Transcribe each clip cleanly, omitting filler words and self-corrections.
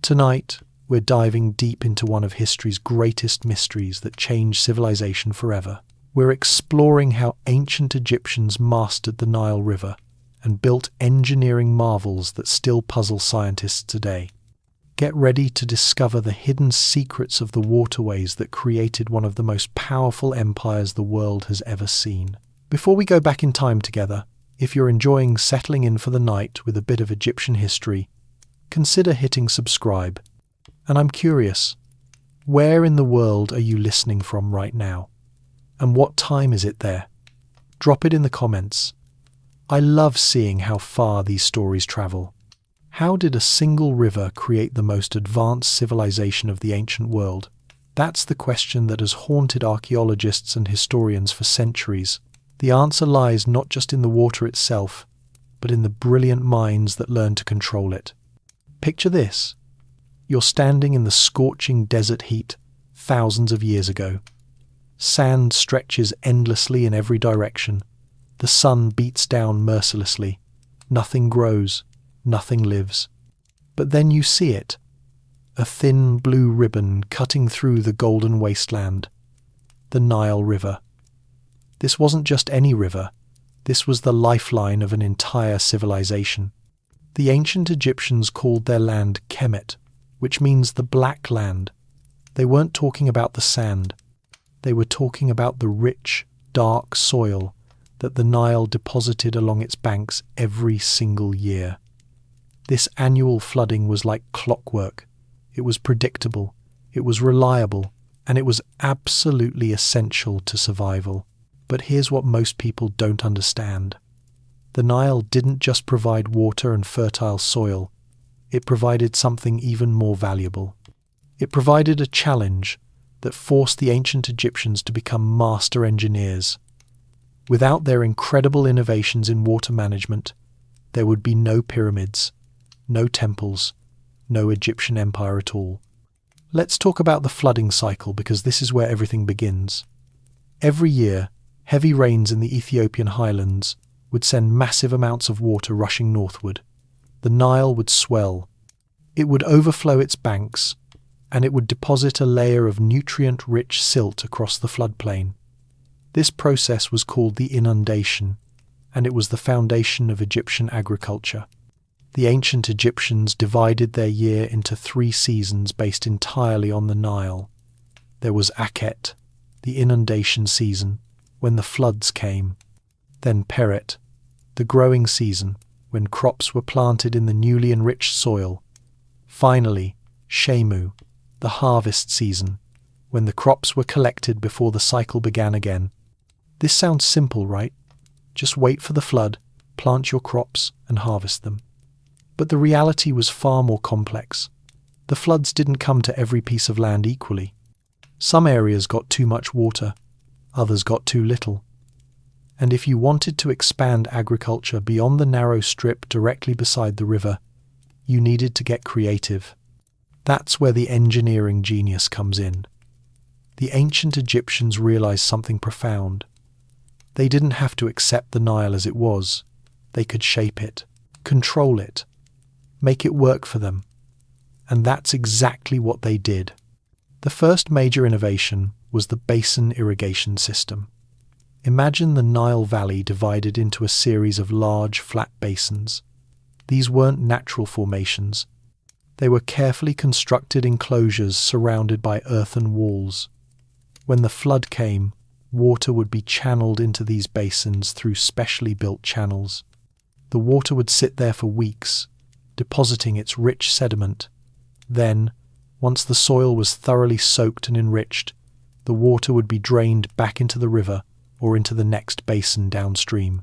Tonight, we're diving deep into one of history's greatest mysteries that changed civilization forever. We're exploring how ancient Egyptians mastered the Nile River and built engineering marvels that still puzzle scientists today. Get ready to discover the hidden secrets of the waterways that created one of the most powerful empires the world has ever seen. Before we go back in time together, if you're enjoying settling in for the night with a bit of Egyptian history, consider hitting subscribe. And I'm curious, where in the world are you listening from right now? And what time is it there? Drop it in the comments. I love seeing how far these stories travel. How did a single river create the most advanced civilization of the ancient world? That's the question that has haunted archaeologists and historians for centuries. The answer lies not just in the water itself, but in the brilliant minds that learned to control it. Picture this. You're standing in the scorching desert heat thousands of years ago. Sand stretches endlessly in every direction. The sun beats down mercilessly. Nothing grows, nothing lives. But then you see it. A thin blue ribbon cutting through the golden wasteland. The Nile River. This wasn't just any river. This was the lifeline of an entire civilization. The ancient Egyptians called their land Kemet, which means the black land. They weren't talking about the sand. They were talking about the rich, dark soil that the Nile deposited along its banks every single year. This annual flooding was like clockwork. It was predictable, it was reliable, and it was absolutely essential to survival. But here's what most people don't understand. The Nile didn't just provide water and fertile soil, it provided something even more valuable. It provided a challenge that forced the ancient Egyptians to become master engineers. Without their incredible innovations in water management, there would be no pyramids, no temples, no Egyptian empire at all. Let's talk about the flooding cycle because this is where everything begins. Every year, heavy rains in the Ethiopian highlands would send massive amounts of water rushing northward. The Nile would swell. It would overflow its banks, and it would deposit a layer of nutrient-rich silt across the floodplain. This process was called the inundation, and it was the foundation of Egyptian agriculture. The ancient Egyptians divided their year into 3 seasons based entirely on the Nile. There was Akhet, the inundation season, when the floods came. Then Peret, the growing season, when crops were planted in the newly enriched soil. Finally, Shemu, the harvest season, when the crops were collected before the cycle began again. This sounds simple, right? Just wait for the flood, plant your crops, and harvest them. But the reality was far more complex. The floods didn't come to every piece of land equally. Some areas got too much water, others got too little. And if you wanted to expand agriculture beyond the narrow strip directly beside the river, you needed to get creative. That's where the engineering genius comes in. The ancient Egyptians realized something profound. They didn't have to accept the Nile as it was. They could shape it, control it, make it work for them. And that's exactly what they did. The first major innovation was the basin irrigation system. Imagine the Nile Valley divided into a series of large, flat basins. These weren't natural formations. They were carefully constructed enclosures surrounded by earthen walls. When the flood came, water would be channeled into these basins through specially built channels. The water would sit there for weeks, depositing its rich sediment. Then, once the soil was thoroughly soaked and enriched, the water would be drained back into the river or into the next basin downstream.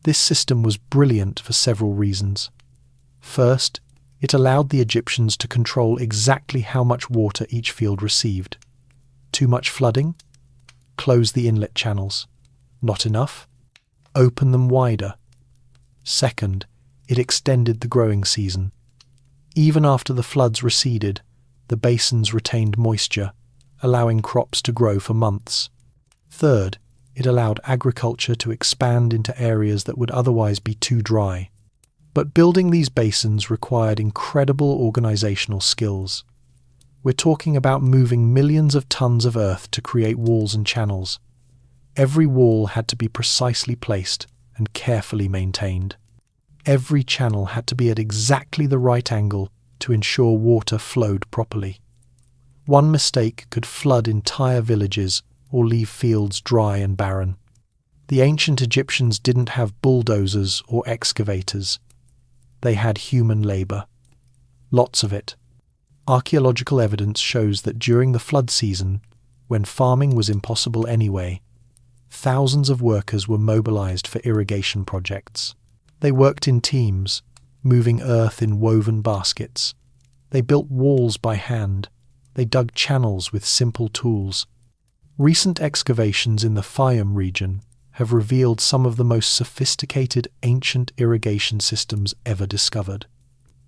This system was brilliant for several reasons. First, it allowed the Egyptians to control exactly how much water each field received. Too much flooding? Close the inlet channels. Not enough? Open them wider. Second, it extended the growing season. Even after the floods receded, the basins retained moisture, allowing crops to grow for months. Third, it allowed agriculture to expand into areas that would otherwise be too dry. But building these basins required incredible organizational skills. We're talking about moving millions of tons of earth to create walls and channels. Every wall had to be precisely placed and carefully maintained. Every channel had to be at exactly the right angle to ensure water flowed properly. One mistake could flood entire villages or leave fields dry and barren. The ancient Egyptians didn't have bulldozers or excavators. They had human labor. Lots of it. Archaeological evidence shows that during the flood season, when farming was impossible anyway, thousands of workers were mobilized for irrigation projects. They worked in teams, moving earth in woven baskets. They built walls by hand. They dug channels with simple tools. Recent excavations in the Fayum region have revealed some of the most sophisticated ancient irrigation systems ever discovered.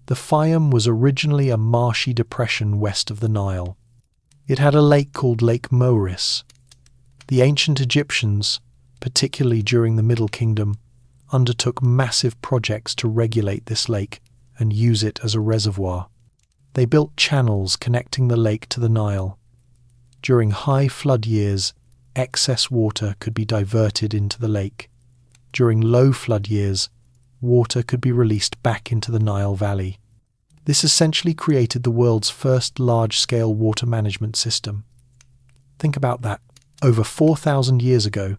The Fayum was originally a marshy depression west of the Nile. It had a lake called Lake Moeris. The ancient Egyptians, particularly during the Middle Kingdom, undertook massive projects to regulate this lake and use it as a reservoir. They built channels connecting the lake to the Nile. During high flood years, excess water could be diverted into the lake. During low flood years, water could be released back into the Nile Valley. This essentially created the world's first large-scale water management system. Think about that. Over 4,000 years ago,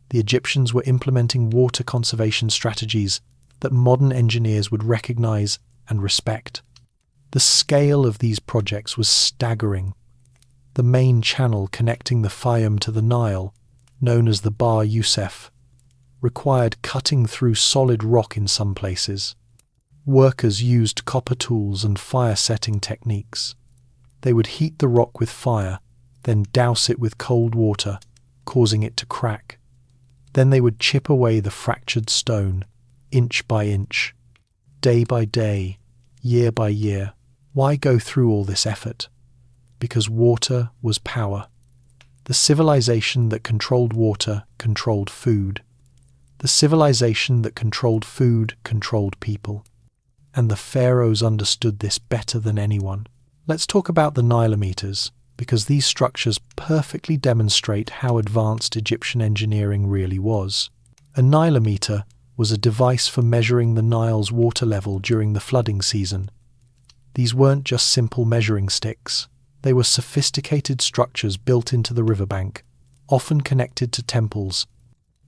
the Egyptians were implementing water conservation strategies that modern engineers would recognize and respect. The scale of these projects was staggering. The main channel connecting the Fayum to the Nile, known as the Bahr Youssef, required cutting through solid rock in some places. Workers used copper tools and fire-setting techniques. They would heat the rock with fire, then douse it with cold water, causing it to crack. Then they would chip away the fractured stone, inch by inch, day by day, year by year. Why go through all this effort? Because water was power. The civilization that controlled water controlled food. The civilization that controlled food controlled people. And the pharaohs understood this better than anyone. Let's talk about the Nilometers, because these structures perfectly demonstrate how advanced Egyptian engineering really was. A Nilometer was a device for measuring the Nile's water level during the flooding season. These weren't just simple measuring sticks. They were sophisticated structures built into the riverbank, often connected to temples.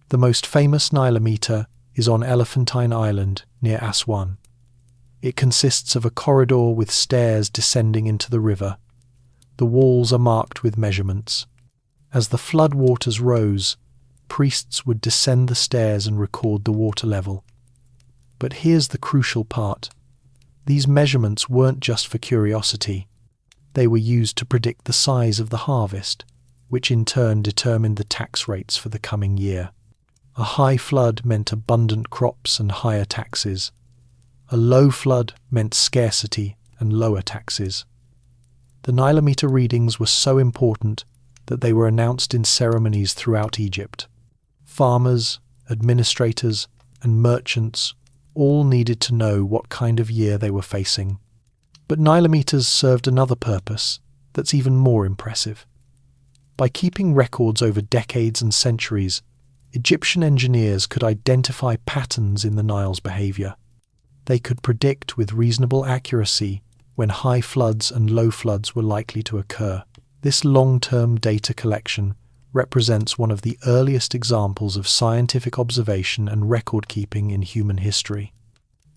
The most famous Nilometer is on Elephantine Island near Aswan. It consists of a corridor with stairs descending into the river. The walls are marked with measurements. As the flood waters rose, priests would descend the stairs and record the water level. But here's the crucial part. These measurements weren't just for curiosity. They were used to predict the size of the harvest, which in turn determined the tax rates for the coming year. A high flood meant abundant crops and higher taxes. A low flood meant scarcity and lower taxes. The Nilometer readings were so important that they were announced in ceremonies throughout Egypt. Farmers, administrators, and merchants all needed to know what kind of year they were facing. But Nilometers served another purpose that's even more impressive. By keeping records over decades and centuries, Egyptian engineers could identify patterns in the Nile's behavior. They could predict with reasonable accuracy when high floods and low floods were likely to occur. This long-term data collection represents one of the earliest examples of scientific observation and record-keeping in human history.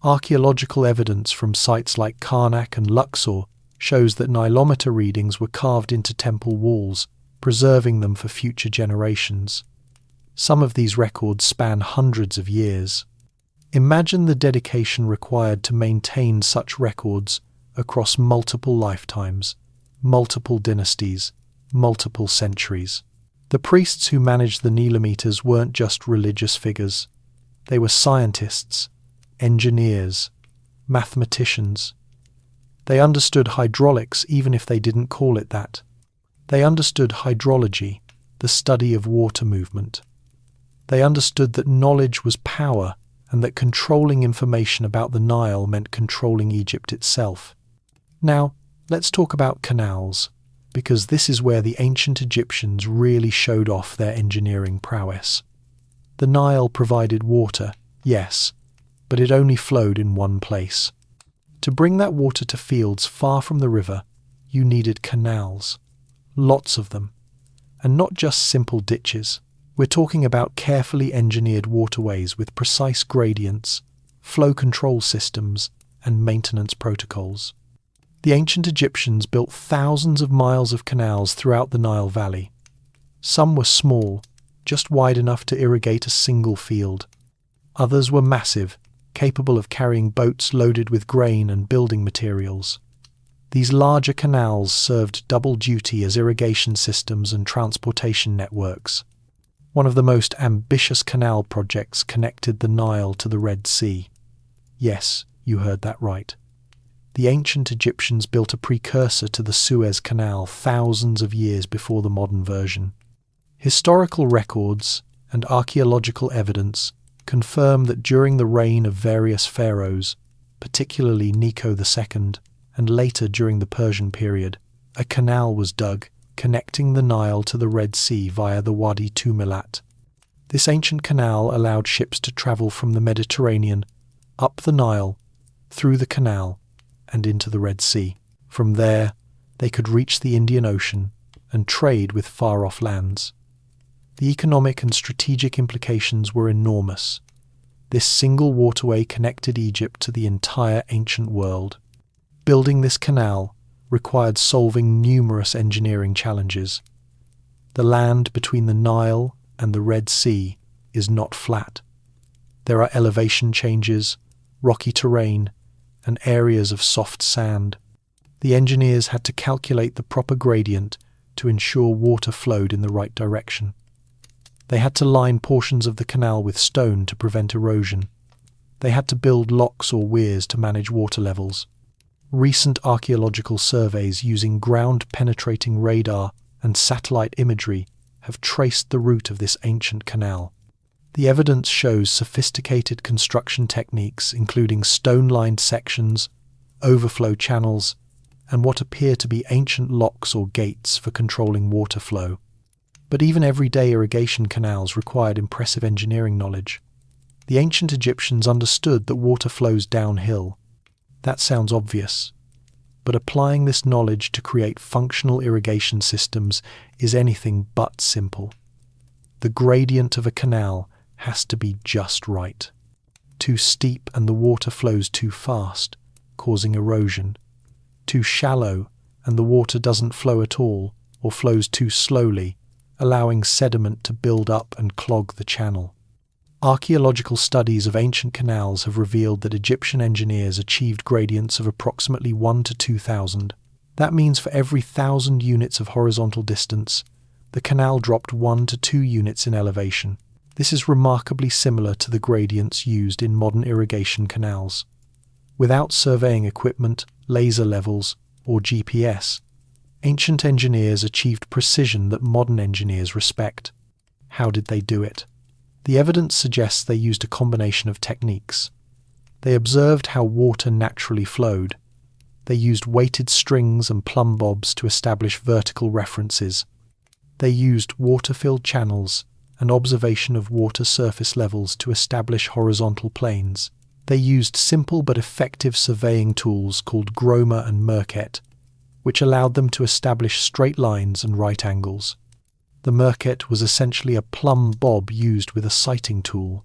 Archaeological evidence from sites like Karnak and Luxor shows that Nilometer readings were carved into temple walls, preserving them for future generations. Some of these records span hundreds of years. Imagine the dedication required to maintain such records across multiple lifetimes, multiple dynasties, multiple centuries. The priests who managed the Nilometers weren't just religious figures. They were scientists, engineers, mathematicians. They understood hydraulics even if they didn't call it that. They understood hydrology, the study of water movement. They understood that knowledge was power and that controlling information about the Nile meant controlling Egypt itself. Now, let's talk about canals, because this is where the ancient Egyptians really showed off their engineering prowess. The Nile provided water, yes, but it only flowed in one place. To bring that water to fields far from the river, you needed canals. Lots of them. And not just simple ditches. We're talking about carefully engineered waterways with precise gradients, flow control systems, and maintenance protocols. The ancient Egyptians built thousands of miles of canals throughout the Nile Valley. Some were small, just wide enough to irrigate a single field. Others were massive, capable of carrying boats loaded with grain and building materials. These larger canals served double duty as irrigation systems and transportation networks. One of the most ambitious canal projects connected the Nile to the Red Sea. Yes, you heard that right. The ancient Egyptians built a precursor to the Suez Canal thousands of years before the modern version. Historical records and archaeological evidence confirm that during the reign of various pharaohs, particularly Necho II, and later during the Persian period, a canal was dug, connecting the Nile to the Red Sea via the Wadi Tumilat. This ancient canal allowed ships to travel from the Mediterranean, up the Nile, through the canal, and into the Red Sea. From there, they could reach the Indian Ocean and trade with far-off lands. The economic and strategic implications were enormous. This single waterway connected Egypt to the entire ancient world. Building this canal required solving numerous engineering challenges. The land between the Nile and the Red Sea is not flat. There are elevation changes, rocky terrain, and areas of soft sand. The engineers had to calculate the proper gradient to ensure water flowed in the right direction. They had to line portions of the canal with stone to prevent erosion. They had to build locks or weirs to manage water levels. Recent archaeological surveys using ground-penetrating radar and satellite imagery have traced the route of this ancient canal. The evidence shows sophisticated construction techniques including stone-lined sections, overflow channels, and what appear to be ancient locks or gates for controlling water flow. But even everyday irrigation canals required impressive engineering knowledge. The ancient Egyptians understood that water flows downhill. That sounds obvious, but applying this knowledge to create functional irrigation systems is anything but simple. The gradient of a canal has to be just right. Too steep and the water flows too fast, causing erosion. Too shallow and the water doesn't flow at all or flows too slowly, allowing sediment to build up and clog the channel. Archaeological studies of ancient canals have revealed that Egyptian engineers achieved gradients of approximately 1 to 2,000. That means for every 1,000 units of horizontal distance, the canal dropped 1 to 2 units in elevation. This is remarkably similar to the gradients used in modern irrigation canals. Without surveying equipment, laser levels, or GPS, ancient engineers achieved precision that modern engineers respect. How did they do it? The evidence suggests they used a combination of techniques. They observed how water naturally flowed. They used weighted strings and plumb bobs to establish vertical references. They used water-filled channels and observation of water surface levels to establish horizontal planes. They used simple but effective surveying tools called Groma and Merket, which allowed them to establish straight lines and right angles. The Merket was essentially a plumb bob used with a sighting tool.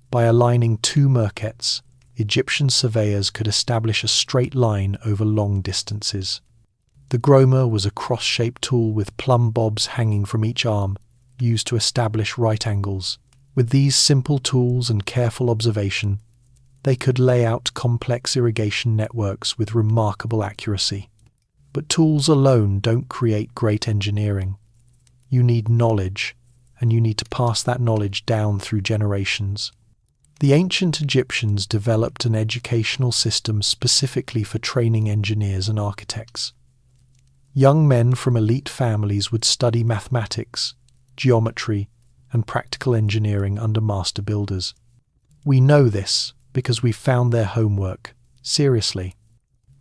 By aligning two Merkets, Egyptian surveyors could establish a straight line over long distances. The Groma was a cross-shaped tool with plumb bobs hanging from each arm, used to establish right angles. With these simple tools and careful observation, they could lay out complex irrigation networks with remarkable accuracy. But tools alone don't create great engineering. You need knowledge, and you need to pass that knowledge down through generations. The ancient Egyptians developed an educational system specifically for training engineers and architects. Young men from elite families would study mathematics, geometry, and practical engineering under master builders. We know this because we found their homework. Seriously.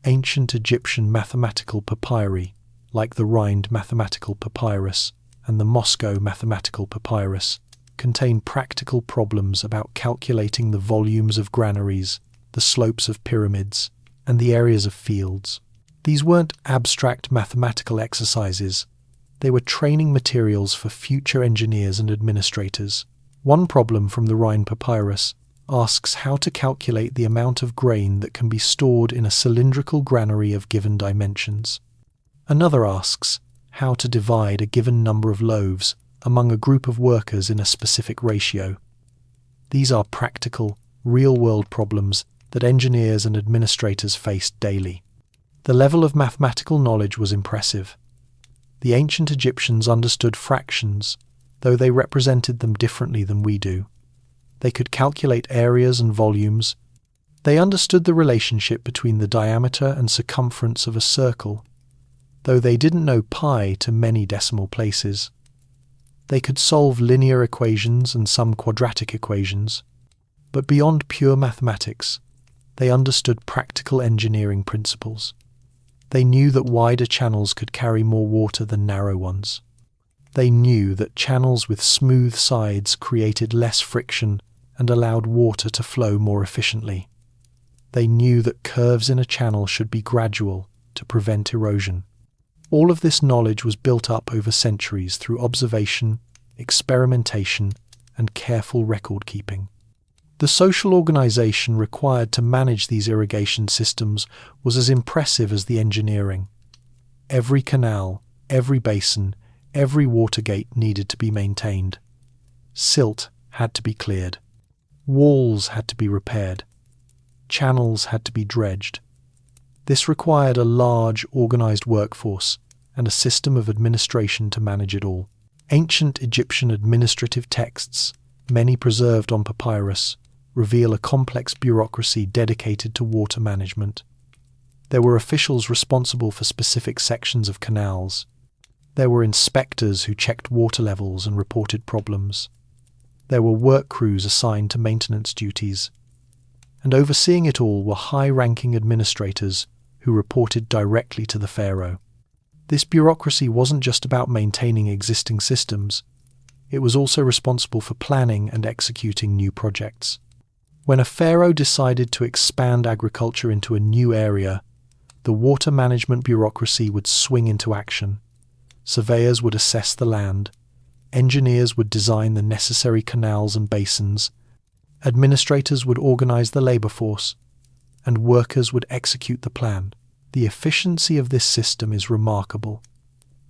Ancient Egyptian mathematical papyri, like the Rind mathematical papyrus and the Moscow mathematical papyrus, contain practical problems about calculating the volumes of granaries, the slopes of pyramids, and the areas of fields. These weren't abstract mathematical exercises. They were training materials for future engineers and administrators. One problem from the Rind papyrus asks how to calculate the amount of grain that can be stored in a cylindrical granary of given dimensions. Another asks how to divide a given number of loaves among a group of workers in a specific ratio. These are practical, real-world problems that engineers and administrators faced daily. The level of mathematical knowledge was impressive. The ancient Egyptians understood fractions, though they represented them differently than we do. They could calculate areas and volumes. They understood the relationship between the diameter and circumference of a circle, though they didn't know pi to many decimal places. They could solve linear equations and some quadratic equations, but beyond pure mathematics, they understood practical engineering principles. They knew that wider channels could carry more water than narrow ones. They knew that channels with smooth sides created less friction and allowed water to flow more efficiently. They knew that curves in a channel should be gradual to prevent erosion. All of this knowledge was built up over centuries through observation, experimentation, and careful record-keeping. The social organization required to manage these irrigation systems was as impressive as the engineering. Every canal, every basin, every water gate needed to be maintained. Silt had to be cleared. Walls had to be repaired. Channels had to be dredged. This required a large, organized workforce and a system of administration to manage it all. Ancient Egyptian administrative texts, many preserved on papyrus, reveal a complex bureaucracy dedicated to water management. There were officials responsible for specific sections of canals. There were inspectors who checked water levels and reported problems. There were work crews assigned to maintenance duties. And overseeing it all were high-ranking administrators who reported directly to the pharaoh. This bureaucracy wasn't just about maintaining existing systems. It was also responsible for planning and executing new projects. When a pharaoh decided to expand agriculture into a new area, the water management bureaucracy would swing into action. Surveyors would assess the land. Engineers would design the necessary canals and basins. Administrators would organize the labor force, and workers would execute the plan. The efficiency of this system is remarkable.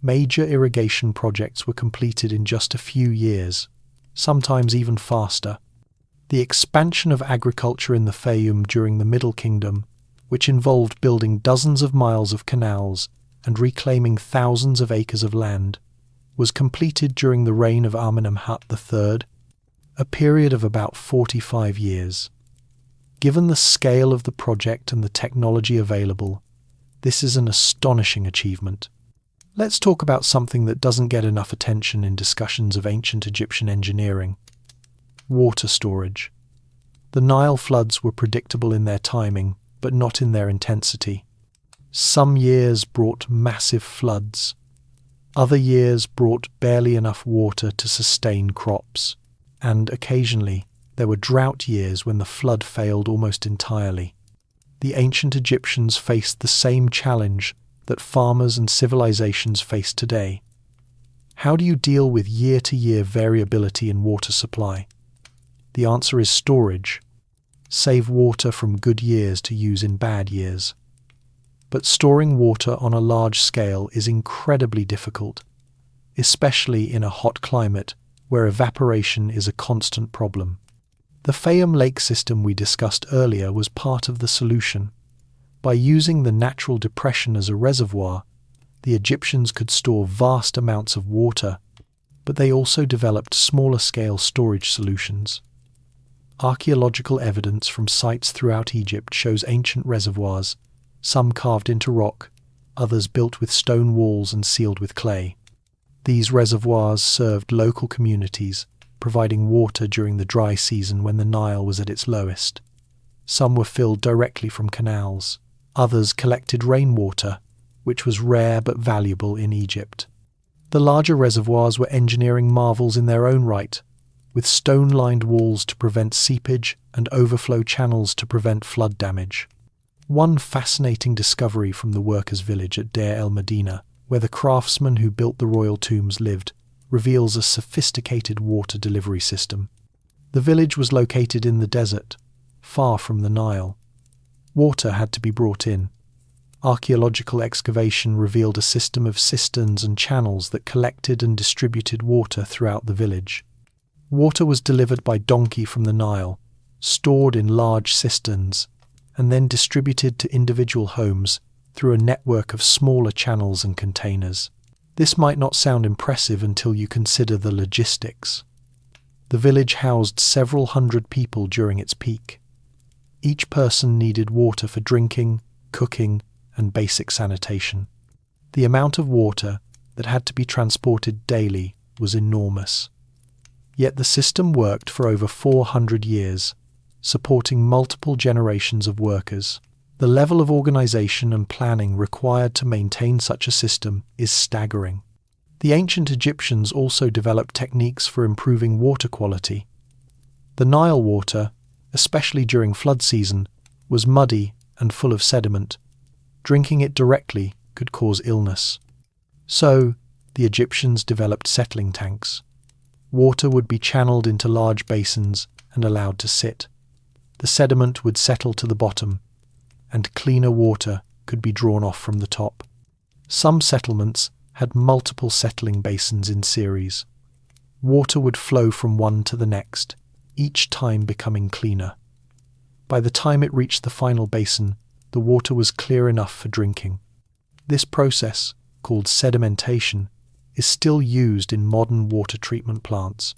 Major irrigation projects were completed in just a few years, sometimes even faster. The expansion of agriculture in the Fayum during the Middle Kingdom, which involved building dozens of miles of canals and reclaiming thousands of acres of land, was completed during the reign of Amenemhat III, a period of about 45 years. Given the scale of the project and the technology available, this is an astonishing achievement. Let's talk about something that doesn't get enough attention in discussions of ancient Egyptian engineering: water storage. The Nile floods were predictable in their timing, but not in their intensity. Some years brought massive floods. Other years brought barely enough water to sustain crops. And occasionally, there were drought years when the flood failed almost entirely. The ancient Egyptians faced the same challenge that farmers and civilizations face today. How do you deal with year-to-year variability in water supply? The answer is storage. Save water from good years to use in bad years. But storing water on a large scale is incredibly difficult, especially in a hot climate where evaporation is a constant problem. The Fayum lake system we discussed earlier was part of the solution. By using the natural depression as a reservoir, the Egyptians could store vast amounts of water, but they also developed smaller-scale storage solutions. Archaeological evidence from sites throughout Egypt shows ancient reservoirs, some carved into rock, others built with stone walls and sealed with clay. These reservoirs served local communities, providing water during the dry season when the Nile was at its lowest. Some were filled directly from canals. Others collected rainwater, which was rare but valuable in Egypt. The larger reservoirs were engineering marvels in their own right, with stone-lined walls to prevent seepage and overflow channels to prevent flood damage. One fascinating discovery from the workers' village at Deir el-Medina, where the craftsmen who built the royal tombs lived, reveals a sophisticated water delivery system. The village was located in the desert, far from the Nile. Water had to be brought in. Archaeological excavation revealed a system of cisterns and channels that collected and distributed water throughout the village. Water was delivered by donkey from the Nile, stored in large cisterns, and then distributed to individual homes through a network of smaller channels and containers. This might not sound impressive until you consider the logistics. The village housed several hundred people during its peak. Each person needed water for drinking, cooking, and basic sanitation. The amount of water that had to be transported daily was enormous. Yet the system worked for over 400 years, supporting multiple generations of workers. The level of organization and planning required to maintain such a system is staggering. The ancient Egyptians also developed techniques for improving water quality. The Nile water, especially during flood season, was muddy and full of sediment. Drinking it directly could cause illness. So, the Egyptians developed settling tanks. Water would be channeled into large basins and allowed to sit. The sediment would settle to the bottom, and cleaner water could be drawn off from the top. Some settlements had multiple settling basins in series. Water would flow from one to the next, each time becoming cleaner. By the time it reached the final basin, the water was clear enough for drinking. This process, called sedimentation, is still used in modern water treatment plants.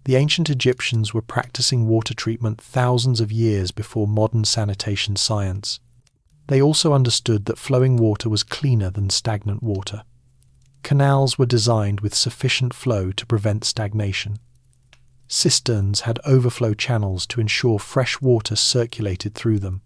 The ancient Egyptians were practicing water treatment thousands of years before modern sanitation science. They also understood that flowing water was cleaner than stagnant water. Canals were designed with sufficient flow to prevent stagnation. Cisterns had overflow channels to ensure fresh water circulated through them.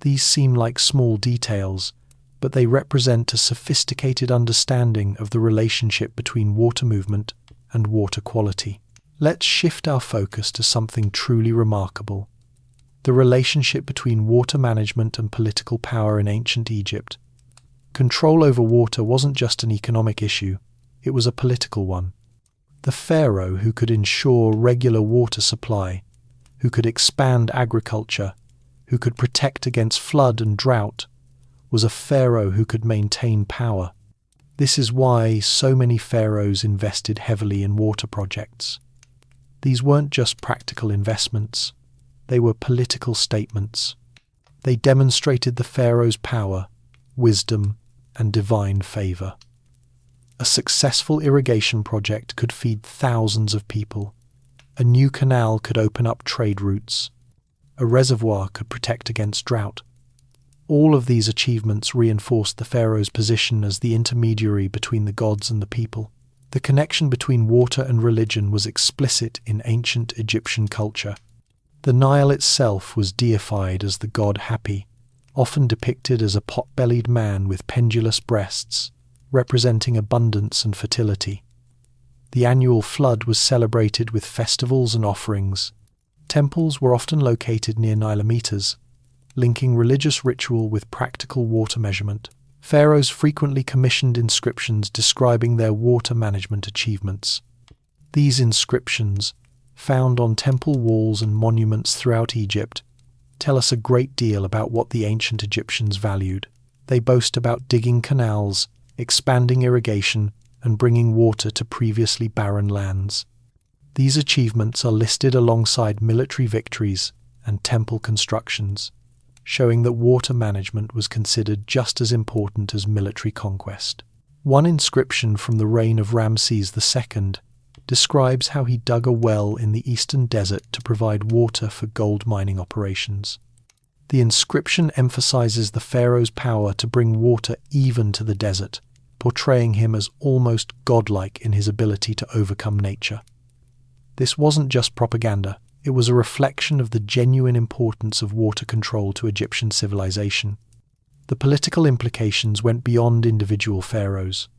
These seem like small details, but they represent a sophisticated understanding of the relationship between water movement and water quality. Let's shift our focus to something truly remarkable: the relationship between water management and political power in ancient Egypt. Control over water wasn't just an economic issue, it was a political one. The pharaoh who could ensure regular water supply, who could expand agriculture, who could protect against flood and drought, was a pharaoh who could maintain power. This is why so many pharaohs invested heavily in water projects. These weren't just practical investments, they were political statements. They demonstrated the pharaoh's power, wisdom, and divine favor. A successful irrigation project could feed thousands of people. A new canal could open up trade routes. A reservoir could protect against drought. All of these achievements reinforced the pharaoh's position as the intermediary between the gods and the people. The connection between water and religion was explicit in ancient Egyptian culture. The Nile itself was deified as the god Hapi, often depicted as a pot-bellied man with pendulous breasts, representing abundance and fertility. The annual flood was celebrated with festivals and offerings. Temples were often located near Nilometers, linking religious ritual with practical water measurement. Pharaohs frequently commissioned inscriptions describing their water management achievements. These inscriptions, found on temple walls and monuments throughout Egypt, tell us a great deal about what the ancient Egyptians valued. They boast about digging canals, expanding irrigation, and bringing water to previously barren lands. These achievements are listed alongside military victories and temple constructions, showing that water management was considered just as important as military conquest. One inscription from the reign of Ramses II describes how he dug a well in the eastern desert to provide water for gold mining operations. The inscription emphasizes the pharaoh's power to bring water even to the desert, portraying him as almost godlike in his ability to overcome nature. This wasn't just propaganda, it was a reflection of the genuine importance of water control to Egyptian civilization. The political implications went beyond individual pharaohs.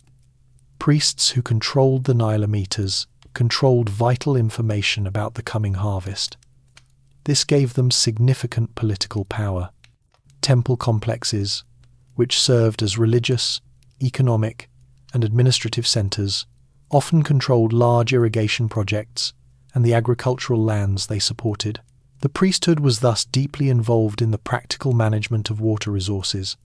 Priests who controlled the Nilometers controlled vital information about the coming harvest. This gave them significant political power. Temple complexes, which served as religious, economic, and administrative centers, often controlled large irrigation projects and the agricultural lands they supported. The priesthood was thus deeply involved in the practical management of water resources.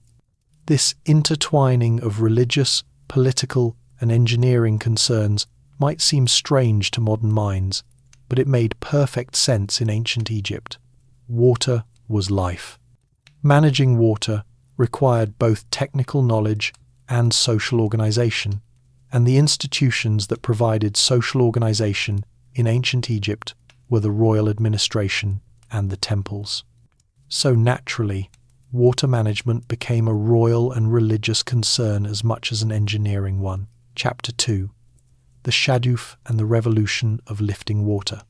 This intertwining of religious, political, and engineering concerns might seem strange to modern minds, but it made perfect sense in ancient Egypt. Water was life. Managing water required both technical knowledge and social organization, and the institutions that provided social organization in ancient Egypt were the royal administration and the temples. So naturally, water management became a royal and religious concern as much as an engineering one. Chapter 2. The Shaduf and the Revolution of Lifting Water.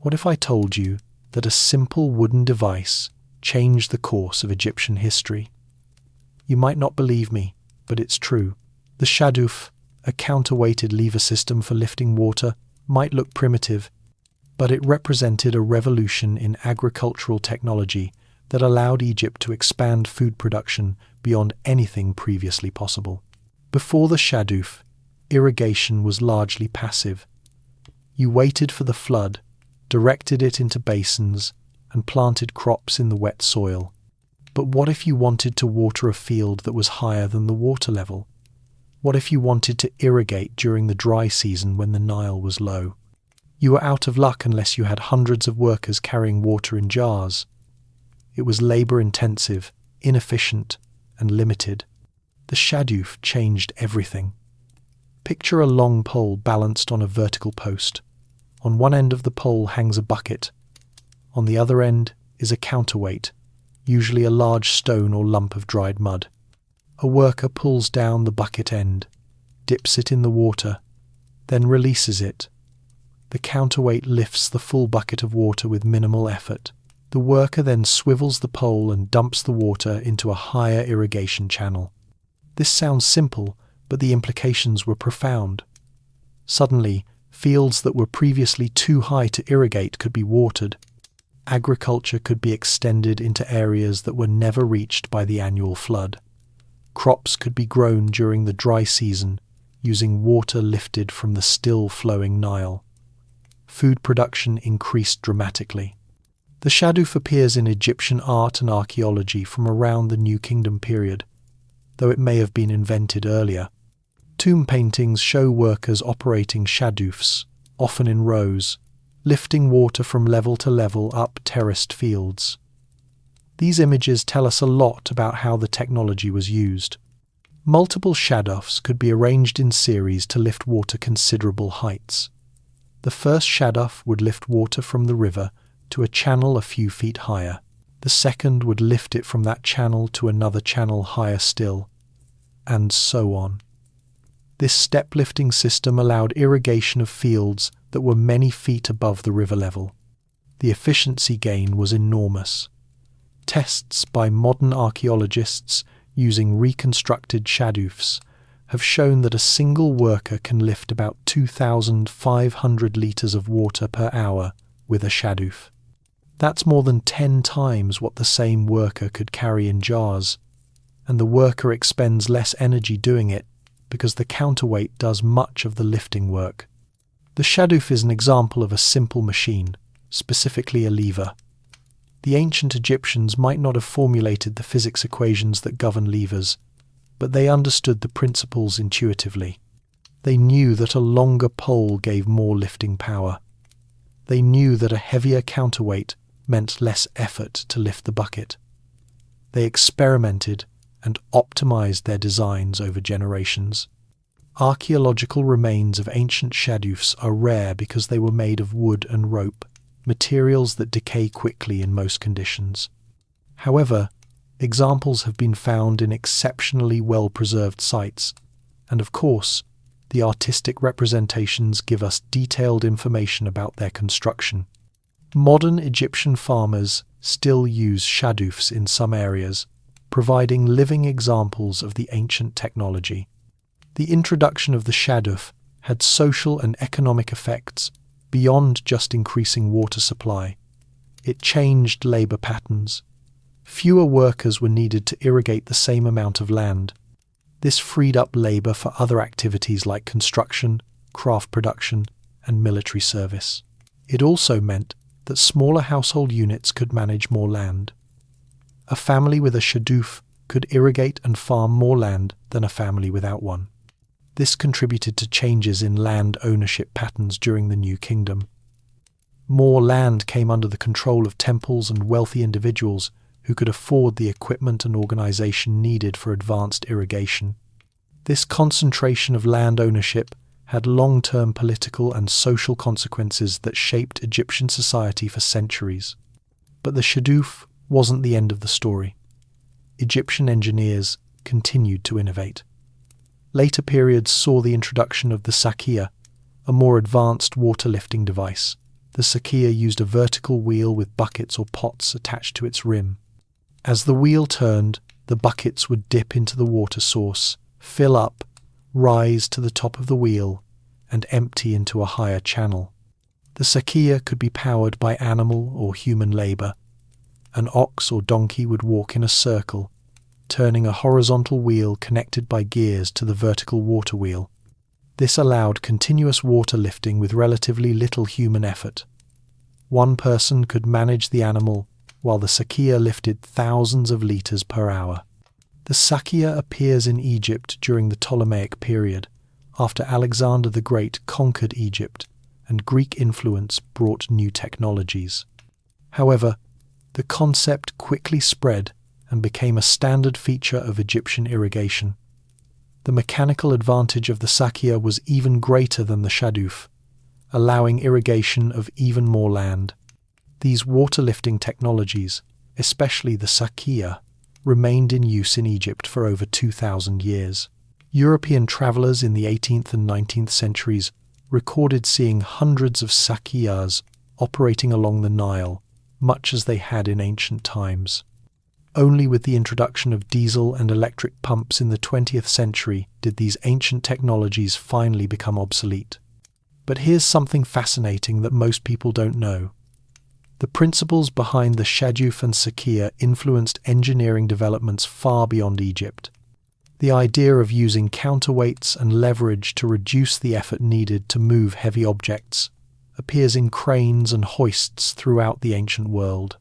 What if I told you that a simple wooden device changed the course of Egyptian history? You might not believe me, but it's true. The Shaduf, a counterweighted lever system for lifting water, might look primitive, but it represented a revolution in agricultural technology that allowed Egypt to expand food production beyond anything previously possible. Before the Shaduf, irrigation was largely passive. You waited for the flood, directed it into basins, and planted crops in the wet soil. But what if you wanted to water a field that was higher than the water level? What if you wanted to irrigate during the dry season when the Nile was low? You were out of luck unless you had hundreds of workers carrying water in jars. It was labor-intensive, inefficient, and limited. The Shaduf changed everything. Picture a long pole balanced on a vertical post. On one end of the pole hangs a bucket. On the other end is a counterweight, usually a large stone or lump of dried mud. A worker pulls down the bucket end, dips it in the water, then releases it. The counterweight lifts the full bucket of water with minimal effort. The worker then swivels the pole and dumps the water into a higher irrigation channel. This sounds simple, but the implications were profound. Suddenly, fields that were previously too high to irrigate could be watered. Agriculture could be extended into areas that were never reached by the annual flood. Crops could be grown during the dry season using water lifted from the still-flowing Nile. Food production increased dramatically. The Shaduf appears in Egyptian art and archaeology from around the New Kingdom period, though it may have been invented earlier. Tomb paintings show workers operating Shadufs, often in rows, lifting water from level to level up terraced fields. These images tell us a lot about how the technology was used. Multiple Shadufs could be arranged in series to lift water considerable heights. The first Shaduf would lift water from the river to a channel a few feet higher. The second would lift it from that channel to another channel higher still, and so on. This step-lifting system allowed irrigation of fields that were many feet above the river level. The efficiency gain was enormous. Tests by modern archaeologists using reconstructed Shadufs have shown that a single worker can lift about 2,500 litres of water per hour with a Shaduf. That's more than 10 times what the same worker could carry in jars, and the worker expends less energy doing it because the counterweight does much of the lifting work. The Shaduf is an example of a simple machine, specifically a lever. The ancient Egyptians might not have formulated the physics equations that govern levers, but they understood the principles intuitively. They knew that a longer pole gave more lifting power. They knew that a heavier counterweight meant less effort to lift the bucket. They experimented and optimized their designs over generations. Archaeological remains of ancient Shadufs are rare because they were made of wood and rope, materials that decay quickly in most conditions. However, examples have been found in exceptionally well-preserved sites, and of course, the artistic representations give us detailed information about their construction. Modern Egyptian farmers still use shadufs in some areas, providing living examples of the ancient technology. The introduction of the shaduf had social and economic effects beyond just increasing water supply. It changed labor patterns. Fewer workers were needed to irrigate the same amount of land. This freed up labor for other activities like construction, craft production, and military service. It also meant that smaller household units could manage more land. A family with a shaduf could irrigate and farm more land than a family without one. This contributed to changes in land ownership patterns during the New Kingdom. More land came under the control of temples and wealthy individuals who could afford the equipment and organization needed for advanced irrigation. This concentration of land ownership had long-term political and social consequences that shaped Egyptian society for centuries. But the shaduf wasn't the end of the story. Egyptian engineers continued to innovate. Later periods saw the introduction of the sakia, a more advanced water-lifting device. The sakia used a vertical wheel with buckets or pots attached to its rim. As the wheel turned, the buckets would dip into the water source, fill up, rise to the top of the wheel, and empty into a higher channel. The sakia could be powered by animal or human labor. An ox or donkey would walk in a circle, turning a horizontal wheel connected by gears to the vertical water wheel. This allowed continuous water lifting with relatively little human effort. One person could manage the animal while the sakia lifted thousands of litres per hour. The sakia appears in Egypt during the Ptolemaic period, after Alexander the Great conquered Egypt and Greek influence brought new technologies. However, the concept quickly spread and became a standard feature of Egyptian irrigation. The mechanical advantage of the sakia was even greater than the shaduf, allowing irrigation of even more land. These water-lifting technologies, especially the sakia, remained in use in Egypt for over 2,000 years. European travellers in the 18th and 19th centuries recorded seeing hundreds of sakiyas operating along the Nile, much as they had in ancient times. Only with the introduction of diesel and electric pumps in the 20th century did these ancient technologies finally become obsolete. But here's something fascinating that most people don't know. The principles behind the shaduf and sakia influenced engineering developments far beyond Egypt. The idea of using counterweights and leverage to reduce the effort needed to move heavy objects appears in cranes and hoists throughout the ancient world.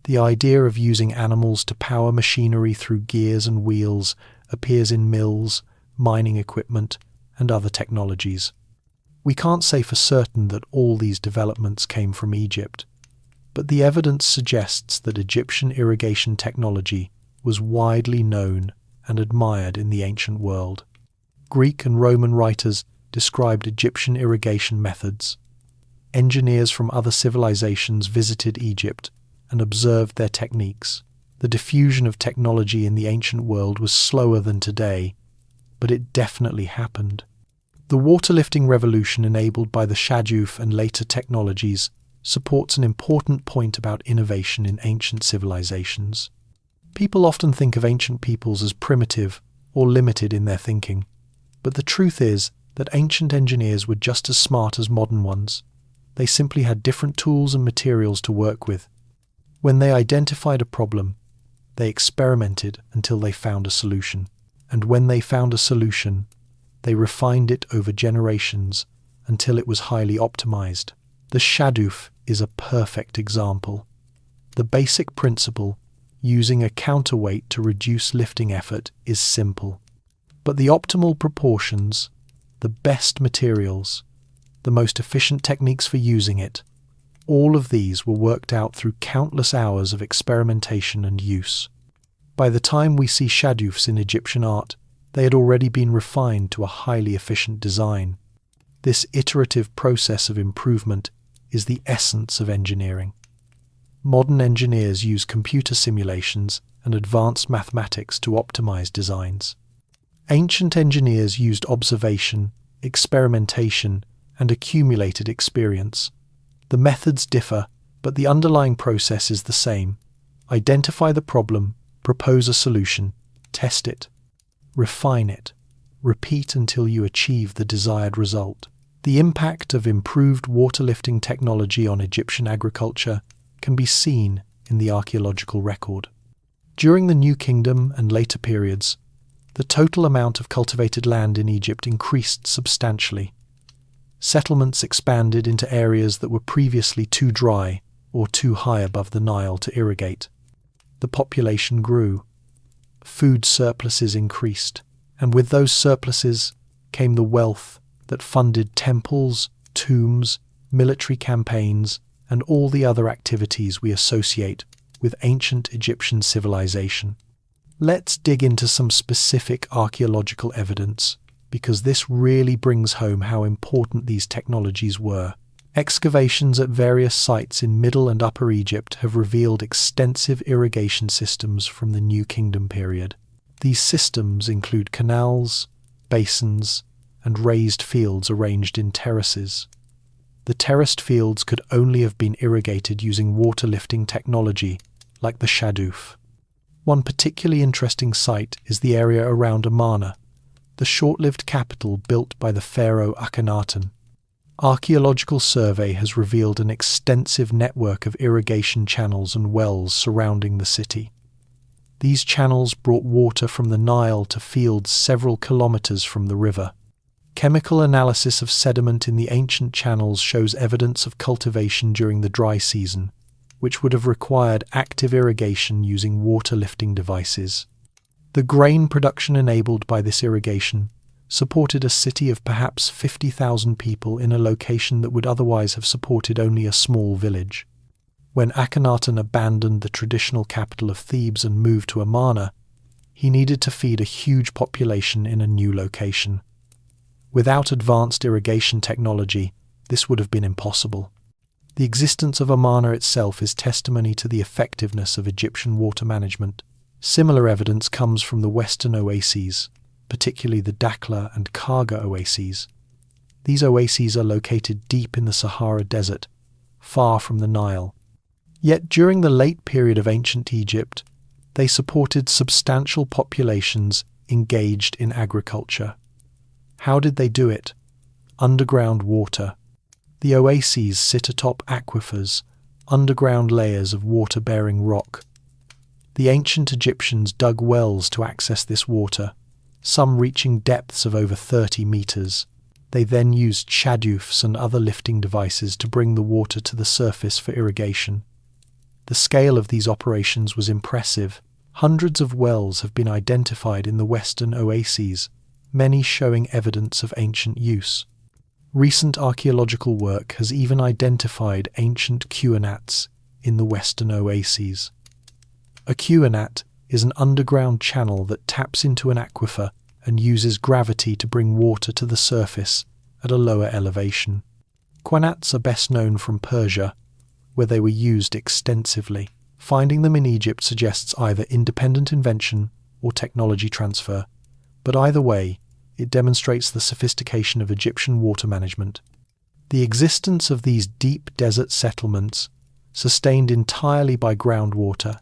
The idea of using animals to power machinery through gears and wheels appears in mills, mining equipment, and other technologies. We can't say for certain that all these developments came from Egypt, but the evidence suggests that Egyptian irrigation technology was widely known and admired in the ancient world. Greek and Roman writers described Egyptian irrigation methods. Engineers from other civilizations visited Egypt and observed their techniques. The diffusion of technology in the ancient world was slower than today, but it definitely happened. The water-lifting revolution enabled by the shaduf and later technologies supports an important point about innovation in ancient civilizations. People often think of ancient peoples as primitive or limited in their thinking, but the truth is that ancient engineers were just as smart as modern ones. They simply had different tools and materials to work with. When they identified a problem, they experimented until they found a solution. And when they found a solution, they refined it over generations until it was highly optimized. The shaduf is a perfect example. The basic principle, using a counterweight to reduce lifting effort, is simple. But the optimal proportions, the best materials, the most efficient techniques for using it, all of these were worked out through countless hours of experimentation and use. By the time we see shadufs in Egyptian art, they had already been refined to a highly efficient design. This iterative process of improvement is the essence of engineering. Modern engineers use computer simulations and advanced mathematics to optimize designs. Ancient engineers used observation, experimentation, and accumulated experience. The methods differ, but the underlying process is the same. Identify the problem, propose a solution, test it, refine it, repeat until you achieve the desired result. The impact of improved water lifting technology on Egyptian agriculture can be seen in the archaeological record. During the New Kingdom and later periods, the total amount of cultivated land in Egypt increased substantially. Settlements expanded into areas that were previously too dry or too high above the Nile to irrigate. The population grew. Food surpluses increased, and with those surpluses came the wealth that funded temples, tombs, military campaigns, and all the other activities we associate with ancient Egyptian civilization. Let's dig into some specific archaeological evidence, because this really brings home how important these technologies were. Excavations at various sites in Middle and Upper Egypt have revealed extensive irrigation systems from the New Kingdom period. These systems include canals, basins, and raised fields arranged in terraces. The terraced fields could only have been irrigated using water-lifting technology, like the Shaduf. One particularly interesting site is the area around Amarna, the short-lived capital built by the pharaoh Akhenaten. Archaeological survey has revealed an extensive network of irrigation channels and wells surrounding the city. These channels brought water from the Nile to fields several kilometers from the river. Chemical analysis of sediment in the ancient channels shows evidence of cultivation during the dry season, which would have required active irrigation using water-lifting devices. The grain production enabled by this irrigation supported a city of perhaps 50,000 people in a location that would otherwise have supported only a small village. When Akhenaten abandoned the traditional capital of Thebes and moved to Amarna, he needed to feed a huge population in a new location. Without advanced irrigation technology, this would have been impossible. The existence of Amarna itself is testimony to the effectiveness of Egyptian water management. Similar evidence comes from the western oases, particularly the Dakhla and Karga oases. These oases are located deep in the Sahara Desert, far from the Nile. Yet during the late period of ancient Egypt, they supported substantial populations engaged in agriculture. How did they do it? Underground water. The oases sit atop aquifers, underground layers of water-bearing rock. The ancient Egyptians dug wells to access this water, some reaching depths of over 30 meters. They then used shadufs and other lifting devices to bring the water to the surface for irrigation. The scale of these operations was impressive. Hundreds of wells have been identified in the western oases, many showing evidence of ancient use. Recent archaeological work has even identified ancient quenats in the western oases. A quenat is an underground channel that taps into an aquifer and uses gravity to bring water to the surface at a lower elevation. Quenats are best known from Persia, where they were used extensively. Finding them in Egypt suggests either independent invention or technology transfer, but either way, it demonstrates the sophistication of Egyptian water management. The existence of these deep desert settlements, sustained entirely by groundwater,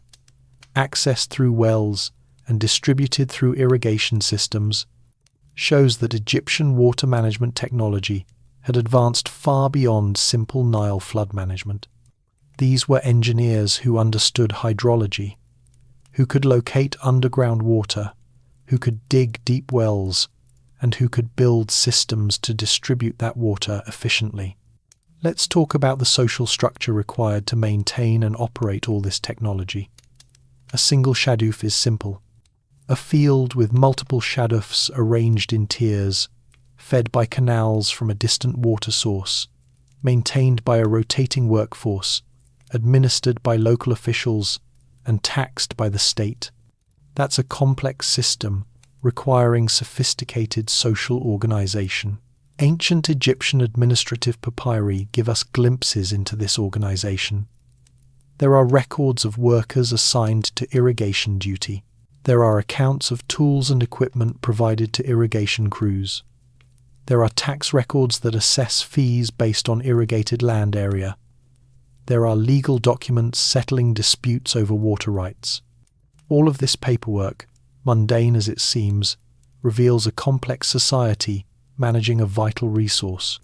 accessed through wells, and distributed through irrigation systems, shows that Egyptian water management technology had advanced far beyond simple Nile flood management. These were engineers who understood hydrology, who could locate underground water, who could dig deep wells, and who could build systems to distribute that water efficiently. Let's talk about the social structure required to maintain and operate all this technology. A single shaduf is simple. A field with multiple shadufs arranged in tiers, fed by canals from a distant water source, maintained by a rotating workforce, administered by local officials, and taxed by the state. That's a complex system requiring sophisticated social organization. Ancient Egyptian administrative papyri give us glimpses into this organization. There are records of workers assigned to irrigation duty. There are accounts of tools and equipment provided to irrigation crews. There are tax records that assess fees based on irrigated land area. There are legal documents settling disputes over water rights. All of this paperwork, mundane as it seems, reveals a complex society managing a vital resource.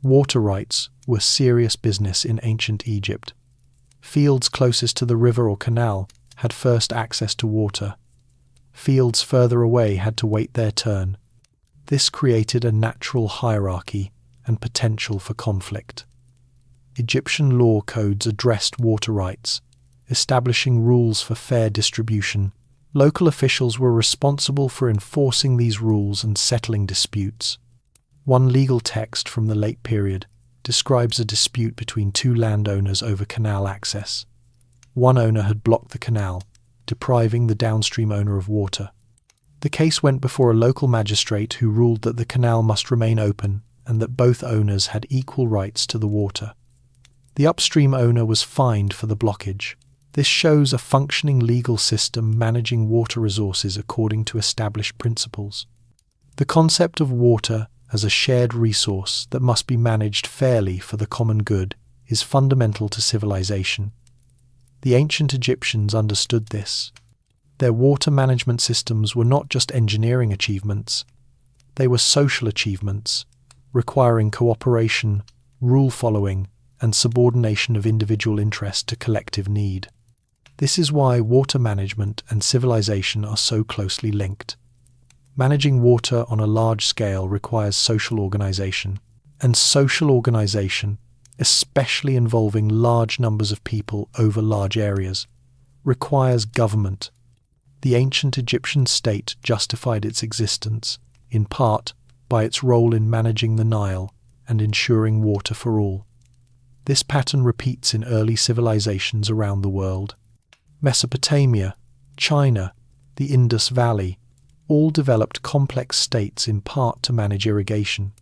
Water rights were serious business in ancient Egypt. Fields closest to the river or canal had first access to water. Fields further away had to wait their turn. This created a natural hierarchy and potential for conflict. Egyptian law codes addressed water rights, establishing rules for fair distribution. Local officials were responsible for enforcing these rules and settling disputes. One legal text from the late period describes a dispute between two landowners over canal access. One owner had blocked the canal, depriving the downstream owner of water. The case went before a local magistrate who ruled that the canal must remain open and that both owners had equal rights to the water. The upstream owner was fined for the blockage. This shows a functioning legal system managing water resources according to established principles. The concept of water as a shared resource that must be managed fairly for the common good is fundamental to civilization. The ancient Egyptians understood this. Their water management systems were not just engineering achievements, they were social achievements, requiring cooperation, rule following, and subordination of individual interest to collective need. This is why water management and civilization are so closely linked. Managing water on a large scale requires social organization, and social organization, especially involving large numbers of people over large areas, requires government. The ancient Egyptian state justified its existence, in part, by its role in managing the Nile and ensuring water for all. This pattern repeats in early civilizations around the world. Mesopotamia, China, the Indus Valley, all developed complex states in part to manage irrigation.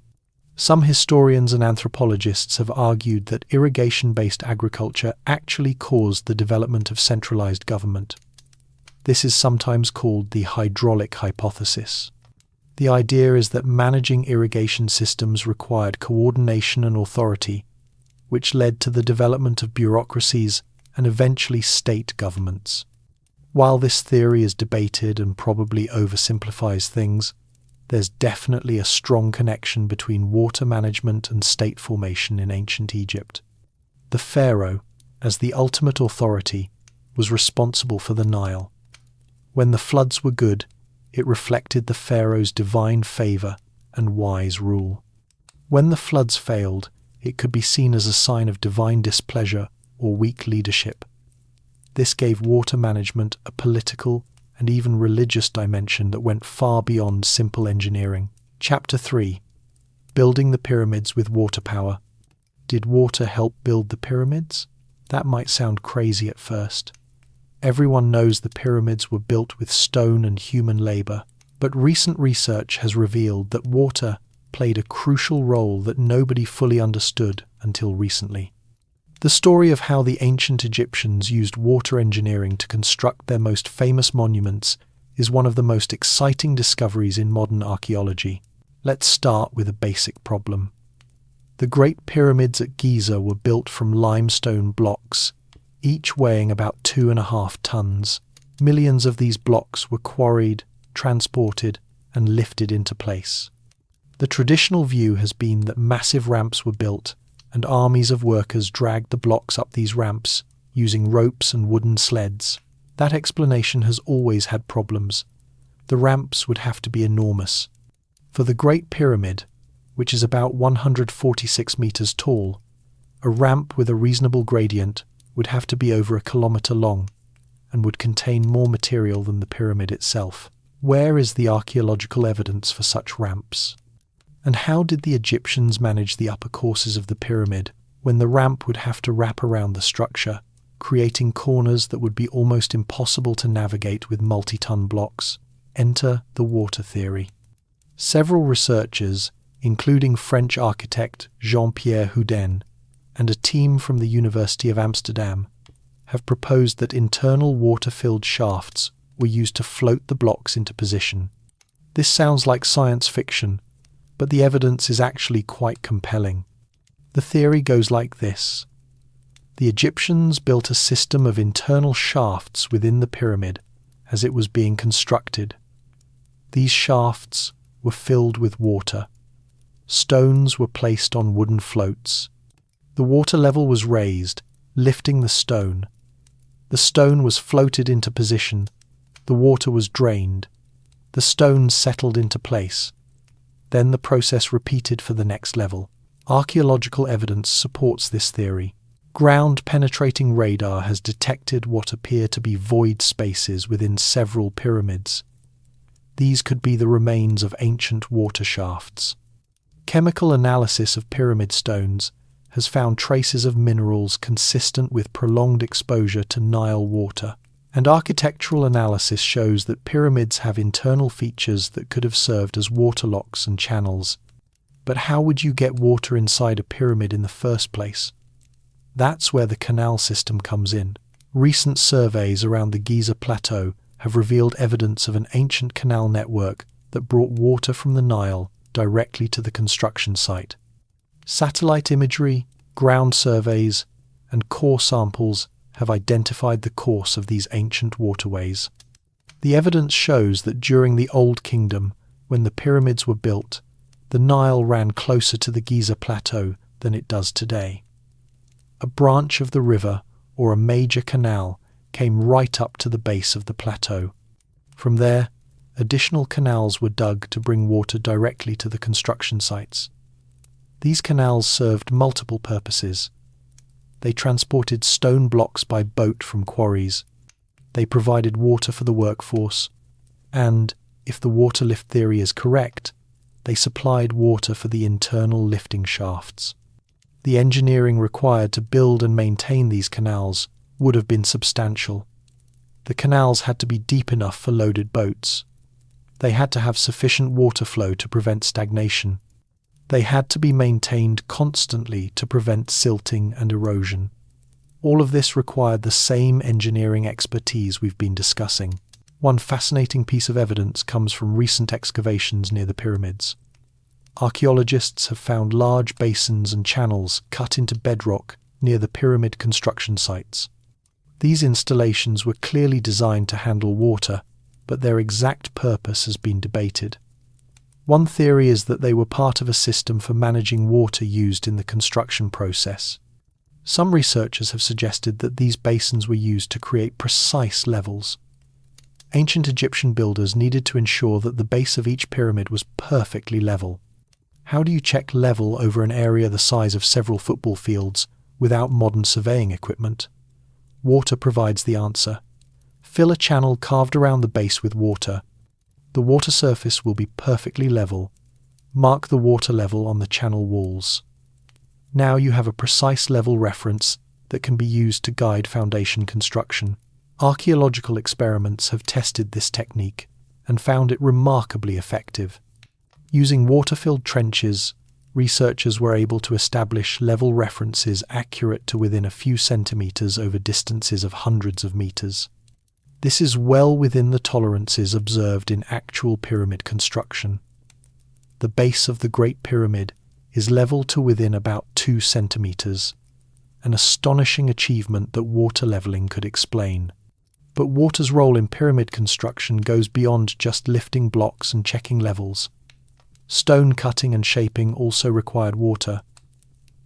Some historians and anthropologists have argued that irrigation-based agriculture actually caused the development of centralized government. This is sometimes called the hydraulic hypothesis. The idea is that managing irrigation systems required coordination and authority, which led to the development of bureaucracies and eventually state governments. While this theory is debated and probably oversimplifies things, there's definitely a strong connection between water management and state formation in ancient Egypt. The pharaoh, as the ultimate authority, was responsible for the Nile. When the floods were good, it reflected the pharaoh's divine favor and wise rule. When the floods failed, it could be seen as a sign of divine displeasure or weak leadership. This gave water management a political and even religious dimension that went far beyond simple engineering. Chapter 3. Building the pyramids with water power. Did water help build the pyramids? That might sound crazy at first. Everyone knows the pyramids were built with stone and human labor, but recent research has revealed that water played a crucial role that nobody fully understood until recently. The story of how the ancient Egyptians used water engineering to construct their most famous monuments is one of the most exciting discoveries in modern archaeology. Let's start with a basic problem. The Great Pyramids at Giza were built from limestone blocks, each weighing about 2.5 tons. Millions of these blocks were quarried, transported, and lifted into place. The traditional view has been that massive ramps were built, and armies of workers dragged the blocks up these ramps, using ropes and wooden sleds. That explanation has always had problems. The ramps would have to be enormous. For the Great Pyramid, which is about 146 meters tall, a ramp with a reasonable gradient would have to be over 1 kilometer long, and would contain more material than the pyramid itself. Where is the archaeological evidence for such ramps? And how did the Egyptians manage the upper courses of the pyramid when the ramp would have to wrap around the structure, creating corners that would be almost impossible to navigate with multi-ton blocks? Enter the water theory. Several researchers, including French architect Jean-Pierre Houdin and a team from the University of Amsterdam, have proposed that internal water-filled shafts were used to float the blocks into position. This sounds like science fiction, but the evidence is actually quite compelling. The theory goes like this. The Egyptians built a system of internal shafts within the pyramid as it was being constructed. These shafts were filled with water. Stones were placed on wooden floats. The water level was raised, lifting the stone. The stone was floated into position. The water was drained. The stones settled into place. Then the process repeated for the next level. Archaeological evidence supports this theory. Ground-penetrating radar has detected what appear to be void spaces within several pyramids. These could be the remains of ancient water shafts. Chemical analysis of pyramid stones has found traces of minerals consistent with prolonged exposure to Nile water. And architectural analysis shows that pyramids have internal features that could have served as waterlocks and channels. But how would you get water inside a pyramid in the first place? That's where the canal system comes in. Recent surveys around the Giza Plateau have revealed evidence of an ancient canal network that brought water from the Nile directly to the construction site. Satellite imagery, ground surveys, and core samples have identified the course of these ancient waterways. The evidence shows that during the Old Kingdom, when the pyramids were built, the Nile ran closer to the Giza Plateau than it does today. A branch of the river, or a major canal, came right up to the base of the plateau. From there, additional canals were dug to bring water directly to the construction sites. These canals served multiple purposes. They transported stone blocks by boat from quarries. They provided water for the workforce. And, if the water lift theory is correct, they supplied water for the internal lifting shafts. The engineering required to build and maintain these canals would have been substantial. The canals had to be deep enough for loaded boats. They had to have sufficient water flow to prevent stagnation. They had to be maintained constantly to prevent silting and erosion. All of this required the same engineering expertise we've been discussing. One fascinating piece of evidence comes from recent excavations near the pyramids. Archaeologists have found large basins and channels cut into bedrock near the pyramid construction sites. These installations were clearly designed to handle water, but their exact purpose has been debated. One theory is that they were part of a system for managing water used in the construction process. Some researchers have suggested that these basins were used to create precise levels. Ancient Egyptian builders needed to ensure that the base of each pyramid was perfectly level. How do you check level over an area the size of several football fields without modern surveying equipment? Water provides the answer. Fill a channel carved around the base with water. The water surface will be perfectly level. Mark the water level on the channel walls. Now you have a precise level reference that can be used to guide foundation construction. Archaeological experiments have tested this technique and found it remarkably effective. Using water-filled trenches, researchers were able to establish level references accurate to within a few centimeters over distances of hundreds of meters. This is well within the tolerances observed in actual pyramid construction. The base of the Great Pyramid is level to within about 2 centimeters, an astonishing achievement that water leveling could explain. But water's role in pyramid construction goes beyond just lifting blocks and checking levels. Stone cutting and shaping also required water.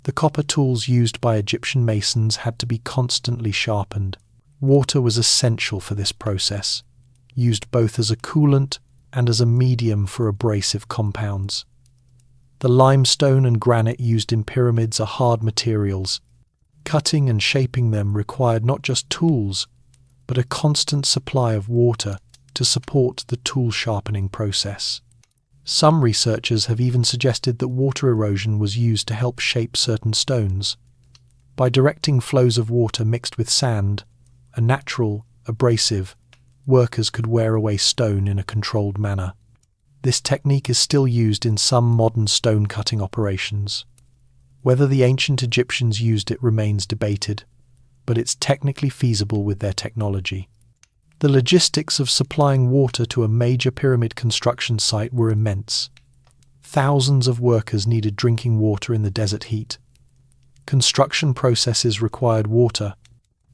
The copper tools used by Egyptian masons had to be constantly sharpened. Water was essential for this process, used both as a coolant and as a medium for abrasive compounds. The limestone and granite used in pyramids are hard materials. Cutting and shaping them required not just tools, but a constant supply of water to support the tool sharpening process. Some researchers have even suggested that water erosion was used to help shape certain stones. By directing flows of water mixed with sand, a natural abrasive, workers could wear away stone in a controlled manner. This technique is still used in some modern stone cutting operations. Whether the ancient Egyptians used it remains debated, but it's technically feasible with their technology. The logistics of supplying water to a major pyramid construction site were immense. Thousands of workers needed drinking water in the desert heat. Construction processes required water.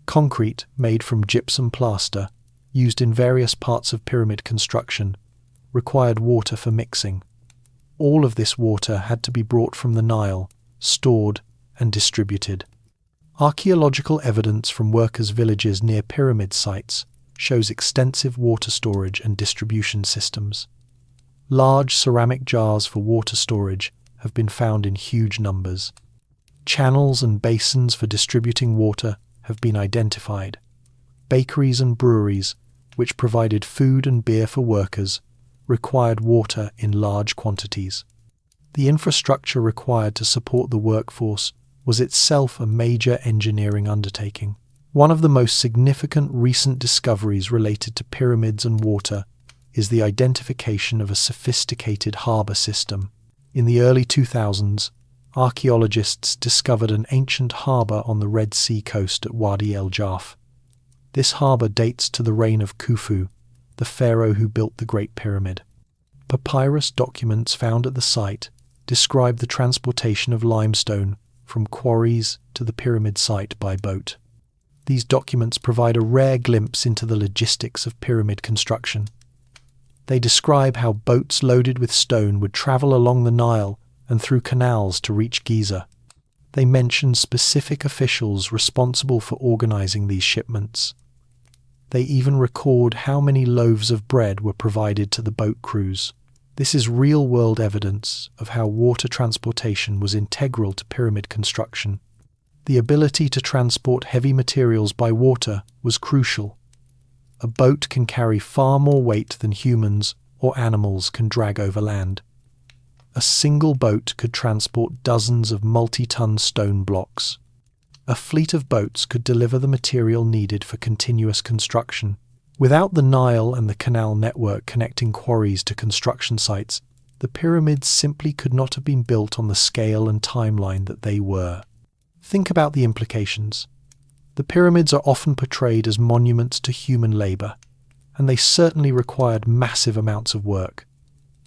Concrete, made from gypsum plaster, used in various parts of pyramid construction, required water for mixing. All of this water had to be brought from the Nile, stored, and distributed. Archaeological evidence from workers' villages near pyramid sites shows extensive water storage and distribution systems. Large ceramic jars for water storage have been found in huge numbers. Channels and basins for distributing water have been identified. Bakeries and breweries, which provided food and beer for workers, required water in large quantities. The infrastructure required to support the workforce was itself a major engineering undertaking. One of the most significant recent discoveries related to pyramids and water is the identification of a sophisticated harbour system. In the early 2000s, archaeologists discovered an ancient harbour on the Red Sea coast at Wadi el-Jarf. This harbour dates to the reign of Khufu, the pharaoh who built the Great Pyramid. Papyrus documents found at the site describe the transportation of limestone from quarries to the pyramid site by boat. These documents provide a rare glimpse into the logistics of pyramid construction. They describe how boats loaded with stone would travel along the Nile and through canals to reach Giza. They mention specific officials responsible for organizing these shipments. They even record how many loaves of bread were provided to the boat crews. This is real-world evidence of how water transportation was integral to pyramid construction. The ability to transport heavy materials by water was crucial. A boat can carry far more weight than humans or animals can drag over land. A single boat could transport dozens of multi-ton stone blocks. A fleet of boats could deliver the material needed for continuous construction. Without the Nile and the Canal network connecting quarries to construction sites, the pyramids simply could not have been built on the scale and timeline that they were. Think about the implications. The pyramids are often portrayed as monuments to human labour, and they certainly required massive amounts of work.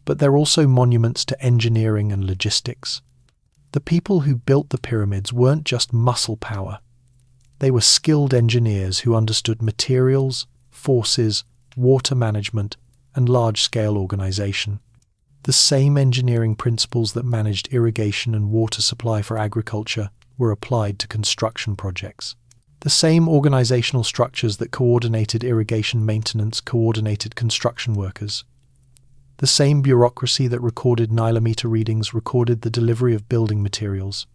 But they're also monuments to engineering and logistics. The people who built the pyramids weren't just muscle power. They were skilled engineers who understood materials, forces, water management, and large-scale organisation. The same engineering principles that managed irrigation and water supply for agriculture were applied to construction projects. The same organisational structures that coordinated irrigation maintenance coordinated construction workers. The same bureaucracy that recorded Nilometer readings recorded the delivery of building materials.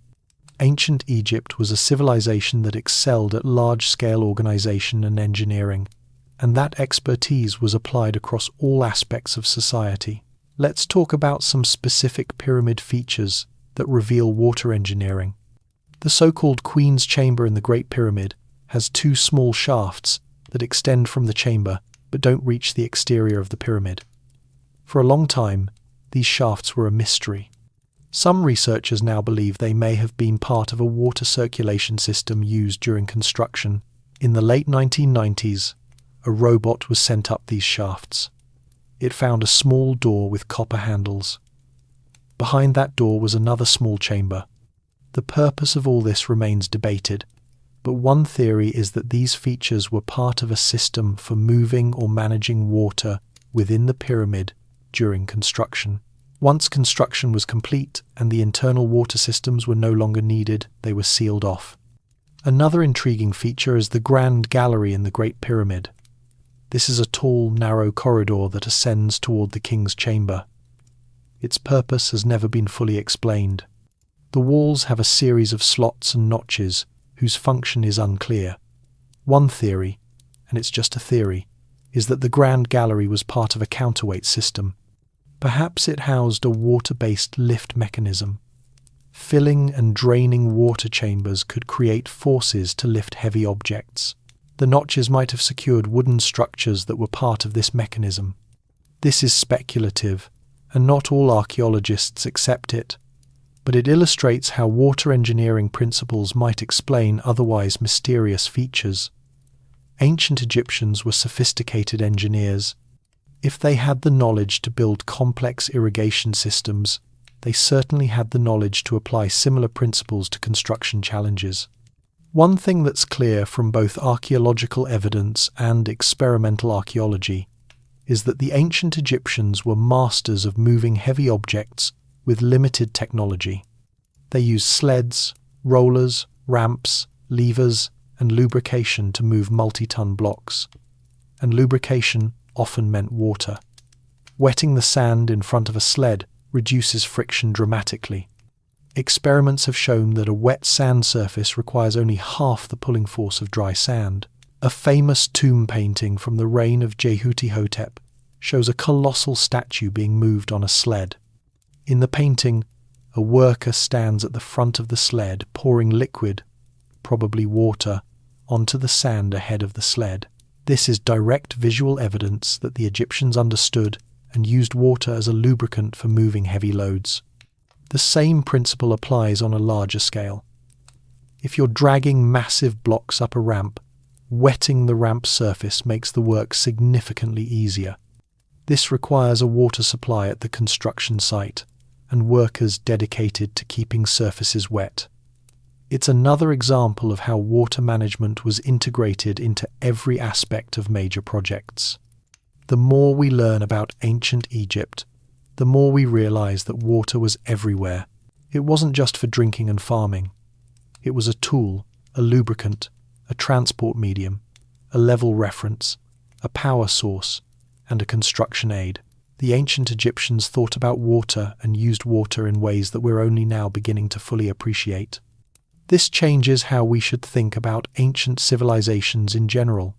Ancient Egypt was a civilization that excelled at large-scale organisation and engineering, and that expertise was applied across all aspects of society. Let's talk about some specific pyramid features that reveal water engineering. The so-called Queen's Chamber in the Great Pyramid has two small shafts that extend from the chamber but don't reach the exterior of the pyramid. For a long time, these shafts were a mystery. Some researchers now believe they may have been part of a water circulation system used during construction. In the late 1990s, a robot was sent up these shafts. It found a small door with copper handles. Behind that door was another small chamber. The purpose of all this remains debated, but one theory is that these features were part of a system for moving or managing water within the pyramid during construction. Once construction was complete and the internal water systems were no longer needed, they were sealed off. Another intriguing feature is the Grand Gallery in the Great Pyramid. This is a tall, narrow corridor that ascends toward the king's chamber. Its purpose has never been fully explained. The walls have a series of slots and notches whose function is unclear. One theory, and it's just a theory, is that the Grand Gallery was part of a counterweight system. Perhaps it housed a water-based lift mechanism. Filling and draining water chambers could create forces to lift heavy objects. The notches might have secured wooden structures that were part of this mechanism. This is speculative, and not all archaeologists accept it, but it illustrates how water engineering principles might explain otherwise mysterious features. Ancient Egyptians were sophisticated engineers. If they had the knowledge to build complex irrigation systems, they certainly had the knowledge to apply similar principles to construction challenges. One thing that's clear from both archaeological evidence and experimental archaeology is that the ancient Egyptians were masters of moving heavy objects with limited technology. They used sleds, rollers, ramps, levers, and lubrication to move multi-ton blocks. And lubrication often meant water. Wetting the sand in front of a sled reduces friction dramatically. Experiments have shown that a wet sand surface requires only half the pulling force of dry sand. A famous tomb painting from the reign of Jehuti-Hotep shows a colossal statue being moved on a sled. In the painting, a worker stands at the front of the sled pouring liquid, probably water, onto the sand ahead of the sled. This is direct visual evidence that the Egyptians understood and used water as a lubricant for moving heavy loads. The same principle applies on a larger scale. If you're dragging massive blocks up a ramp, wetting the ramp surface makes the work significantly easier. This requires a water supply at the construction site and workers dedicated to keeping surfaces wet. It's another example of how water management was integrated into every aspect of major projects. The more we learn about ancient Egypt, the more we realize that water was everywhere. It wasn't just for drinking and farming. It was a tool, a lubricant, a transport medium, a level reference, a power source, and a construction aid. The ancient Egyptians thought about water and used water in ways that we're only now beginning to fully appreciate. This changes how we should think about ancient civilizations in general.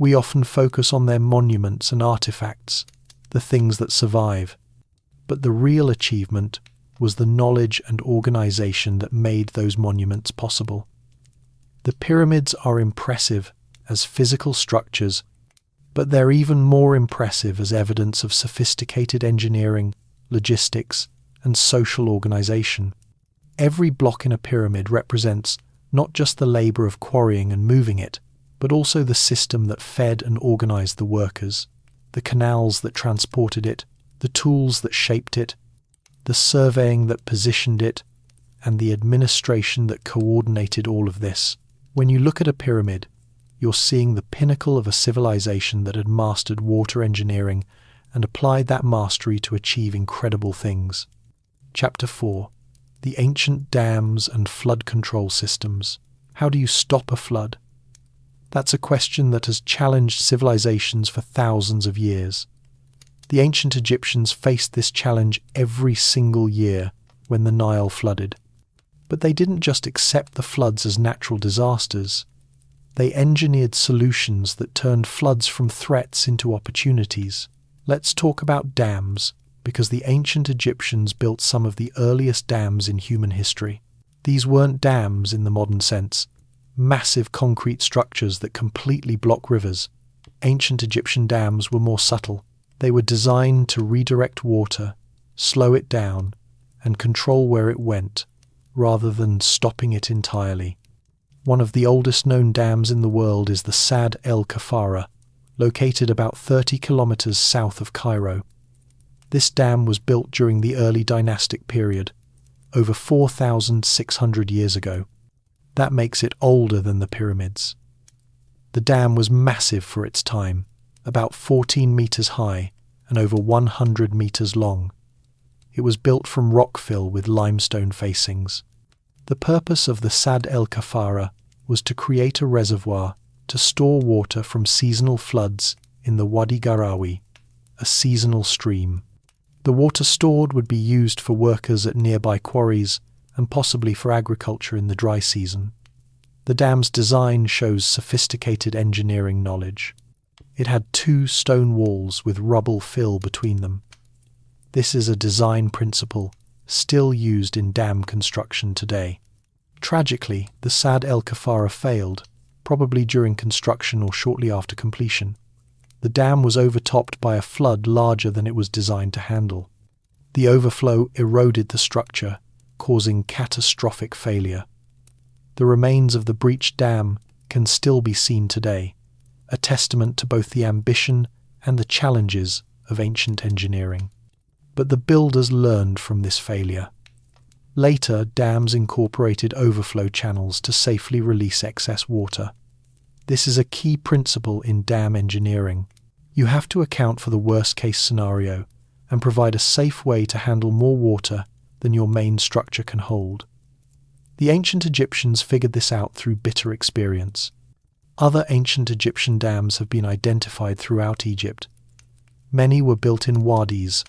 We often focus on their monuments and artifacts, the things that survive. But the real achievement was the knowledge and organization that made those monuments possible. The pyramids are impressive as physical structures, but they're even more impressive as evidence of sophisticated engineering, logistics, and social organization. Every block in a pyramid represents not just the labor of quarrying and moving it, but also the system that fed and organized the workers, the canals that transported it, the tools that shaped it, the surveying that positioned it, and the administration that coordinated all of this. When you look at a pyramid, you're seeing the pinnacle of a civilization that had mastered water engineering and applied that mastery to achieve incredible things. Chapter 4. The Ancient Dams and Flood Control Systems. How do you stop a flood? That's a question that has challenged civilizations for thousands of years. The ancient Egyptians faced this challenge every single year when the Nile flooded. But they didn't just accept the floods as natural disasters. They engineered solutions that turned floods from threats into opportunities. Let's talk about dams, because the ancient Egyptians built some of the earliest dams in human history. These weren't dams in the modern sense, massive concrete structures that completely block rivers. Ancient Egyptian dams were more subtle. They were designed to redirect water, slow it down, and control where it went, rather than stopping it entirely. One of the oldest known dams in the world is the Sad El Kafara, located about 30 kilometers south of Cairo. This dam was built during the early dynastic period, over 4,600 years ago. That makes it older than the pyramids. The dam was massive for its time, about 14 meters high and over 100 meters long. It was built from rockfill with limestone facings. The purpose of the Sad El Kafara was to create a reservoir to store water from seasonal floods in the Wadi Garawi, a seasonal stream. The water stored would be used for workers at nearby quarries and possibly for agriculture in the dry season. The dam's design shows sophisticated engineering knowledge. It had 2 stone walls with rubble fill between them. This is a design principle still used in dam construction today. Tragically, the Sad El Kafara failed, probably during construction or shortly after completion. The dam was overtopped by a flood larger than it was designed to handle. The overflow eroded the structure, causing catastrophic failure. The remains of the breached dam can still be seen today, a testament to both the ambition and the challenges of ancient engineering. but the builders learned from this failure. Later, dams incorporated overflow channels to safely release excess water. This is a key principle in dam engineering. You have to account for the worst-case scenario and provide a safe way to handle more water than your main structure can hold. The ancient Egyptians figured this out through bitter experience. Other ancient Egyptian dams have been identified throughout Egypt. Many were built in wadis,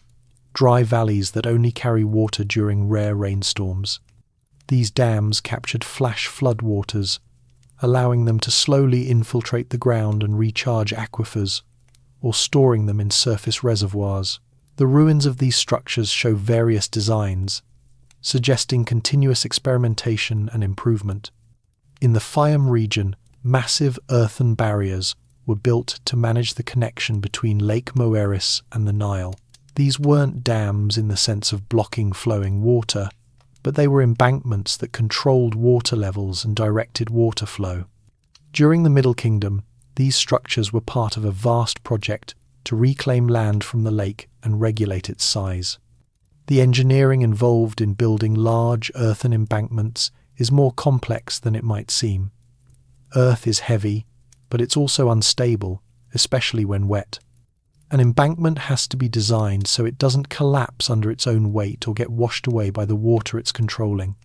dry valleys that only carry water during rare rainstorms. These dams captured flash flood waters, allowing them to slowly infiltrate the ground and recharge aquifers, or storing them in surface reservoirs. The ruins of these structures show various designs, suggesting continuous experimentation and improvement. In the Fayum region, massive earthen barriers were built to manage the connection between Lake Moeris and the Nile. These weren't dams in the sense of blocking flowing water, but they were embankments that controlled water levels and directed water flow. During the Middle Kingdom, these structures were part of a vast project to reclaim land from the lake and regulate its size. The engineering involved in building large earthen embankments is more complex than it might seem. Earth is heavy, but it's also unstable, especially when wet. An embankment has to be designed so it doesn't collapse under its own weight or get washed away by the water it's controlling.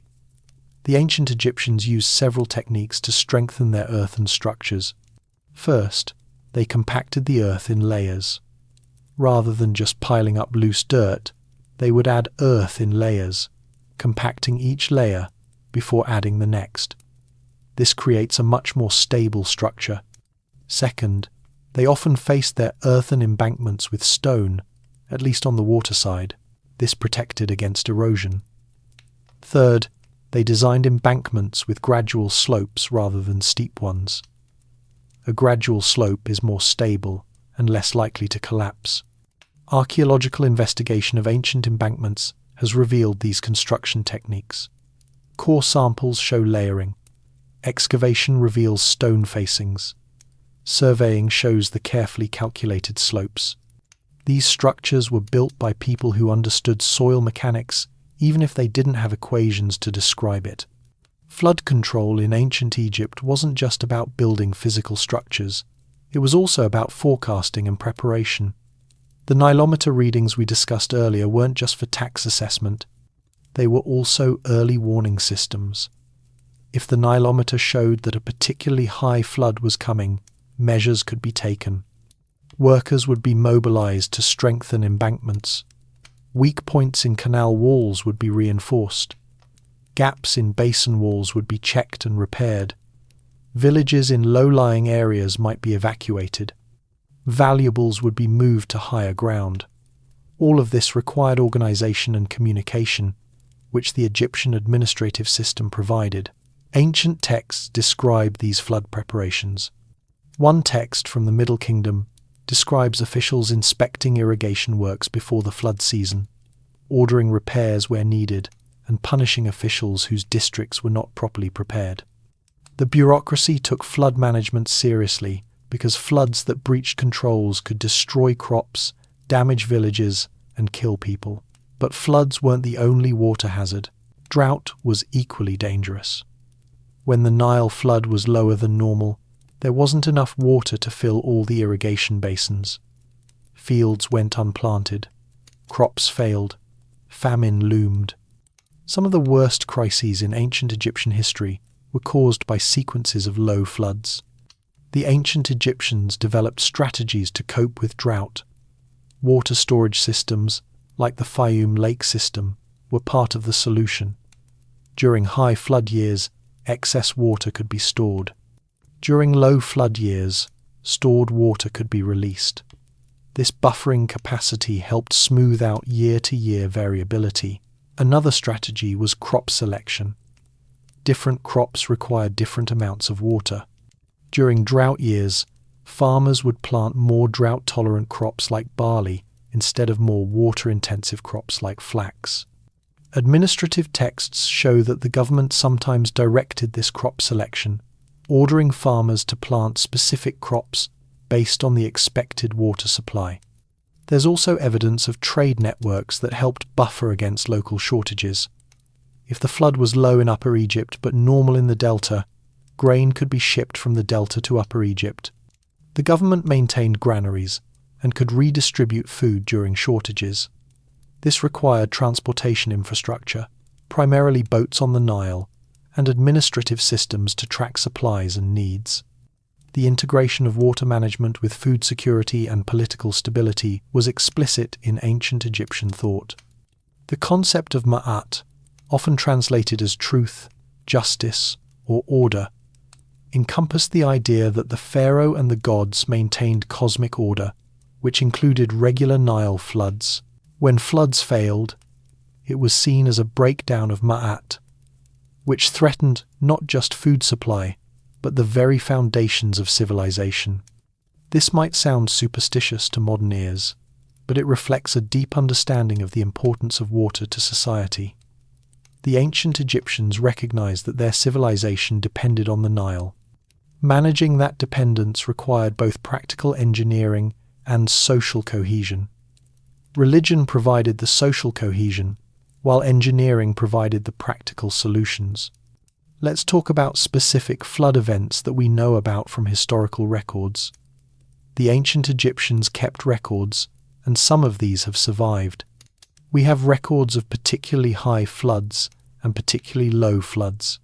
The ancient Egyptians used several techniques to strengthen their earthen structures. First, they compacted the earth in layers. Rather than just piling up loose dirt, they would add earth in layers, compacting each layer before adding the next. This creates a much more stable structure. Second, they often faced their earthen embankments with stone, at least on the water side. This protected against erosion. Third, they designed embankments with gradual slopes rather than steep ones. A gradual slope is more stable and less likely to collapse. Archaeological investigation of ancient embankments has revealed these construction techniques. Core samples show layering. Excavation reveals stone facings. Surveying shows the carefully calculated slopes. These structures were built by people who understood soil mechanics, even if they didn't have equations to describe it. Flood control in ancient Egypt wasn't just about building physical structures. It was also about forecasting and preparation. The Nilometer readings we discussed earlier weren't just for tax assessment. They were also early warning systems. If the Nilometer showed that a particularly high flood was coming, measures could be taken. Workers would be mobilized to strengthen embankments. Weak points in canal walls would be reinforced. Gaps in basin walls would be checked and repaired. Villages in low-lying areas might be evacuated. Valuables would be moved to higher ground. All of this required organization and communication, which the Egyptian administrative system provided. Ancient texts describe these flood preparations. One text from the Middle Kingdom describes officials inspecting irrigation works before the flood season, ordering repairs where needed, and punishing officials whose districts were not properly prepared. The bureaucracy took flood management seriously because floods that breached controls could destroy crops, damage villages, and kill people. But floods weren't the only water hazard. Drought was equally dangerous. When the Nile flood was lower than normal, there wasn't enough water to fill all the irrigation basins. Fields went unplanted. Crops failed. Famine loomed. Some of the worst crises in ancient Egyptian history were caused by sequences of low floods. The ancient Egyptians developed strategies to cope with drought. Water storage systems, like the Fayum Lake system, were part of the solution. During high flood years, excess water could be stored. During low flood years, stored water could be released. This buffering capacity helped smooth out year-to-year variability. Another strategy was crop selection. Different crops required different amounts of water. During drought years, farmers would plant more drought-tolerant crops like barley instead of more water-intensive crops like flax. Administrative texts show that the government sometimes directed this crop selection, ordering farmers to plant specific crops based on the expected water supply. There's also evidence of trade networks that helped buffer against local shortages. If the flood was low in Upper Egypt but normal in the Delta, grain could be shipped from the Delta to Upper Egypt. The government maintained granaries and could redistribute food during shortages. This required transportation infrastructure, primarily boats on the Nile, and administrative systems to track supplies and needs. The integration of water management with food security and political stability was explicit in ancient Egyptian thought. The concept of ma'at, often translated as truth, justice, or order, encompassed the idea that the pharaoh and the gods maintained cosmic order, which included regular Nile floods. When floods failed, it was seen as a breakdown of ma'at, which threatened not just food supply, but the very foundations of civilization. This might sound superstitious to modern ears, but it reflects a deep understanding of the importance of water to society. The ancient Egyptians recognized that their civilization depended on the Nile. Managing that dependence required both practical engineering and social cohesion. Religion provided the social cohesion, while engineering provided the practical solutions. Let's talk about specific flood events that we know about from historical records. The ancient Egyptians kept records, and some of these have survived. We have records of particularly high floods and particularly low floods.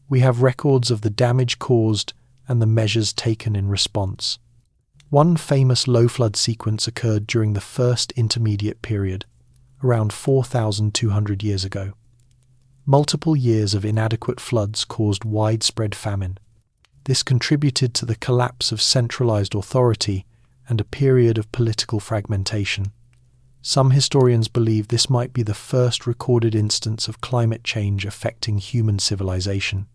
We have records of the damage caused and the measures taken in response. One famous low flood sequence occurred during the First Intermediate Period, around 4,200 years ago. Multiple years of inadequate floods caused widespread famine. This contributed to the collapse of centralized authority and a period of political fragmentation. Some historians believe this might be the first recorded instance of climate change affecting human civilization.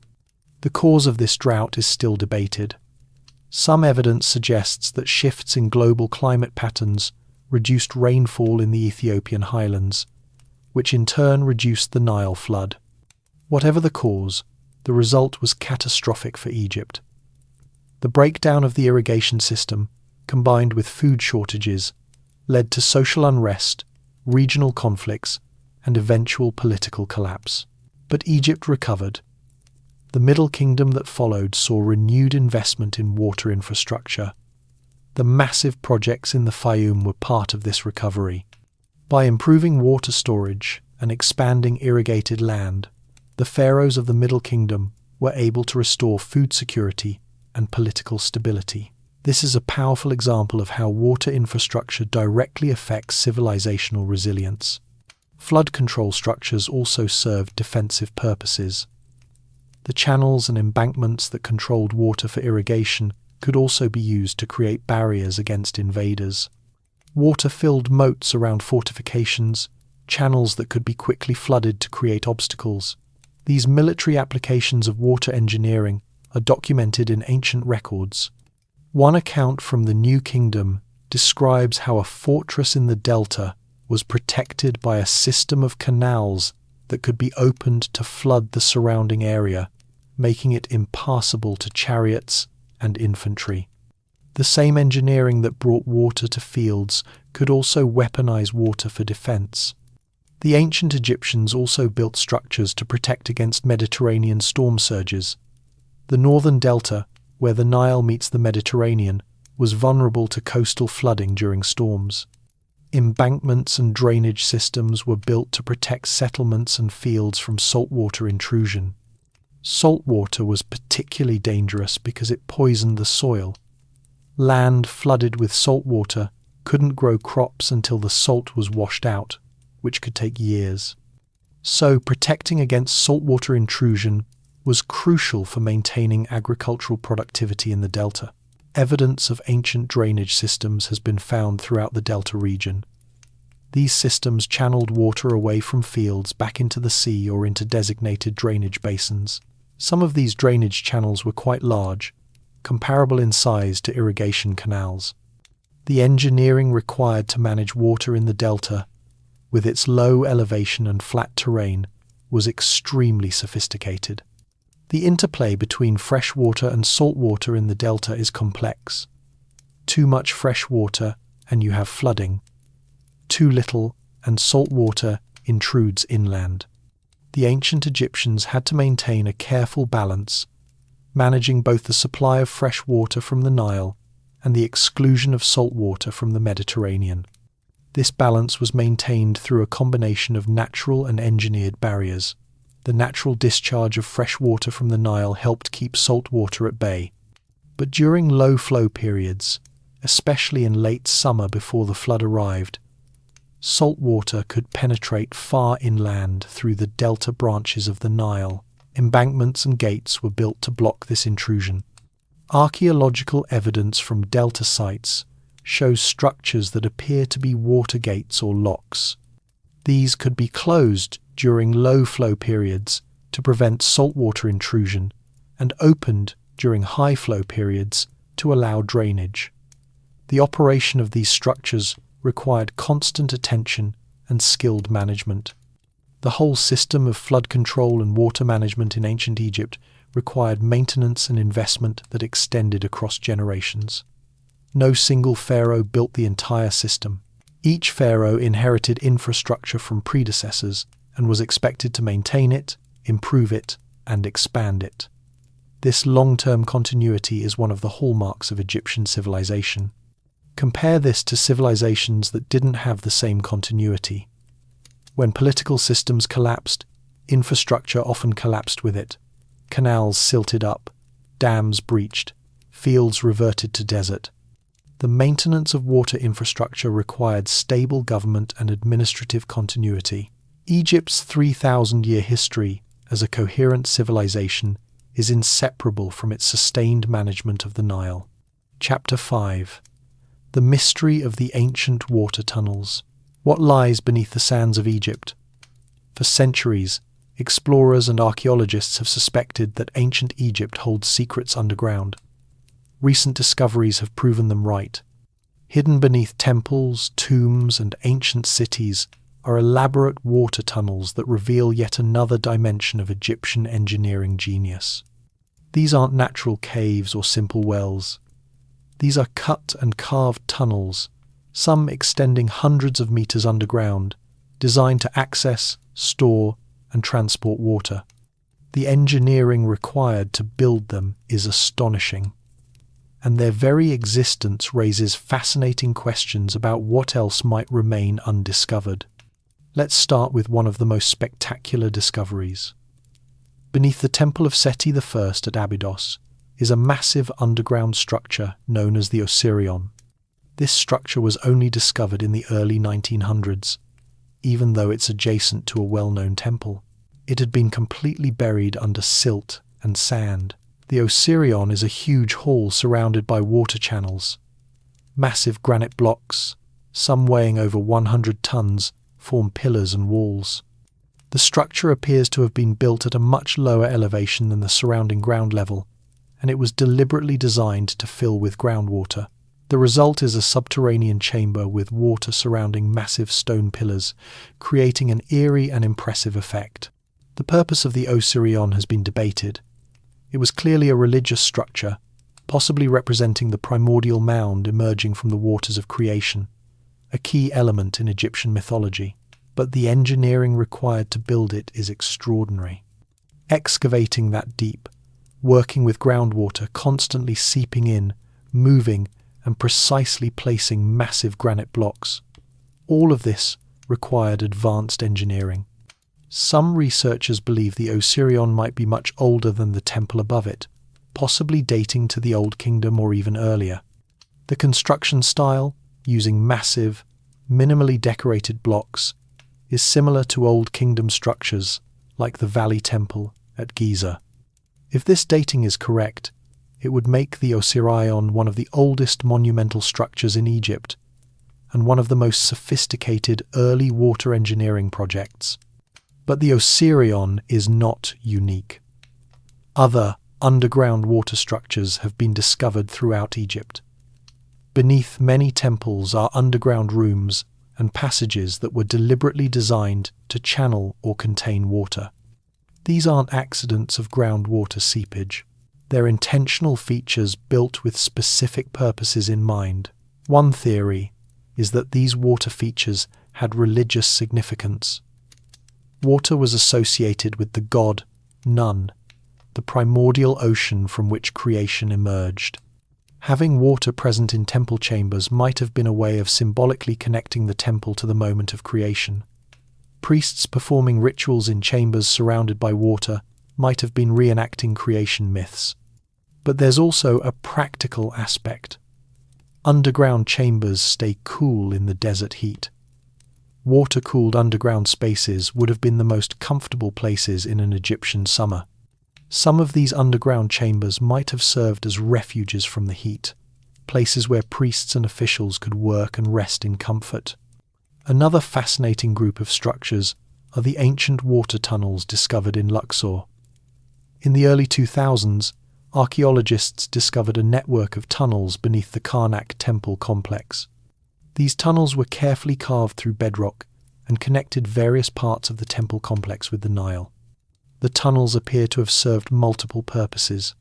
The cause of this drought is still debated. Some evidence suggests that shifts in global climate patterns reduced rainfall in the Ethiopian highlands, which in turn reduced the Nile flood. Whatever the cause, the result was catastrophic for Egypt. The breakdown of the irrigation system, combined with food shortages, led to social unrest, regional conflicts, and eventual political collapse. But Egypt recovered. The Middle Kingdom that followed saw renewed investment in water infrastructure. The massive projects in the Fayum were part of this recovery. By improving water storage and expanding irrigated land, the pharaohs of the Middle Kingdom were able to restore food security and political stability. This is a powerful example of how water infrastructure directly affects civilizational resilience. Flood control structures also served defensive purposes. The channels and embankments that controlled water for irrigation could also be used to create barriers against invaders. Water-filled moats around fortifications, channels that could be quickly flooded to create obstacles. These military applications of water engineering are documented in ancient records. One account from the New Kingdom describes how a fortress in the Delta was protected by a system of canals that could be opened to flood the surrounding area, making it impassable to chariots and infantry. The same engineering that brought water to fields could also weaponize water for defense. The ancient Egyptians also built structures to protect against Mediterranean storm surges. The northern delta, where the Nile meets the Mediterranean, was vulnerable to coastal flooding during storms. Embankments and drainage systems were built to protect settlements and fields from saltwater intrusion. Salt water was particularly dangerous because it poisoned the soil. Land flooded with salt water couldn't grow crops until the salt was washed out, which could take years. So protecting against saltwater intrusion was crucial for maintaining agricultural productivity in the delta. Evidence of ancient drainage systems has been found throughout the delta region. These systems channeled water away from fields back into the sea or into designated drainage basins. Some of these drainage channels were quite large, comparable in size to irrigation canals. The engineering required to manage water in the delta, with its low elevation and flat terrain, was extremely sophisticated. The interplay between fresh water and salt water in the delta is complex. Too much fresh water and you have flooding. Too little, and salt water intrudes inland. The ancient Egyptians had to maintain a careful balance, managing both the supply of fresh water from the Nile and the exclusion of salt water from the Mediterranean. This balance was maintained through a combination of natural and engineered barriers. The natural discharge of fresh water from the Nile helped keep salt water at bay. But during low flow periods, especially in late summer before the flood arrived, salt water could penetrate far inland through the delta branches of the Nile. Embankments and gates were built to block this intrusion. Archaeological evidence from delta sites shows structures that appear to be water gates or locks. These could be closed during low flow periods to prevent saltwater intrusion and opened during high flow periods to allow drainage. The operation of these structures required constant attention and skilled management. The whole system of flood control and water management in ancient Egypt required maintenance and investment that extended across generations. No single pharaoh built the entire system. Each pharaoh inherited infrastructure from predecessors and was expected to maintain it, improve it, and expand it. This long-term continuity is one of the hallmarks of Egyptian civilization. Compare this to civilizations that didn't have the same continuity. When political systems collapsed, infrastructure often collapsed with it. Canals silted up, dams breached, fields reverted to desert. The maintenance of water infrastructure required stable government and administrative continuity. Egypt's 3,000-year history as a coherent civilization is inseparable from its sustained management of the Nile. Chapter 5. The mystery of the ancient water tunnels. What lies beneath the sands of Egypt? For centuries, explorers and archaeologists have suspected that ancient Egypt holds secrets underground. Recent discoveries have proven them right. Hidden beneath temples, tombs, and ancient cities are elaborate water tunnels that reveal yet another dimension of Egyptian engineering genius. These aren't natural caves or simple wells. These are cut and carved tunnels, some extending hundreds of meters underground, designed to access, store, and transport water. The engineering required to build them is astonishing, and their very existence raises fascinating questions about what else might remain undiscovered. Let's start with one of the most spectacular discoveries. Beneath the Temple of Seti I at Abydos is a massive underground structure known as the Osirion. This structure was only discovered in the early 1900s, even though it's adjacent to a well-known temple. It had been completely buried under silt and sand. The Osirion is a huge hall surrounded by water channels. Massive granite blocks, some weighing over 100 tons, form pillars and walls. The structure appears to have been built at a much lower elevation than the surrounding ground level, and it was deliberately designed to fill with groundwater. The result is a subterranean chamber with water surrounding massive stone pillars, creating an eerie and impressive effect. The purpose of the Osirion has been debated. It was clearly a religious structure, possibly representing the primordial mound emerging from the waters of creation, a key element in Egyptian mythology. But the engineering required to build it is extraordinary. Excavating that deep, working with groundwater constantly seeping in, moving, and precisely placing massive granite blocks. All of this required advanced engineering. Some researchers believe the Osirion might be much older than the temple above it, possibly dating to the Old Kingdom or even earlier. The construction style, using massive, minimally decorated blocks, is similar to Old Kingdom structures like the Valley Temple at Giza. If this dating is correct, it would make the Osirion one of the oldest monumental structures in Egypt and one of the most sophisticated early water engineering projects. But the Osirion is not unique. Other underground water structures have been discovered throughout Egypt. Beneath many temples are underground rooms and passages that were deliberately designed to channel or contain water. These aren't accidents of groundwater seepage. They're intentional features built with specific purposes in mind. One theory, is that these water features had religious significance. Water was associated with the god Nun, the primordial ocean from which creation emerged. Having water present in temple chambers might have been a way of symbolically connecting the temple to the moment of creation. Priests performing rituals in chambers surrounded by water might have been reenacting creation myths. But there's also a practical aspect. Underground chambers stay cool in the desert heat. Water-cooled underground spaces would have been the most comfortable places in an Egyptian summer. Some of these underground chambers might have served as refuges from the heat, places where priests and officials could work and rest in comfort. Another fascinating group of structures are the ancient water tunnels discovered in Luxor. In the early 2000s, archaeologists discovered a network of tunnels beneath the Karnak temple complex. These tunnels were carefully carved through bedrock and connected various parts of the temple complex with the Nile. The tunnels appear to have served multiple purposes.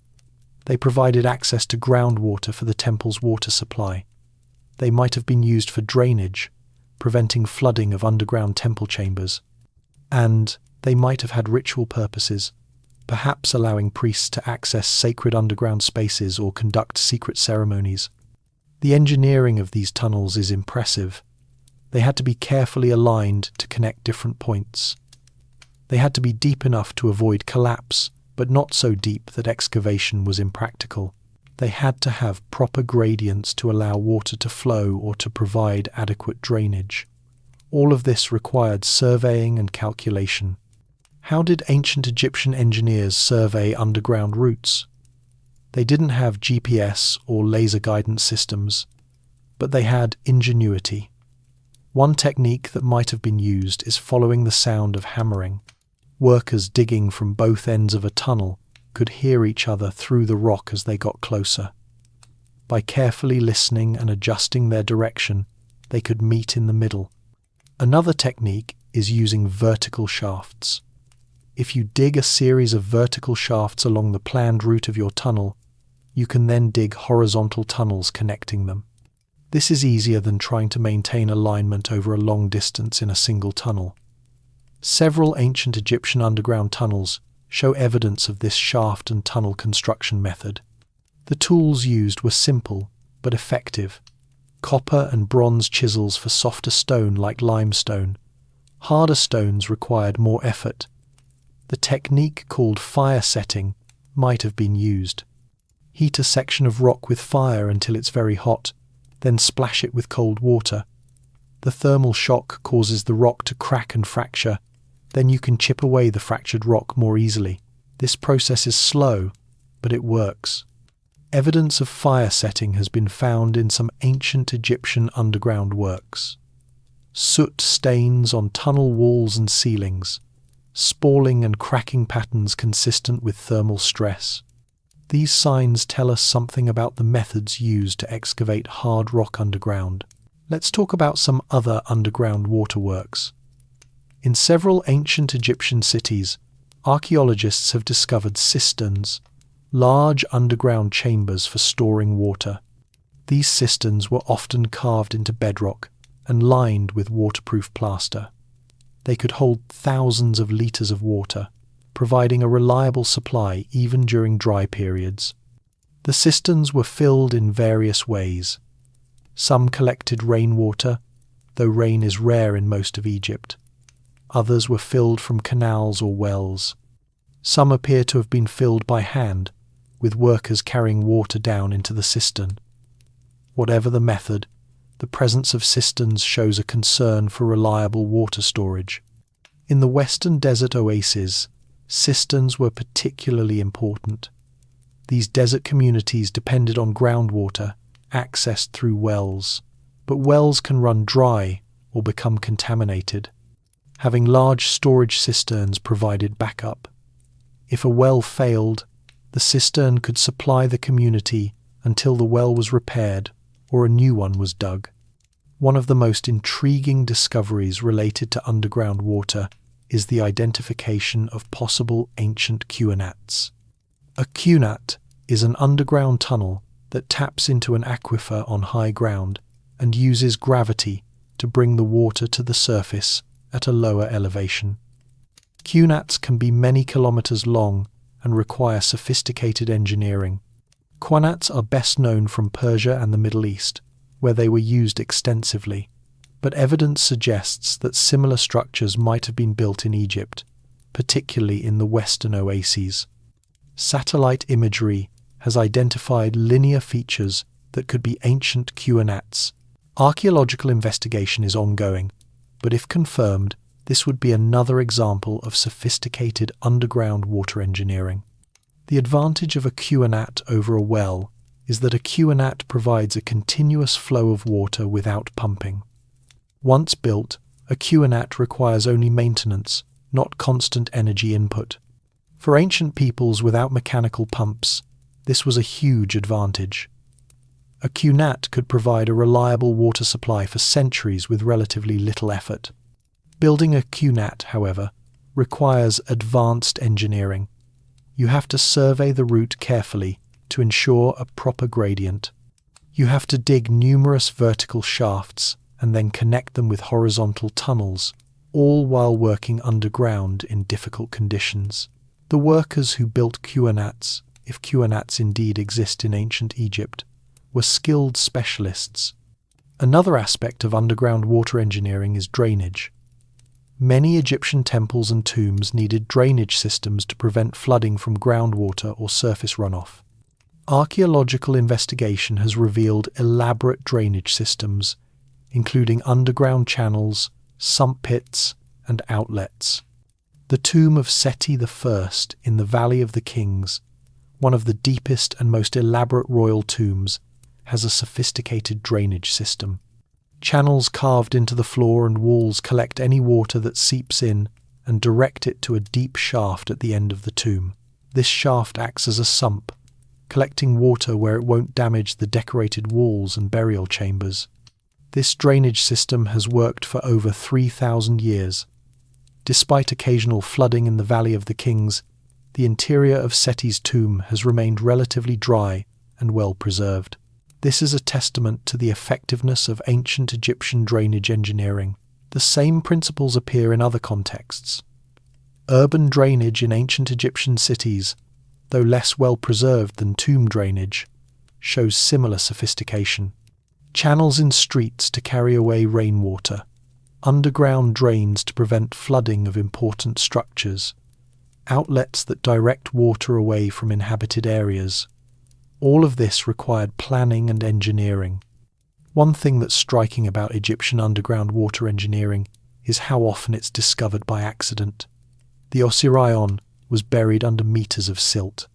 They provided access to groundwater for the temple's water supply. They might have been used for drainage, preventing flooding of underground temple chambers. And they might have had ritual purposes, perhaps allowing priests to access sacred underground spaces or conduct secret ceremonies. The engineering of these tunnels is impressive. They had to be carefully aligned to connect different points. They had to be deep enough to avoid collapse, but not so deep that excavation was impractical. They had to have proper gradients to allow water to flow or to provide adequate drainage. All of this required surveying and calculation. How did ancient Egyptian engineers survey underground routes? They didn't have GPS or laser guidance systems, but they had ingenuity. One technique that might have been used is following the sound of hammering. Workers digging from both ends of a tunnel could hear each other through the rock as they got closer. By carefully listening and adjusting their direction, they could meet in the middle. Another technique is using vertical shafts. If you dig a series of vertical shafts along the planned route of your tunnel, you can then dig horizontal tunnels connecting them. This is easier than trying to maintain alignment over a long distance in a single tunnel. Several ancient Egyptian underground tunnels show evidence of this shaft and tunnel construction method. The tools used were simple but effective. Copper and bronze chisels for softer stone like limestone. Harder stones required more effort. The technique called fire setting might have been used. Heat a section of rock with fire until it's very hot, then splash it with cold water. The thermal shock causes the rock to crack and fracture. Then you can chip away the fractured rock more easily. This process is slow, but it works. Evidence of fire setting has been found in some ancient Egyptian underground works. Soot stains on tunnel walls and ceilings, spalling and cracking patterns consistent with thermal stress. These signs tell us something about the methods used to excavate hard rock underground. Let's talk about some other underground waterworks. In several ancient Egyptian cities, archaeologists have discovered cisterns, large underground chambers for storing water. These cisterns were often carved into bedrock and lined with waterproof plaster. They could hold thousands of litres of water, providing a reliable supply even during dry periods. The cisterns were filled in various ways. Some collected rainwater, though rain is rare in most of Egypt. Others were filled from canals or wells. Some appear to have been filled by hand, with workers carrying water down into the cistern. Whatever the method, the presence of cisterns shows a concern for reliable water storage. In the western desert oases, cisterns were particularly important. These desert communities depended on groundwater, accessed through wells. But wells can run dry or become contaminated. Having large storage cisterns provided backup. If a well failed, the cistern could supply the community until the well was repaired or a new one was dug. One of the most intriguing discoveries related to underground water is the identification of possible ancient qunats. A qunat is an underground tunnel that taps into an aquifer on high ground and uses gravity to bring the water to the surface at a lower elevation. Qunats can be many kilometers long and require sophisticated engineering. Qunats are best known from Persia and the Middle East, where they were used extensively, but evidence suggests that similar structures might have been built in Egypt, particularly in the western oases. Satellite imagery has identified linear features that could be ancient Qunats. Archaeological investigation is ongoing, but if confirmed, this would be another example of sophisticated underground water engineering. The advantage of a Qunat over a well is that a Qunat provides a continuous flow of water without pumping. Once built, a Qunat requires only maintenance, not constant energy input. For ancient peoples without mechanical pumps, this was a huge advantage. A Qunat could provide a reliable water supply for centuries with relatively little effort. Building a Qunat, however, requires advanced engineering. You have to survey the route carefully to ensure a proper gradient. You have to dig numerous vertical shafts and then connect them with horizontal tunnels, all while working underground in difficult conditions. The workers who built Qunats, if Qunats indeed exist in ancient Egypt, were skilled specialists. Another aspect of underground water engineering is drainage. Many Egyptian temples and tombs needed drainage systems to prevent flooding from groundwater or surface runoff. Archaeological investigation has revealed elaborate drainage systems, including underground channels, sump pits, and outlets. The tomb of Seti I in the Valley of the Kings, one of the deepest and most elaborate royal tombs, has a sophisticated drainage system. Channels carved into the floor and walls collect any water that seeps in and direct it to a deep shaft at the end of the tomb. This shaft acts as a sump, collecting water where it won't damage the decorated walls and burial chambers. This drainage system has worked for over 3,000 years. Despite occasional flooding in the Valley of the Kings, the interior of Seti's tomb has remained relatively dry and well preserved. This is a testament to the effectiveness of ancient Egyptian drainage engineering. The same principles appear in other contexts. Urban drainage in ancient Egyptian cities, though less well preserved than tomb drainage, shows similar sophistication. Channels in streets to carry away rainwater, underground drains to prevent flooding of important structures, outlets that direct water away from inhabited areas. All of this required planning and engineering. One thing that's striking about Egyptian underground water engineering is how often it's discovered by accident. The Osirion was buried under meters of silt.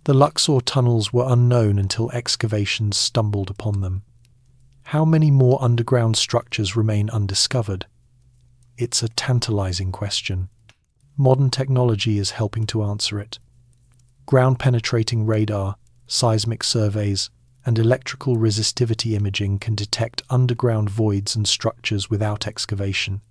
The Luxor tunnels were unknown until excavations stumbled upon them. How many more underground structures remain undiscovered? It's a tantalizing question. Modern technology is helping to answer it. Ground-penetrating radar, seismic surveys, and electrical resistivity imaging can detect underground voids and structures without excavation.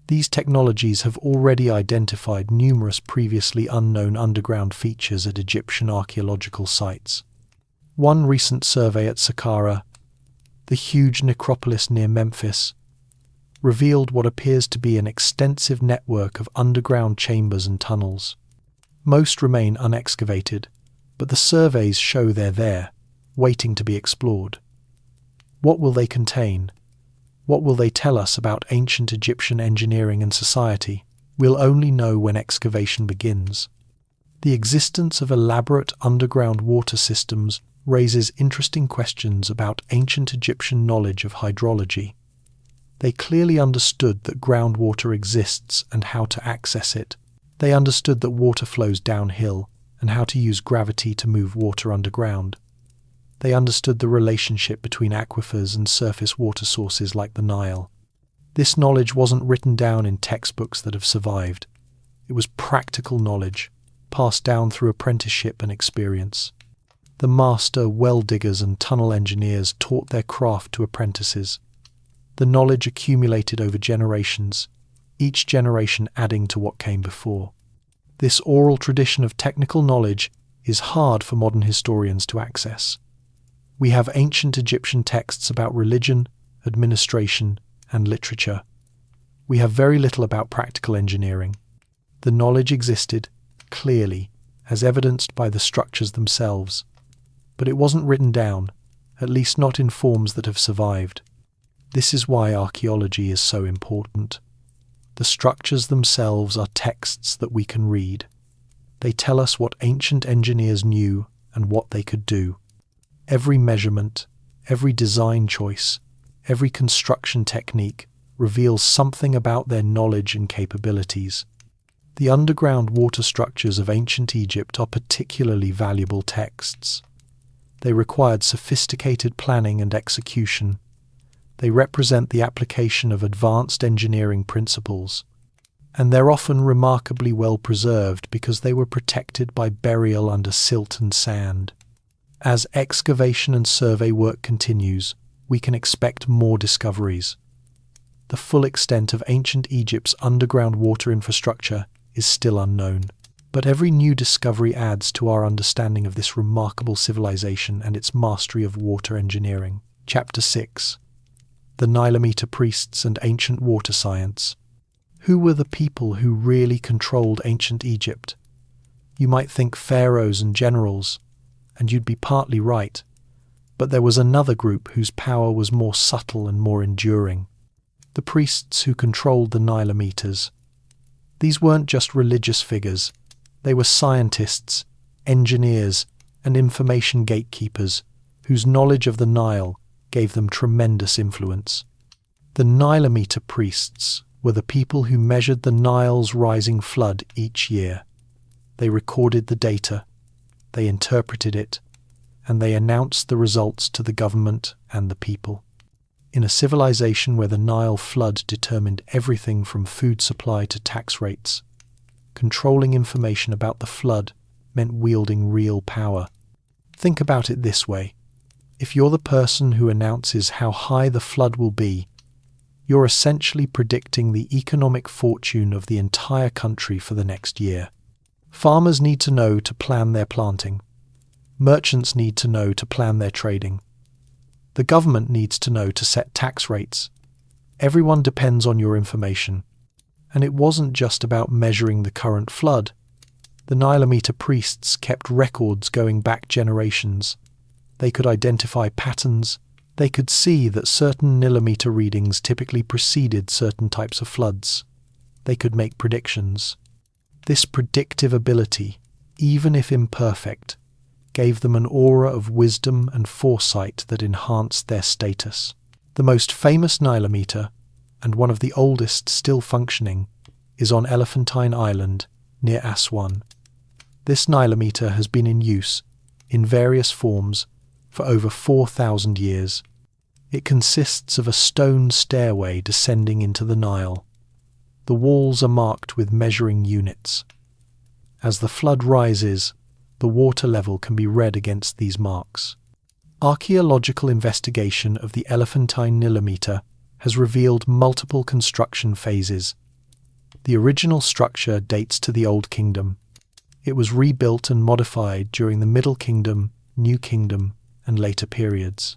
These technologies have already identified numerous previously unknown underground features at Egyptian archaeological sites. One recent survey at Saqqara, the huge necropolis near Memphis, revealed what appears to be an extensive network of underground chambers and tunnels. Most remain unexcavated, but the surveys show they're there, waiting to be explored. What will they contain? What will they tell us about ancient Egyptian engineering and society? We'll only know when excavation begins. The existence of elaborate underground water systems raises interesting questions about ancient Egyptian knowledge of hydrology. They clearly understood that groundwater exists and how to access it. They understood that water flows downhill and how to use gravity to move water underground. They understood the relationship between aquifers and surface water sources like the Nile. This knowledge wasn't written down in textbooks that have survived. It was practical knowledge, passed down through apprenticeship and experience. The master well diggers and tunnel engineers taught their craft to apprentices. The knowledge accumulated over generations, each generation adding to what came before. This oral tradition of technical knowledge is hard for modern historians to access. We have ancient Egyptian texts about religion, administration, and literature. We have very little about practical engineering. The knowledge existed, clearly, as evidenced by the structures themselves, but it wasn't written down, at least not in forms that have survived. This is why archaeology is so important. The structures themselves are texts that we can read. They tell us what ancient engineers knew and what they could do. Every measurement, every design choice, every construction technique reveals something about their knowledge and capabilities. The underground water structures of ancient Egypt are particularly valuable texts. They required sophisticated planning and execution. They represent the application of advanced engineering principles, and they're often remarkably well preserved because they were protected by burial under silt and sand. As excavation and survey work continues, we can expect more discoveries. The full extent of ancient Egypt's underground water infrastructure is still unknown, but every new discovery adds to our understanding of this remarkable civilization and its mastery of water engineering. Chapter 6: The Nilometer Priests and Ancient Water Science. Who were the people who really controlled ancient Egypt? You might think pharaohs and generals, and you'd be partly right, but there was another group whose power was more subtle and more enduring. The priests who controlled the Nilometers. These weren't just religious figures, they were scientists, engineers, and information gatekeepers whose knowledge of the Nile gave them tremendous influence. The Nilometer priests were the people who measured the Nile's rising flood each year. They recorded the data, they interpreted it, and they announced the results to the government and the people. In a civilization where the Nile flood determined everything from food supply to tax rates, controlling information about the flood meant wielding real power. Think about it this way. If you're the person who announces how high the flood will be, you're essentially predicting the economic fortune of the entire country for the next year. Farmers need to know to plan their planting. Merchants need to know to plan their trading. The government needs to know to set tax rates. Everyone depends on your information. And it wasn't just about measuring the current flood. The Nilometer priests kept records going back generations. They could identify patterns. They could see that certain Nilometer readings typically preceded certain types of floods. They could make predictions. This predictive ability, even if imperfect, gave them an aura of wisdom and foresight that enhanced their status. The most famous Nilometer, and one of the oldest still functioning, is on Elephantine Island, near Aswan. This Nilometer has been in use, in various forms, for over 4,000 years. It consists of a stone stairway descending into the Nile. The walls are marked with measuring units. As the flood rises, the water level can be read against these marks. Archaeological investigation of the Elephantine Nilometer has revealed multiple construction phases. The original structure dates to the Old Kingdom. It was rebuilt and modified during the Middle Kingdom, New Kingdom, and later periods.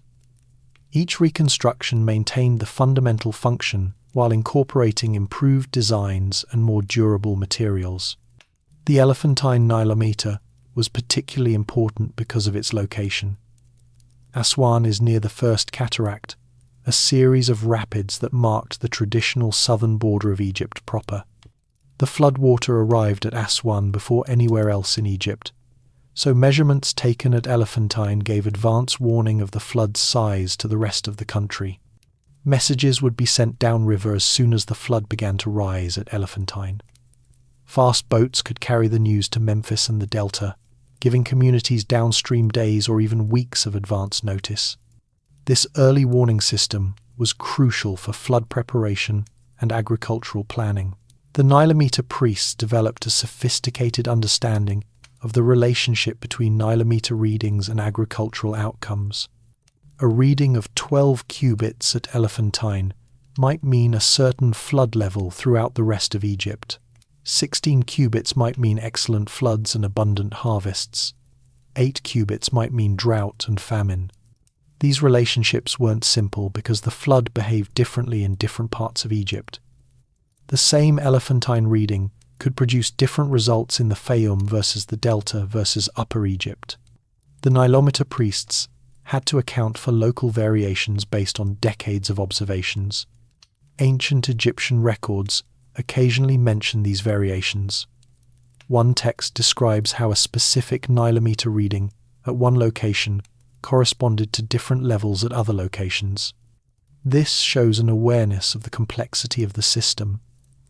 Each reconstruction maintained the fundamental function while incorporating improved designs and more durable materials. The Elephantine Nilometer was particularly important because of its location. Aswan is near the First Cataract, a series of rapids that marked the traditional southern border of Egypt proper. The floodwater arrived at Aswan before anywhere else in Egypt, so measurements taken at Elephantine gave advance warning of the flood's size to the rest of the country. Messages would be sent downriver as soon as the flood began to rise at Elephantine. Fast boats could carry the news to Memphis and the Delta, giving communities downstream days or even weeks of advance notice. This early warning system was crucial for flood preparation and agricultural planning. The Nilometer priests developed a sophisticated understanding of the relationship between Nilometer readings and agricultural outcomes. A reading of 12 cubits at Elephantine might mean a certain flood level throughout the rest of Egypt. 16 cubits might mean excellent floods and abundant harvests. 8 cubits might mean drought and famine. These relationships weren't simple because the flood behaved differently in different parts of Egypt. The same elephantine reading could produce different results in the Fayum versus the Delta versus Upper Egypt. The Nilometer priests had to account for local variations based on decades of observations. Ancient Egyptian records occasionally mention these variations. One text describes how a specific Nilometer reading at one location corresponded to different levels at other locations. This shows an awareness of the complexity of the system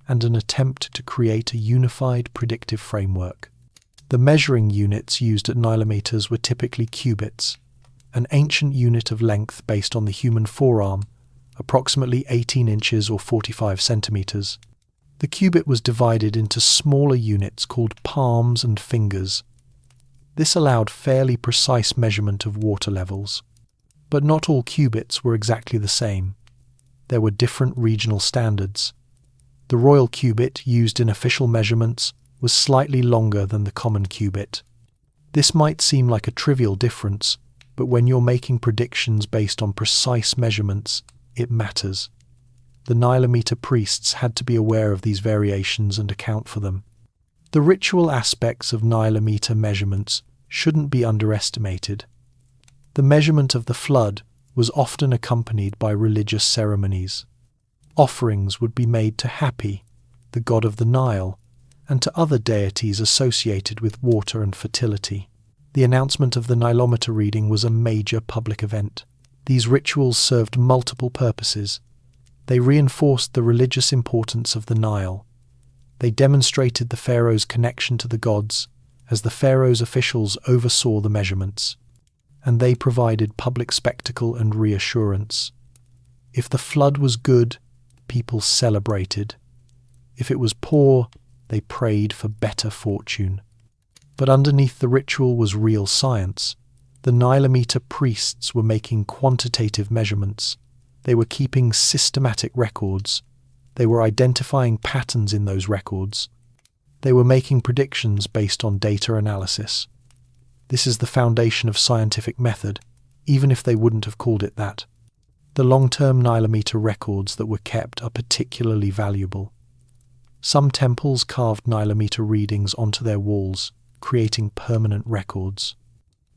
and an attempt to create a unified predictive framework. The measuring units used at Nilometers were typically cubits, an ancient unit of length based on the human forearm, approximately 18 inches or 45 centimeters. The cubit was divided into smaller units called palms and fingers. This allowed fairly precise measurement of water levels. But not all cubits were exactly the same. There were different regional standards. The royal cubit used in official measurements was slightly longer than the common cubit. This might seem like a trivial difference, but when you're making predictions based on precise measurements, it matters. The Nilometer priests had to be aware of these variations and account for them. The ritual aspects of Nilometer measurements shouldn't be underestimated. The measurement of the flood was often accompanied by religious ceremonies. Offerings would be made to Hapi, the god of the Nile, and to other deities associated with water and fertility. The announcement of the Nilometer reading was a major public event. These rituals served multiple purposes. They reinforced the religious importance of the Nile. They demonstrated the pharaoh's connection to the gods, as the pharaoh's officials oversaw the measurements. And they provided public spectacle and reassurance. If the flood was good, people celebrated. If it was poor, they prayed for better fortune. But underneath the ritual was real science. The Nilometer priests were making quantitative measurements. They were keeping systematic records. They were identifying patterns in those records. They were making predictions based on data analysis. This is the foundation of scientific method, even if they wouldn't have called it that. The long-term Nilometer records that were kept are particularly valuable. Some temples carved Nilometer readings onto their walls, creating permanent records.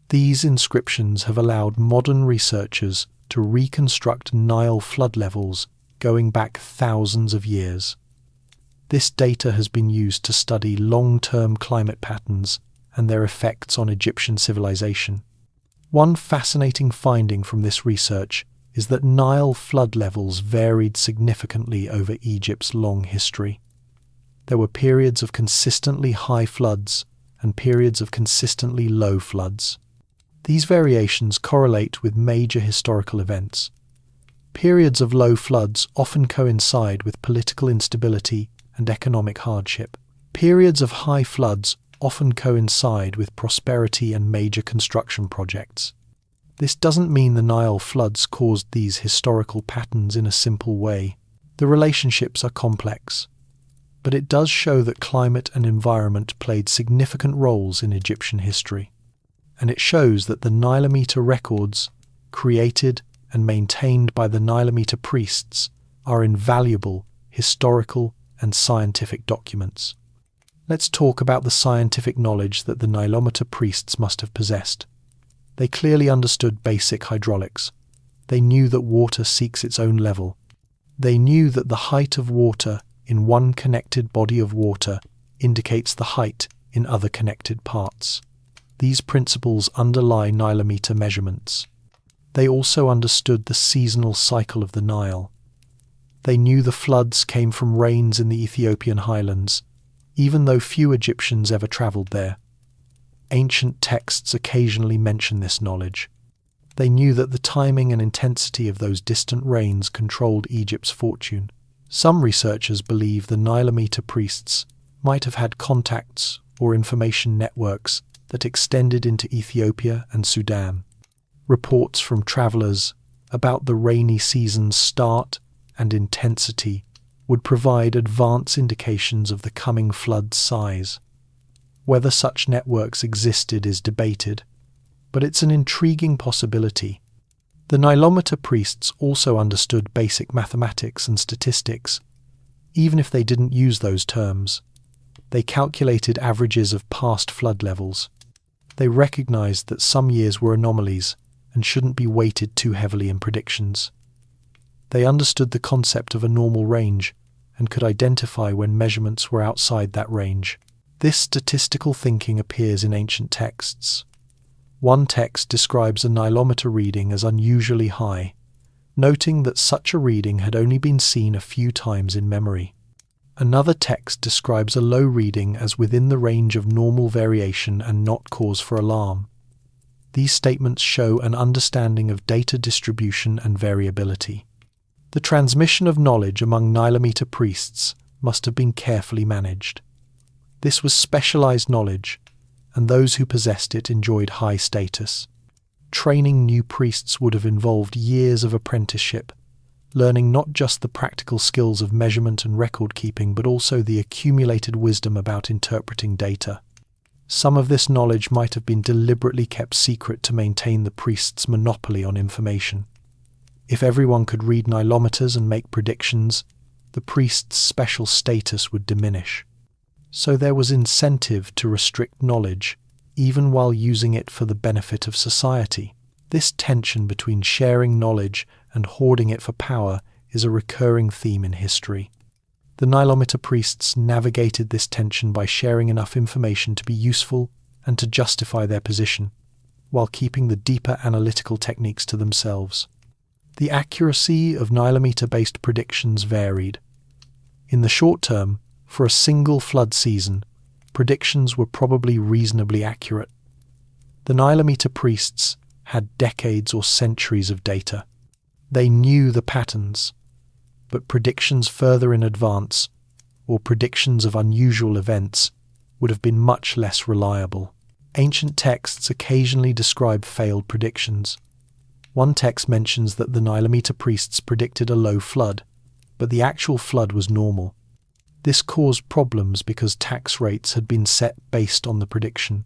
These inscriptions have allowed modern researchers to reconstruct Nile flood levels going back thousands of years. This data has been used to study long-term climate patterns and their effects on Egyptian civilization. One fascinating finding from this research is that Nile flood levels varied significantly over Egypt's long history. There were periods of consistently high floods and periods of consistently low floods. These variations correlate with major historical events. Periods of low floods often coincide with political instability and economic hardship. Periods of high floods often coincide with prosperity and major construction projects. This doesn't mean the Nile floods caused these historical patterns in a simple way. The relationships are complex. But it does show that climate and environment played significant roles in Egyptian history. And it shows that the Nilometer records, created and maintained by the Nilometer priests, are invaluable historical and scientific documents. Let's talk about the scientific knowledge that the Nilometer priests must have possessed. They clearly understood basic hydraulics. They knew that water seeks its own level. They knew that the height of water in one connected body of water indicates the height in other connected parts. These principles underlie Nilometer measurements. They also understood the seasonal cycle of the Nile. They knew the floods came from rains in the Ethiopian highlands, even though few Egyptians ever travelled there. Ancient texts occasionally mention this knowledge. They knew that the timing and intensity of those distant rains controlled Egypt's fortune. Some researchers believe the Nilometer priests might have had contacts or information networks that extended into Ethiopia and Sudan. Reports from travellers about the rainy season's start and intensity would provide advance indications of the coming flood's size. Whether such networks existed is debated, but it's an intriguing possibility. The Nilometer priests also understood basic mathematics and statistics, even if they didn't use those terms. They calculated averages of past flood levels. They recognized that some years were anomalies and shouldn't be weighted too heavily in predictions. They understood the concept of a normal range and could identify when measurements were outside that range. This statistical thinking appears in ancient texts. One text describes a Nilometer reading as unusually high, noting that such a reading had only been seen a few times in memory. Another text describes a low reading as within the range of normal variation and not cause for alarm. These statements show an understanding of data distribution and variability. The transmission of knowledge among Nilometer priests must have been carefully managed. This was specialized knowledge, and those who possessed it enjoyed high status. Training new priests would have involved years of apprenticeship, learning not just the practical skills of measurement and record-keeping, but also the accumulated wisdom about interpreting data. Some of this knowledge might have been deliberately kept secret to maintain the priest's monopoly on information. If everyone could read Nilometers and make predictions, the priest's special status would diminish. So there was incentive to restrict knowledge, even while using it for the benefit of society. This tension between sharing knowledge and hoarding it for power is a recurring theme in history. The Nilometer priests navigated this tension by sharing enough information to be useful and to justify their position, while keeping the deeper analytical techniques to themselves. The accuracy of Nilometer-based predictions varied. In the short term, for a single flood season, predictions were probably reasonably accurate. The Nilometer priests had decades or centuries of data. They knew the patterns, but predictions further in advance, or predictions of unusual events, would have been much less reliable. Ancient texts occasionally describe failed predictions. One text mentions that the Nilometer priests predicted a low flood, but the actual flood was normal. This caused problems because tax rates had been set based on the prediction.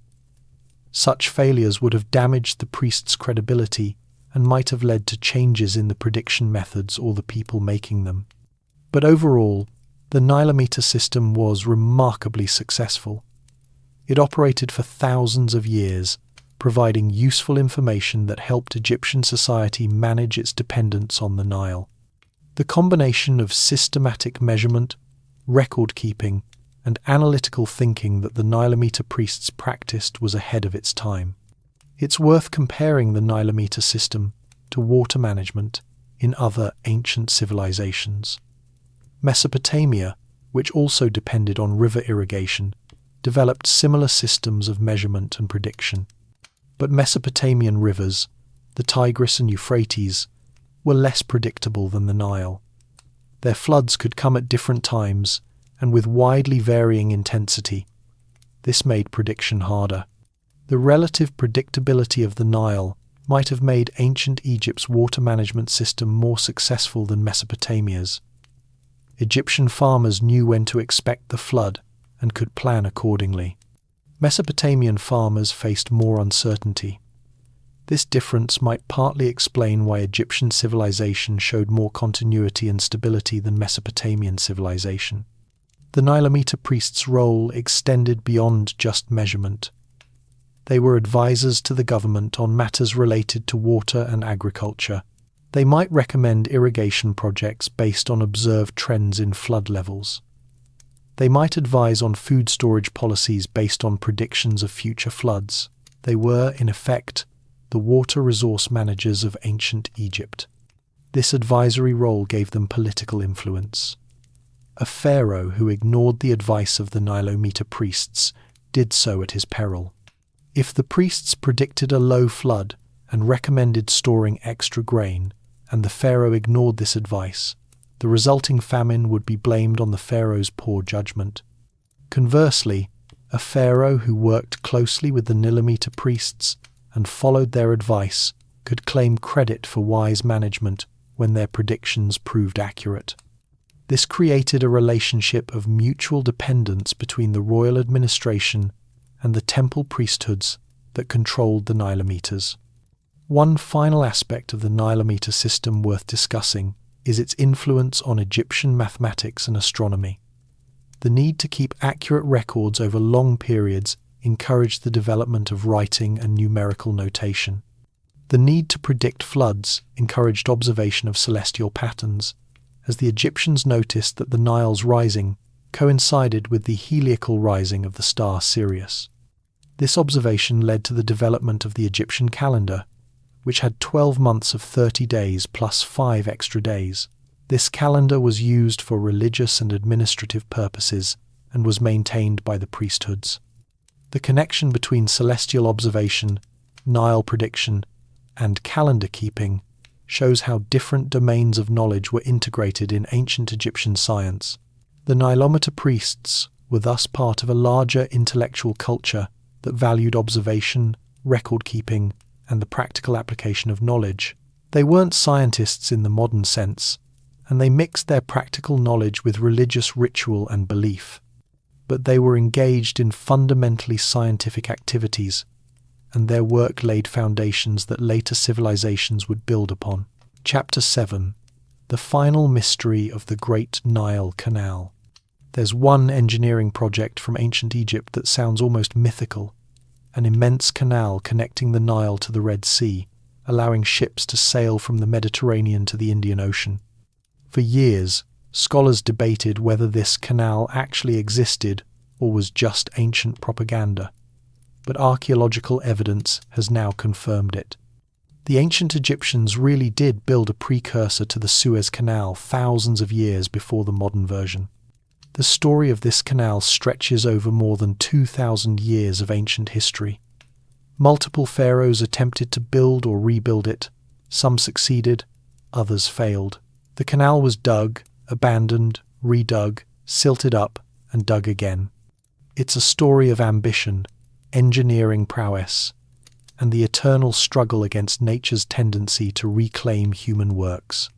Such failures would have damaged the priest's credibility and might have led to changes in the prediction methods or the people making them. But overall, the Nilometer system was remarkably successful. It operated for thousands of years, providing useful information that helped Egyptian society manage its dependence on the Nile. The combination of systematic measurement, record-keeping, and analytical thinking that the Nilometer priests practiced was ahead of its time. It's worth comparing the Nilometer system to water management in other ancient civilizations. Mesopotamia, which also depended on river irrigation, developed similar systems of measurement and prediction. But Mesopotamian rivers, the Tigris and Euphrates, were less predictable than the Nile. Their floods could come at different times and with widely varying intensity. This made prediction harder. The relative predictability of the Nile might have made ancient Egypt's water management system more successful than Mesopotamia's. Egyptian farmers knew when to expect the flood and could plan accordingly. Mesopotamian farmers faced more uncertainty. This difference might partly explain why Egyptian civilization showed more continuity and stability than Mesopotamian civilization. The Nilometer priests' role extended beyond just measurement. They were advisors to the government on matters related to water and agriculture. They might recommend irrigation projects based on observed trends in flood levels. They might advise on food storage policies based on predictions of future floods. They were, in effect, the water resource managers of ancient Egypt. This advisory role gave them political influence. A pharaoh who ignored the advice of the Nilometer priests did so at his peril. If the priests predicted a low flood and recommended storing extra grain, and the pharaoh ignored this advice, the resulting famine would be blamed on the pharaoh's poor judgment. Conversely, a pharaoh who worked closely with the Nilometer priests and followed their advice could claim credit for wise management when their predictions proved accurate. This created a relationship of mutual dependence between the royal administration and the temple priesthoods that controlled the Nilometers. One final aspect of the Nilometer system worth discussing is its influence on Egyptian mathematics and astronomy. The need to keep accurate records over long periods encouraged the development of writing and numerical notation. The need to predict floods encouraged observation of celestial patterns, as the Egyptians noticed that the Nile's rising coincided with the heliacal rising of the star Sirius. This observation led to the development of the Egyptian calendar, which had 12 months of 30 days plus 5 extra days. This calendar was used for religious and administrative purposes and was maintained by the priesthoods. The connection between celestial observation, Nile prediction, and calendar keeping shows how different domains of knowledge were integrated in ancient Egyptian science. The Nilometer priests were thus part of a larger intellectual culture that valued observation, record keeping, and the practical application of knowledge. They weren't scientists in the modern sense, and they mixed their practical knowledge with religious ritual and belief. But they were engaged in fundamentally scientific activities, and their work laid foundations that later civilizations would build upon. Chapter 7. The Final Mystery of the Great Nile Canal. There's one engineering project from ancient Egypt that sounds almost mythical: an immense canal connecting the Nile to the Red Sea, allowing ships to sail from the Mediterranean to the Indian Ocean. For years, scholars debated whether this canal actually existed or was just ancient propaganda, but archaeological evidence has now confirmed it. The ancient Egyptians really did build a precursor to the Suez Canal thousands of years before the modern version. The story of this canal stretches over more than 2,000 years of ancient history. Multiple pharaohs attempted to build or rebuild it. Some succeeded, others failed. The canal was dug, abandoned, redug, silted up, and dug again. It's a story of ambition, engineering prowess, and the eternal struggle against nature's tendency to reclaim human works.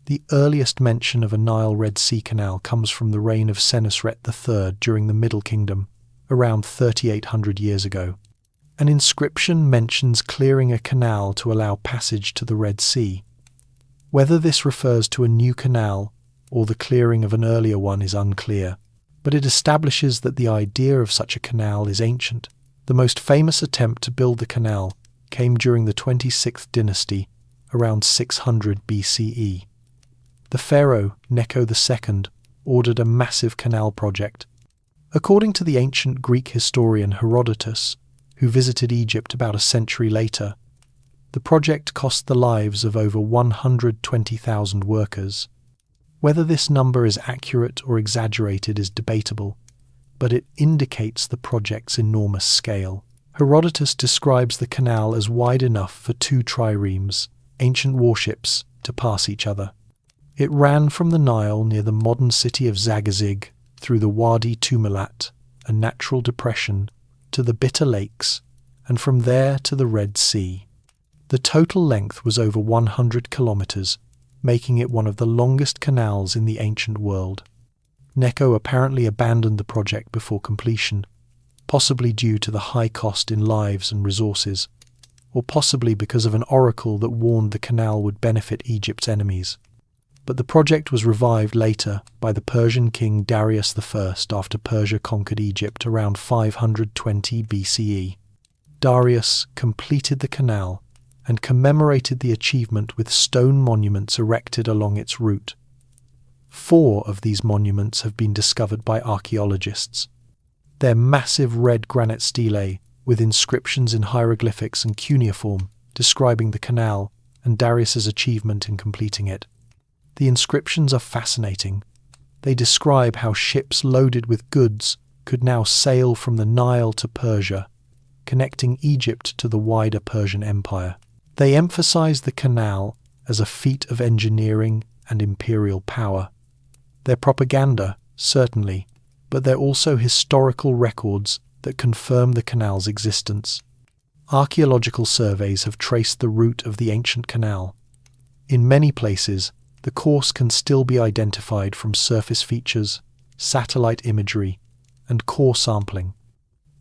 The earliest mention of a Nile Red Sea canal comes from the reign of Senusret III during the Middle Kingdom, around 3,800 years ago. An inscription mentions clearing a canal to allow passage to the Red Sea. Whether this refers to a new canal or the clearing of an earlier one is unclear, but it establishes that the idea of such a canal is ancient. The most famous attempt to build the canal came during the 26th dynasty, around 600 BCE. The pharaoh, Necho II, ordered a massive canal project. According to the ancient Greek historian Herodotus, who visited Egypt about a century later, the project cost the lives of over 120,000 workers. Whether this number is accurate or exaggerated is debatable, but it indicates the project's enormous scale. Herodotus describes the canal as wide enough for 2 triremes, ancient warships, to pass each other. It ran from the Nile near the modern city of Zagazig through the Wadi Tumilat, a natural depression, to the Bitter Lakes, and from there to the Red Sea. The total length was over 100 kilometers, making it one of the longest canals in the ancient world. Necho apparently abandoned the project before completion, possibly due to the high cost in lives and resources, or possibly because of an oracle that warned the canal would benefit Egypt's enemies. But the project was revived later by the Persian king Darius I after Persia conquered Egypt around 520 BCE. Darius completed the canal and commemorated the achievement with stone monuments erected along its route. 4 of these monuments have been discovered by archaeologists. They're massive red granite stelae with inscriptions in hieroglyphics and cuneiform describing the canal and Darius's achievement in completing it. The inscriptions are fascinating. They describe how ships loaded with goods could now sail from the Nile to Persia, connecting Egypt to the wider Persian Empire. They emphasize the canal as a feat of engineering and imperial power. They're propaganda, certainly, but they're also historical records that confirm the canal's existence. Archaeological surveys have traced the route of the ancient canal. In many places, the course can still be identified from surface features, satellite imagery, and core sampling.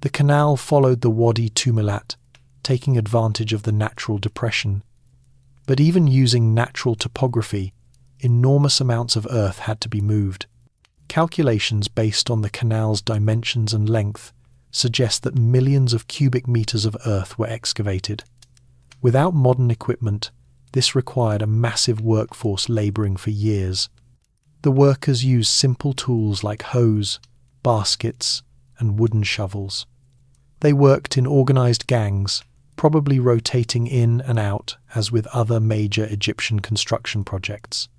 The canal followed the Wadi Tumilat, taking advantage of the natural depression. But even using natural topography, enormous amounts of earth had to be moved. Calculations based on the canal's dimensions and length suggest that millions of cubic meters of earth were excavated. Without modern equipment, this required a massive workforce laboring for years. The workers used simple tools like hoes, baskets, and wooden shovels. They worked in organized gangs, probably rotating in and out as with other major Egyptian construction projects.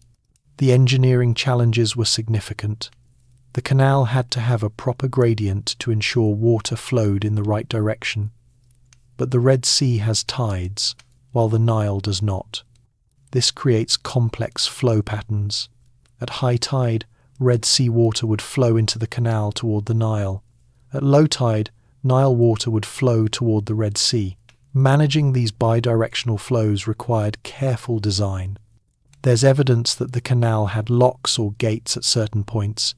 The engineering challenges were significant. The canal had to have a proper gradient to ensure water flowed in the right direction. But the Red Sea has tides, while the Nile does not. This creates complex flow patterns. At high tide, Red Sea water would flow into the canal toward the Nile. At low tide, Nile water would flow toward the Red Sea. Managing these bidirectional flows required careful design. There's evidence that the canal had locks or gates at certain points.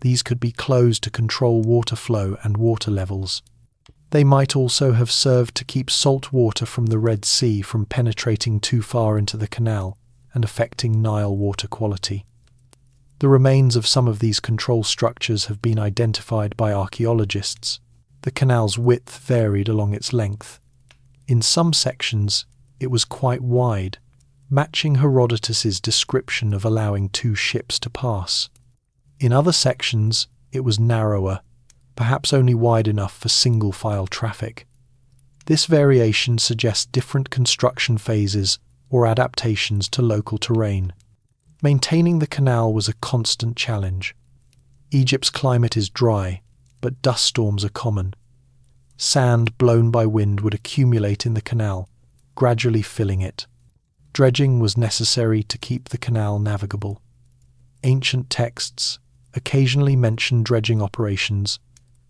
These could be closed to control water flow and water levels. They might also have served to keep salt water from the Red Sea from penetrating too far into the canal and affecting Nile water quality. The remains of some of these control structures have been identified by archaeologists. The canal's width varied along its length. In some sections, it was quite wide, matching Herodotus's description of allowing 2 ships to pass. In other sections, it was narrower, perhaps only wide enough for single-file traffic. This variation suggests different construction phases or adaptations to local terrain. Maintaining the canal was a constant challenge. Egypt's climate is dry, but dust storms are common. Sand blown by wind would accumulate in the canal, gradually filling it. Dredging was necessary to keep the canal navigable. Ancient texts occasionally mention dredging operations,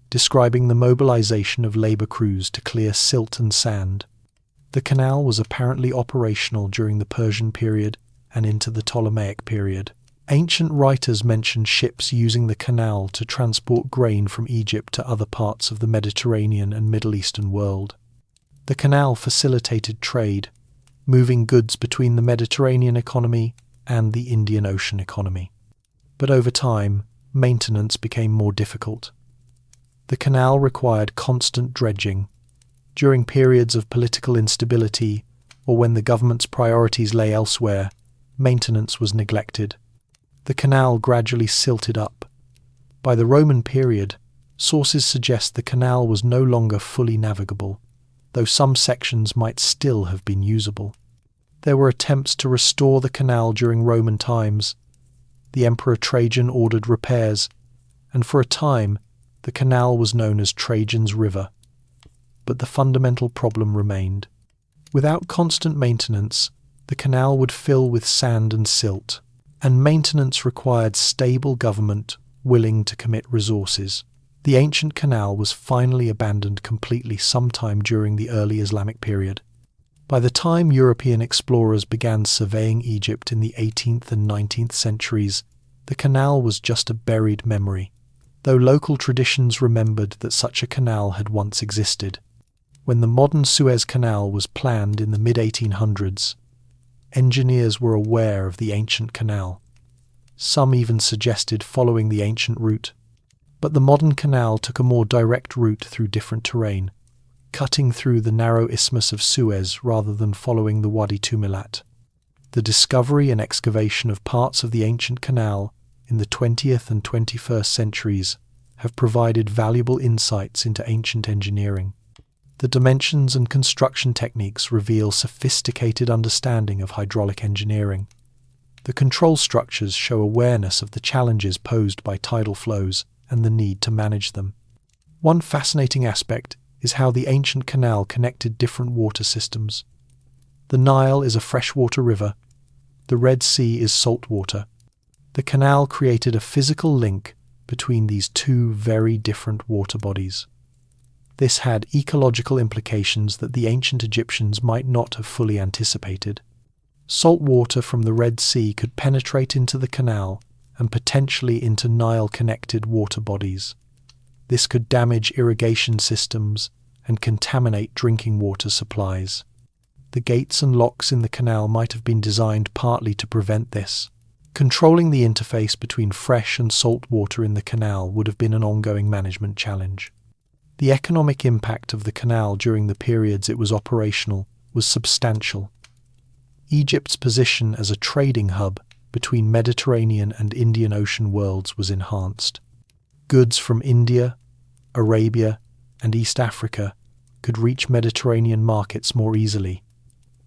describing the mobilization of labor crews to clear silt and sand. The canal was apparently operational during the Persian period and into the Ptolemaic period. Ancient writers mention ships using the canal to transport grain from Egypt to other parts of the Mediterranean and Middle Eastern world. The canal facilitated trade, moving goods between the Mediterranean economy and the Indian Ocean economy. But over time, maintenance became more difficult. The canal required constant dredging. During periods of political instability or when the government's priorities lay elsewhere, maintenance was neglected. The canal gradually silted up. By the Roman period, sources suggest the canal was no longer fully navigable, though some sections might still have been usable. There were attempts to restore the canal during Roman times. The Emperor Trajan ordered repairs, and for a time, the canal was known as Trajan's River. But the fundamental problem remained. Without constant maintenance, the canal would fill with sand and silt, and maintenance required stable government willing to commit resources. The ancient canal was finally abandoned completely sometime during the early Islamic period. By the time European explorers began surveying Egypt in the 18th and 19th centuries, the canal was just a buried memory, though local traditions remembered that such a canal had once existed. When the modern Suez Canal was planned in the mid-1800s, engineers were aware of the ancient canal. Some even suggested following the ancient route. But the modern canal took a more direct route through different terrain, cutting through the narrow isthmus of Suez rather than following the Wadi Tumilat. The discovery and excavation of parts of the ancient canal in the 20th and 21st centuries have provided valuable insights into ancient engineering. The dimensions and construction techniques reveal sophisticated understanding of hydraulic engineering. The control structures show awareness of the challenges posed by tidal flows and the need to manage them. One fascinating aspect is how the ancient canal connected different water systems. The Nile is a freshwater river. The Red Sea is saltwater. The canal created a physical link between these 2 very different water bodies. This had ecological implications that the ancient Egyptians might not have fully anticipated. Salt water from the Red Sea could penetrate into the canal and potentially into Nile-connected water bodies. This could damage irrigation systems and contaminate drinking water supplies. The gates and locks in the canal might have been designed partly to prevent this. Controlling the interface between fresh and salt water in the canal would have been an ongoing management challenge. The economic impact of the canal during the periods it was operational was substantial. Egypt's position as a trading hub between Mediterranean and Indian Ocean worlds was enhanced. Goods from India, Arabia, and East Africa could reach Mediterranean markets more easily.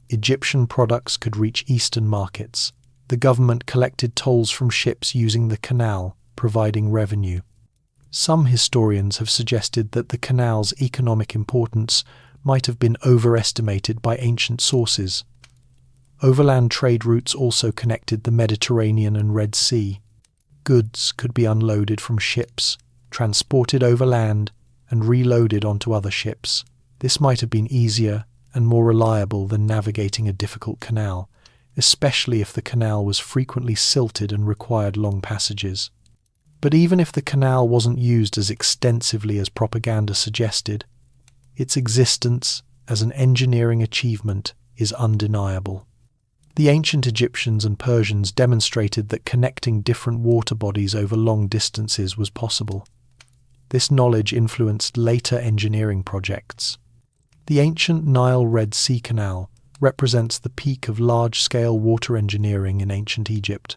Egyptian products could reach Eastern markets. The government collected tolls from ships using the canal, providing revenue. Some historians have suggested that the canal's economic importance might have been overestimated by ancient sources. Overland trade routes also connected the Mediterranean and Red Sea. Goods could be unloaded from ships, transported overland, and reloaded onto other ships. This might have been easier and more reliable than navigating a difficult canal, especially if the canal was frequently silted and required long passages. But even if the canal wasn't used as extensively as propaganda suggested, its existence as an engineering achievement is undeniable. The ancient Egyptians and Persians demonstrated that connecting different water bodies over long distances was possible. This knowledge influenced later engineering projects. The ancient Nile Red Sea Canal represents the peak of large-scale water engineering in ancient Egypt.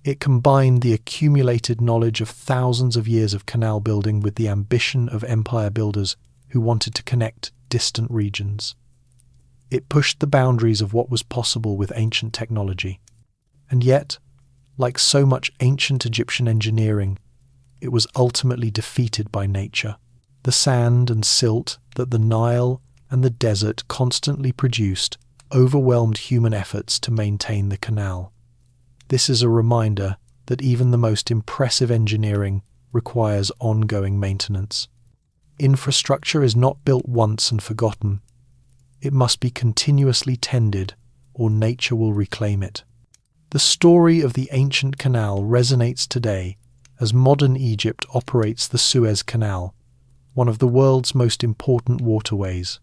It combined the accumulated knowledge of thousands of years of canal building with the ambition of empire builders who wanted to connect distant regions. It pushed the boundaries of what was possible with ancient technology. And yet, like so much ancient Egyptian engineering, it was ultimately defeated by nature. The sand and silt that the Nile and the desert constantly produced overwhelmed human efforts to maintain the canal. This is a reminder that even the most impressive engineering requires ongoing maintenance. Infrastructure is not built once and forgotten. It must be continuously tended, or nature will reclaim it. The story of the ancient canal resonates today as modern Egypt operates the Suez Canal, one of the world's most important waterways.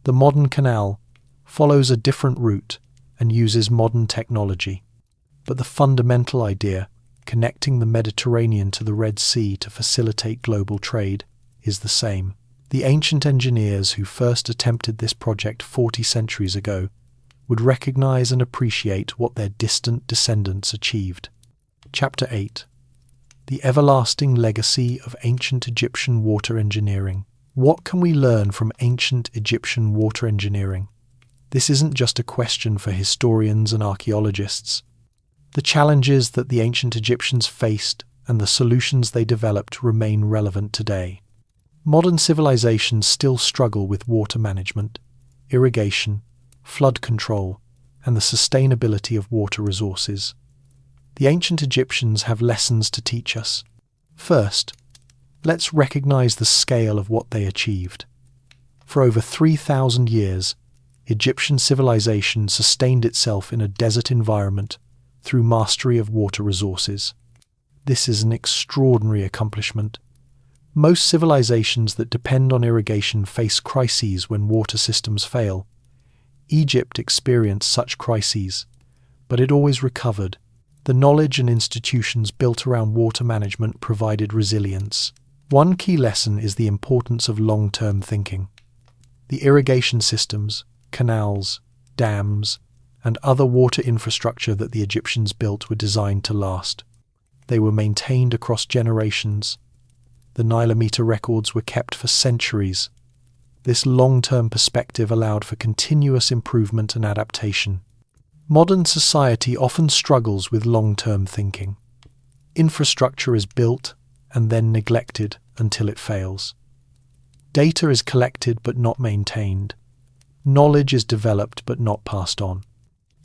The modern canal follows a different route and uses modern technology. But the fundamental idea, connecting the Mediterranean to the Red Sea to facilitate global trade, is the same. The ancient engineers who first attempted this project 40 centuries ago would recognize and appreciate what their distant descendants achieved. Chapter 8. The Everlasting Legacy of Ancient Egyptian Water Engineering. What can we learn from ancient Egyptian water engineering? This isn't just a question for historians and archaeologists. The challenges that the ancient Egyptians faced and the solutions they developed remain relevant today. Modern civilizations still struggle with water management, irrigation, flood control, and the sustainability of water resources. The ancient Egyptians have lessons to teach us. First, let's recognize the scale of what they achieved. For over 3,000 years, Egyptian civilization sustained itself in a desert environment through mastery of water resources. This is an extraordinary accomplishment. Most civilizations that depend on irrigation face crises when water systems fail. Egypt experienced such crises, but it always recovered. The knowledge and institutions built around water management provided resilience. One key lesson is the importance of long-term thinking. The irrigation systems, canals, dams, and other water infrastructure that the Egyptians built were designed to last. They were maintained across generations. The Nilometer records were kept for centuries. This long-term perspective allowed for continuous improvement and adaptation. Modern society often struggles with long-term thinking. Infrastructure is built and then neglected until it fails. Data is collected but not maintained. Knowledge is developed but not passed on.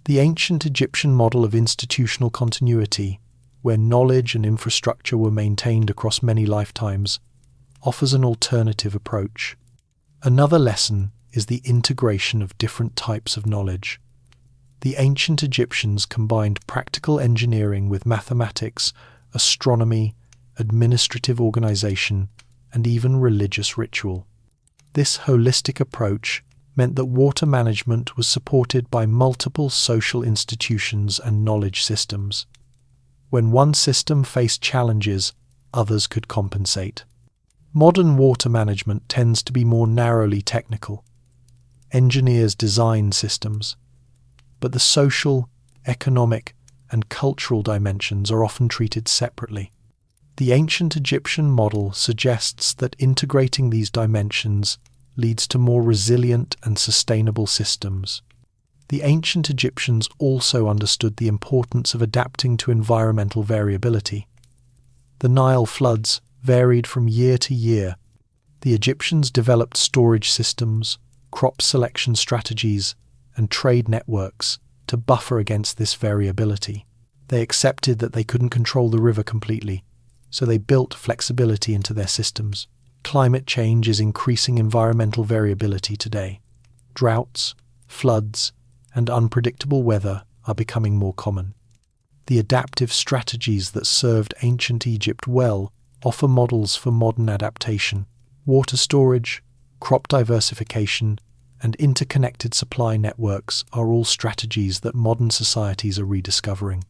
The ancient Egyptian model of institutional continuity, where knowledge and infrastructure were maintained across many lifetimes, offers an alternative approach. Another lesson is the integration of different types of knowledge. The ancient Egyptians combined practical engineering with mathematics, astronomy, administrative organization, and even religious ritual. This holistic approach meant that water management was supported by multiple social institutions and knowledge systems. When one system faced challenges, others could compensate. Modern water management tends to be more narrowly technical. Engineers design systems, but the social, economic, and cultural dimensions are often treated separately. The ancient Egyptian model suggests that integrating these dimensions leads to more resilient and sustainable systems. The ancient Egyptians also understood the importance of adapting to environmental variability. The Nile floods varied from year to year. The Egyptians developed storage systems, crop selection strategies, and trade networks to buffer against this variability. They accepted that they couldn't control the river completely, so they built flexibility into their systems. Climate change is increasing environmental variability today. Droughts, floods, and unpredictable weather are becoming more common. The adaptive strategies that served ancient Egypt well offer models for modern adaptation. Water storage, crop diversification, and interconnected supply networks are all strategies that modern societies are rediscovering.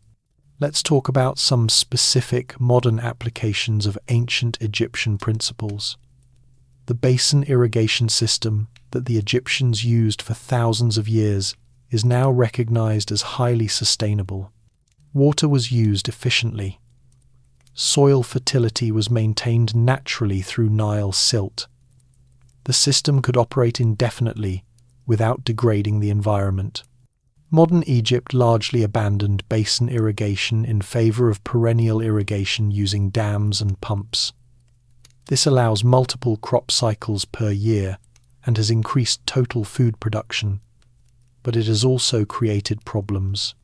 Let's talk about some specific modern applications of ancient Egyptian principles. The basin irrigation system that the Egyptians used for thousands of years is now recognized as highly sustainable. Water was used efficiently. Soil fertility was maintained naturally through Nile silt. The system could operate indefinitely without degrading the environment. Modern Egypt largely abandoned basin irrigation in favor of perennial irrigation using dams and pumps. This allows multiple crop cycles per year and has increased total food production, but it has also created problems.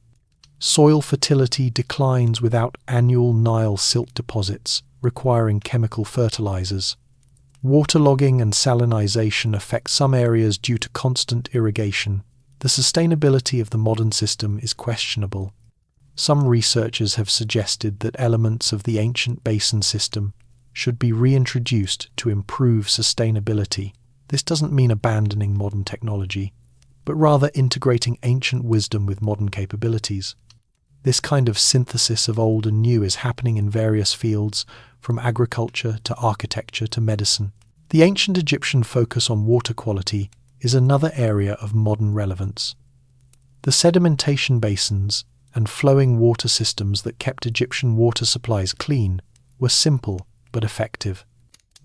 Soil fertility declines without annual Nile silt deposits requiring chemical fertilizers. Waterlogging and salinization affect some areas due to constant irrigation. The sustainability of the modern system is questionable. Some researchers have suggested that elements of the ancient basin system should be reintroduced to improve sustainability. This doesn't mean abandoning modern technology, but rather integrating ancient wisdom with modern capabilities. This kind of synthesis of old and new is happening in various fields, from agriculture to architecture to medicine. The ancient Egyptian focus on water quality is another area of modern relevance. The sedimentation basins and flowing water systems that kept Egyptian water supplies clean were simple but effective.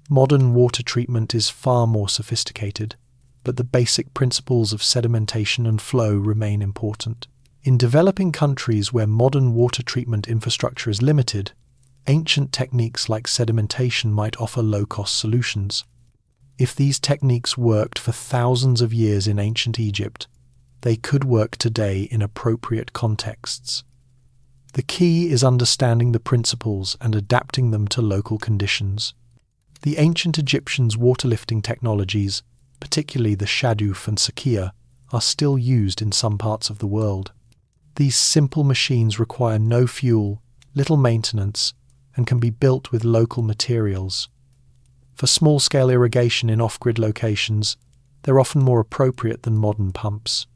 Modern water treatment is far more sophisticated, but the basic principles of sedimentation and flow remain important. In developing countries where modern water treatment infrastructure is limited, ancient techniques like sedimentation might offer low-cost solutions. If these techniques worked for thousands of years in ancient Egypt, they could work today in appropriate contexts. The key is understanding the principles and adapting them to local conditions. The ancient Egyptians' water-lifting technologies, particularly the Shaduf and Sakia, are still used in some parts of the world. These simple machines require no fuel, little maintenance, and can be built with local materials. For small-scale irrigation in off-grid locations, they're often more appropriate than modern pumps.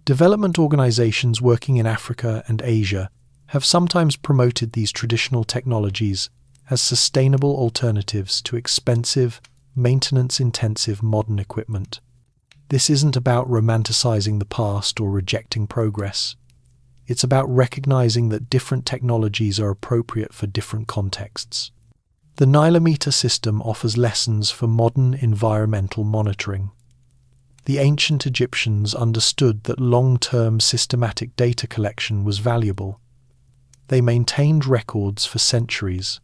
Development organizations working in Africa and Asia have sometimes promoted these traditional technologies as sustainable alternatives to expensive, maintenance-intensive modern equipment. This isn't about romanticizing the past or rejecting progress. It's about recognizing that different technologies are appropriate for different contexts. The Nilometer system offers lessons for modern environmental monitoring. The ancient Egyptians understood that long-term systematic data collection was valuable. They maintained records for centuries.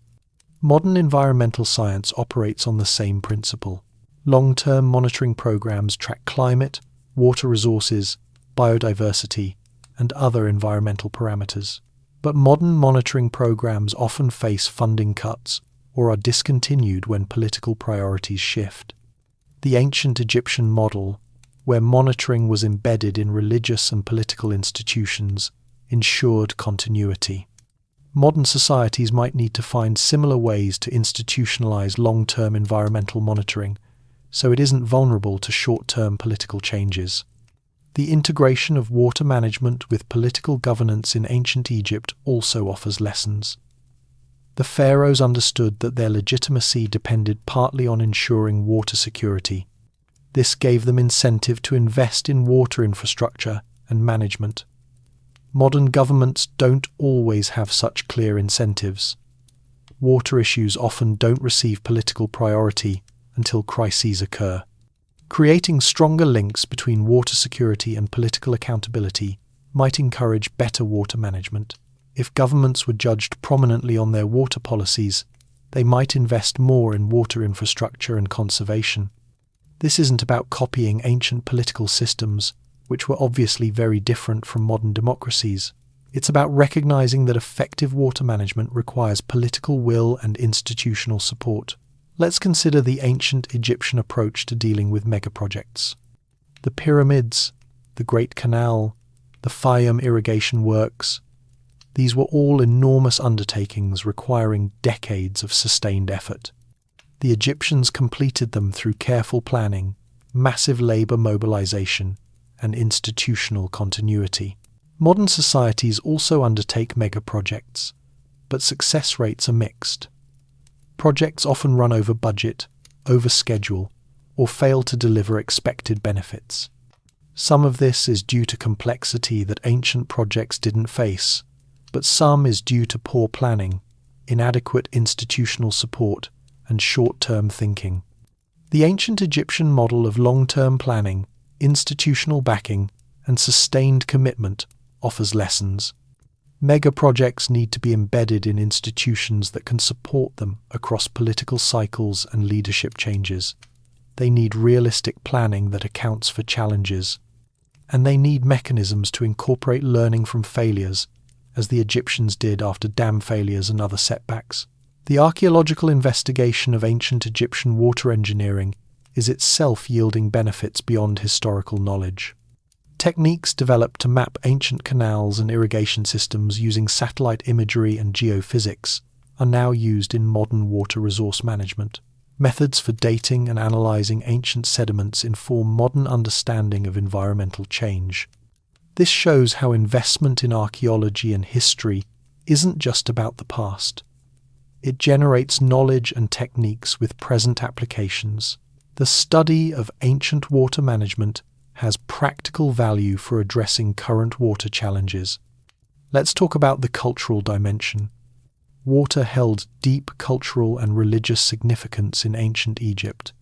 Modern environmental science operates on the same principle. Long-term monitoring programs track climate, water resources, biodiversity, and other environmental parameters. But modern monitoring programs often face funding cuts or are discontinued when political priorities shift. The ancient Egyptian model, where monitoring was embedded in religious and political institutions, ensured continuity. Modern societies might need to find similar ways to institutionalize long-term environmental monitoring so it isn't vulnerable to short-term political changes. The integration of water management with political governance in ancient Egypt also offers lessons. The pharaohs understood that their legitimacy depended partly on ensuring water security. This gave them incentive to invest in water infrastructure and management. Modern governments don't always have such clear incentives. Water issues often don't receive political priority until crises occur. Creating stronger links between water security and political accountability might encourage better water management. If governments were judged prominently on their water policies, they might invest more in water infrastructure and conservation. This isn't about copying ancient political systems, which were obviously very different from modern democracies. It's about recognizing that effective water management requires political will and institutional support. Let's consider the ancient Egyptian approach to dealing with megaprojects. The pyramids, the Great Canal, the Fayum irrigation works, these were all enormous undertakings requiring decades of sustained effort. The Egyptians completed them through careful planning, massive labor mobilization, and institutional continuity. Modern societies also undertake megaprojects, but success rates are mixed. Projects often run over budget, over schedule, or fail to deliver expected benefits. Some of this is due to complexity that ancient projects didn't face, but some is due to poor planning, inadequate institutional support, and short-term thinking. The ancient Egyptian model of long-term planning, institutional backing, and sustained commitment offers lessons. Mega projects need to be embedded in institutions that can support them across political cycles and leadership changes. They need realistic planning that accounts for challenges, and they need mechanisms to incorporate learning from failures, as the Egyptians did after dam failures and other setbacks. The archaeological investigation of ancient Egyptian water engineering is itself yielding benefits beyond historical knowledge. Techniques developed to map ancient canals and irrigation systems using satellite imagery and geophysics are now used in modern water resource management. Methods for dating and analyzing ancient sediments inform modern understanding of environmental change. This shows how investment in archaeology and history isn't just about the past. It generates knowledge and techniques with present applications. The study of ancient water management has practical value for addressing current water challenges. Let's talk about the cultural dimension. Water held deep cultural and religious significance in ancient Egypt.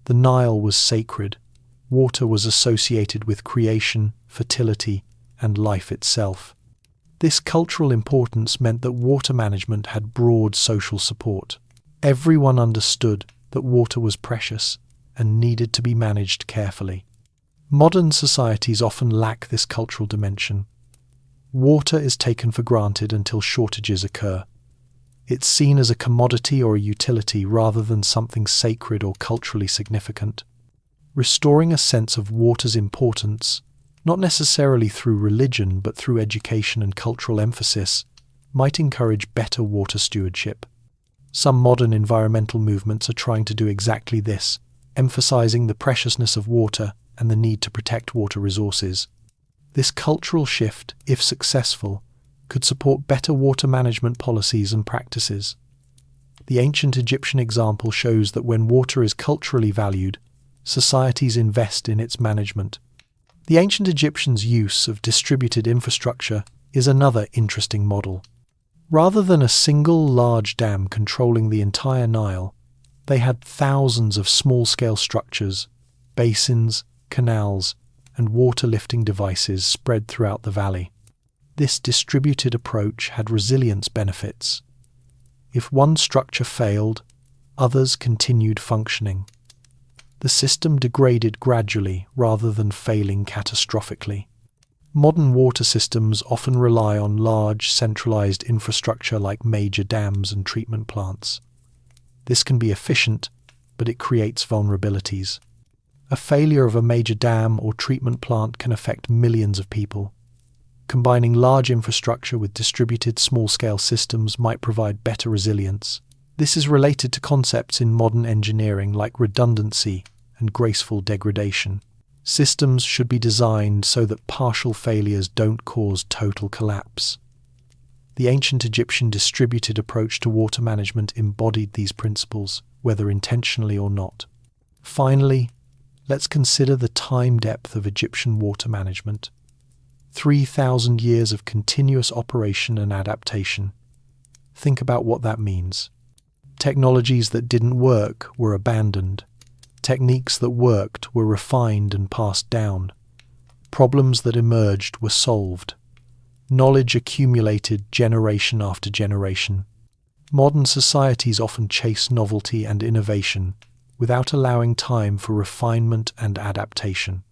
The Nile was sacred. Water was associated with creation, fertility, and life itself. This cultural importance meant that water management had broad social support. Everyone understood that water was precious and needed to be managed carefully. Modern societies often lack this cultural dimension. Water is taken for granted until shortages occur. It's seen as a commodity or a utility rather than something sacred or culturally significant. Restoring a sense of water's importance, not necessarily through religion but through education and cultural emphasis, might encourage better water stewardship. Some modern environmental movements are trying to do exactly this, emphasizing the preciousness of water and the need to protect water resources. This cultural shift, if successful, could support better water management policies and practices. The ancient Egyptian example shows that when water is culturally valued, societies invest in its management. The ancient Egyptians' use of distributed infrastructure is another interesting model. Rather than a single large dam controlling the entire Nile, they had thousands of small-scale structures, basins, canals, and water-lifting devices spread throughout the valley. This distributed approach had resilience benefits. If one structure failed, others continued functioning. The system degraded gradually rather than failing catastrophically. Modern water systems often rely on large, centralized infrastructure like major dams and treatment plants. This can be efficient, but it creates vulnerabilities. A failure of a major dam or treatment plant can affect millions of people. Combining large infrastructure with distributed small-scale systems might provide better resilience. This is related to concepts in modern engineering like redundancy and graceful degradation. Systems should be designed so that partial failures don't cause total collapse. The ancient Egyptian distributed approach to water management embodied these principles, whether intentionally or not. Finally, let's consider the time depth of Egyptian water management. 3,000 years of continuous operation and adaptation. Think about what that means. Technologies that didn't work were abandoned. Techniques that worked were refined and passed down. Problems that emerged were solved. Knowledge accumulated generation after generation. Modern societies often chase novelty and innovation without allowing time for refinement and adaptation.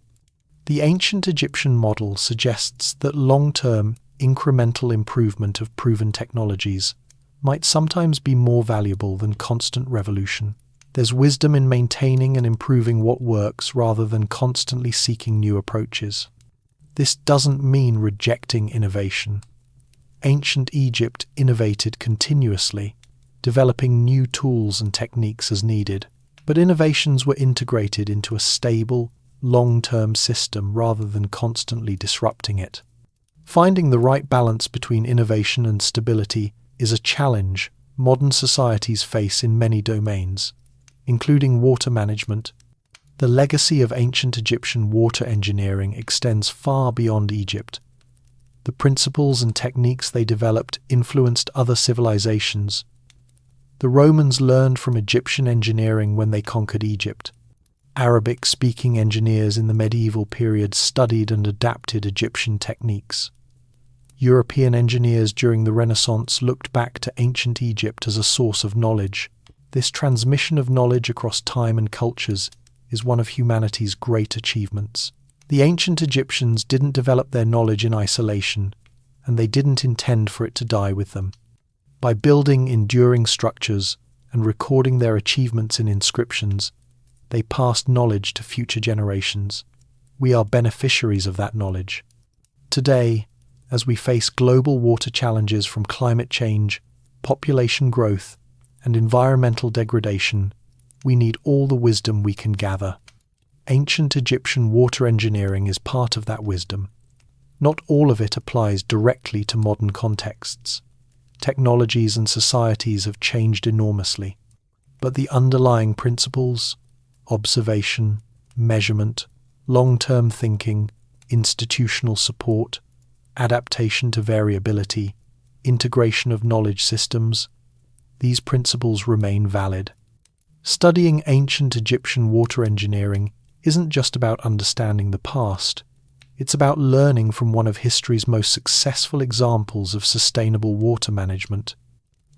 The ancient Egyptian model suggests that long-term, incremental improvement of proven technologies might sometimes be more valuable than constant revolution. There's wisdom in maintaining and improving what works rather than constantly seeking new approaches. This doesn't mean rejecting innovation. Ancient Egypt innovated continuously, developing new tools and techniques as needed, but innovations were integrated into a stable, long-term system rather than constantly disrupting it. Finding the right balance between innovation and stability is a challenge modern societies face in many domains, including water management. The legacy of ancient Egyptian water engineering extends far beyond Egypt. The principles and techniques they developed influenced other civilizations. The Romans learned from Egyptian engineering when they conquered Egypt. Arabic-speaking engineers in the medieval period studied and adapted Egyptian techniques. European engineers during the Renaissance looked back to ancient Egypt as a source of knowledge. This transmission of knowledge across time and cultures is one of humanity's great achievements. The ancient Egyptians didn't develop their knowledge in isolation, and they didn't intend for it to die with them. By building enduring structures and recording their achievements in inscriptions, they passed knowledge to future generations. We are beneficiaries of that knowledge. Today, as we face global water challenges from climate change, population growth, and environmental degradation, we need all the wisdom we can gather. Ancient Egyptian water engineering is part of that wisdom. Not all of it applies directly to modern contexts. Technologies and societies have changed enormously, but the underlying principles, observation, measurement, long-term thinking, institutional support, adaptation to variability, integration of knowledge systems, these principles remain valid. Studying ancient Egyptian water engineering isn't just about understanding the past. It's about learning from one of history's most successful examples of sustainable water management.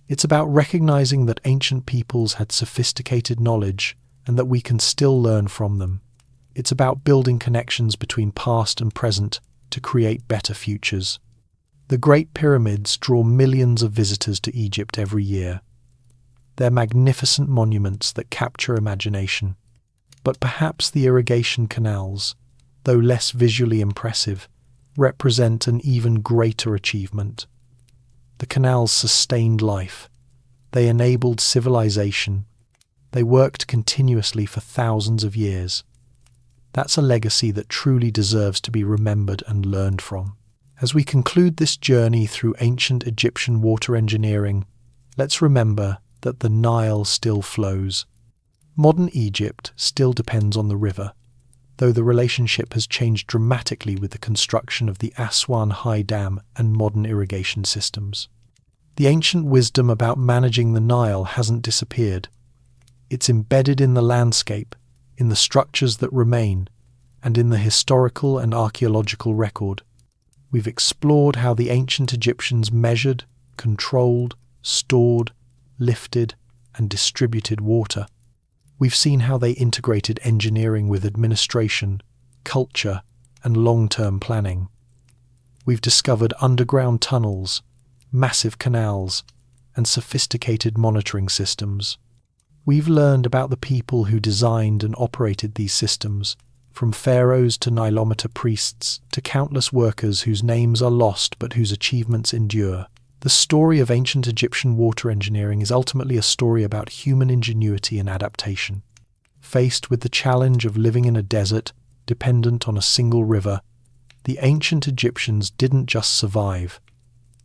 It's about recognizing that ancient peoples had sophisticated knowledge and that we can still learn from them. It's about building connections between past and present to create better futures. The Great Pyramids draw millions of visitors to Egypt every year. They're magnificent monuments that capture imagination. But perhaps the irrigation canals, though less visually impressive, represent an even greater achievement. The canals sustained life. They enabled civilization. They worked continuously for thousands of years. That's a legacy that truly deserves to be remembered and learned from. As we conclude this journey through ancient Egyptian water engineering, let's remember that the Nile still flows. Modern Egypt still depends on the river, though the relationship has changed dramatically with the construction of the Aswan High Dam and modern irrigation systems. The ancient wisdom about managing the Nile hasn't disappeared. It's embedded in the landscape, in the structures that remain, and in the historical and archaeological record. We've explored how the ancient Egyptians measured, controlled, stored, lifted, and distributed water. We've seen how they integrated engineering with administration, culture, and long-term planning. We've discovered underground tunnels, massive canals, and sophisticated monitoring systems. We've learned about the people who designed and operated these systems, from pharaohs to Nilometer priests to countless workers whose names are lost but whose achievements endure. The story of ancient Egyptian water engineering is ultimately a story about human ingenuity and adaptation. Faced with the challenge of living in a desert dependent on a single river, the ancient Egyptians didn't just survive,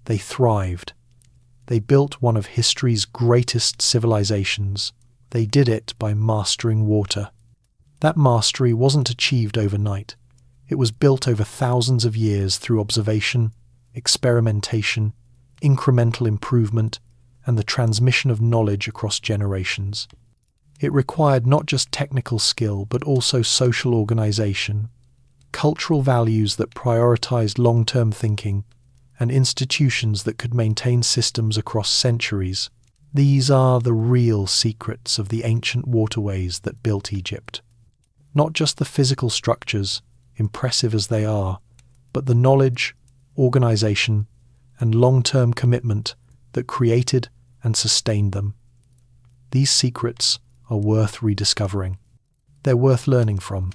they thrived. They built one of history's greatest civilizations. They did it by mastering water. That mastery wasn't achieved overnight. It was built over thousands of years through observation, experimentation, incremental improvement, and the transmission of knowledge across generations. It required not just technical skill, but also social organization, cultural values that prioritized long-term thinking, and institutions that could maintain systems across centuries. These are the real secrets of the ancient waterways that built Egypt. Not just the physical structures, impressive as they are, but the knowledge, organization, and long-term commitment that created and sustained them. These secrets are worth rediscovering. They're worth learning from.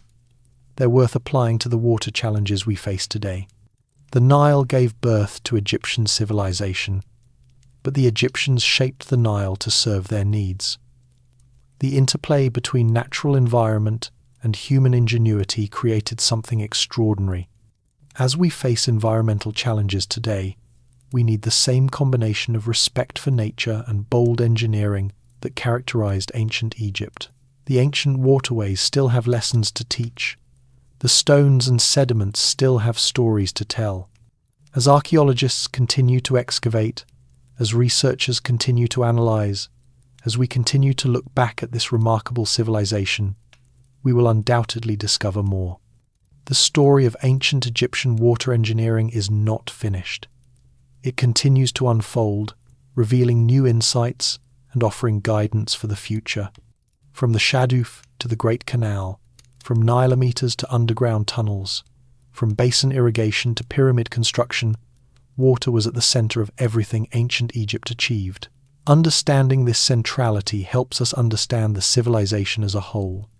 They're worth applying to the water challenges we face today. The Nile gave birth to Egyptian civilization, but the Egyptians shaped the Nile to serve their needs. The interplay between natural environment and human ingenuity created something extraordinary. As we face environmental challenges today, we need the same combination of respect for nature and bold engineering that characterized ancient Egypt. The ancient waterways still have lessons to teach. The stones and sediments still have stories to tell. As archaeologists continue to excavate, as researchers continue to analyze, as we continue to look back at this remarkable civilization, we will undoubtedly discover more. The story of ancient Egyptian water engineering is not finished. It continues to unfold, revealing new insights and offering guidance for the future. From the Shaduf to the Great Canal, from Nilometers to underground tunnels, from basin irrigation to pyramid construction, water was at the center of everything ancient Egypt achieved. Understanding this centrality helps us understand the civilization as a whole,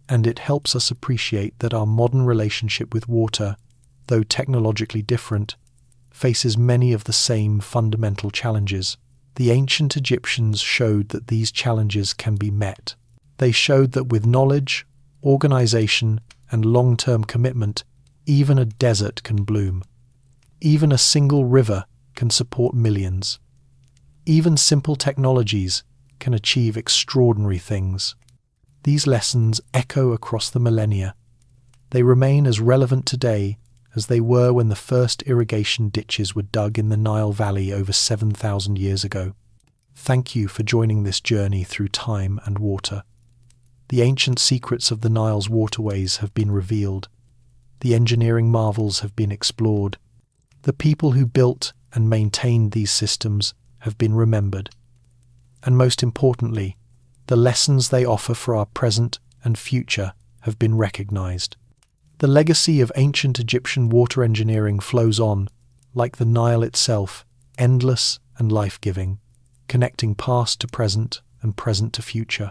and it helps us appreciate that our modern relationship with water, though technologically different, faces many of the same fundamental challenges. The ancient Egyptians showed that these challenges can be met. They showed that with knowledge, organization, and long-term commitment, even a desert can bloom. Even a single river can support millions. Even simple technologies can achieve extraordinary things. These lessons echo across the millennia. They remain as relevant today as they were when the first irrigation ditches were dug in the Nile Valley over 7,000 years ago. Thank you for joining this journey through time and water. The ancient secrets of the Nile's waterways have been revealed. The engineering marvels have been explored. The people who built and maintained these systems have been remembered. And most importantly, the lessons they offer for our present and future have been recognized. The legacy of ancient Egyptian water engineering flows on, like the Nile itself, endless and life-giving, connecting past to present and present to future.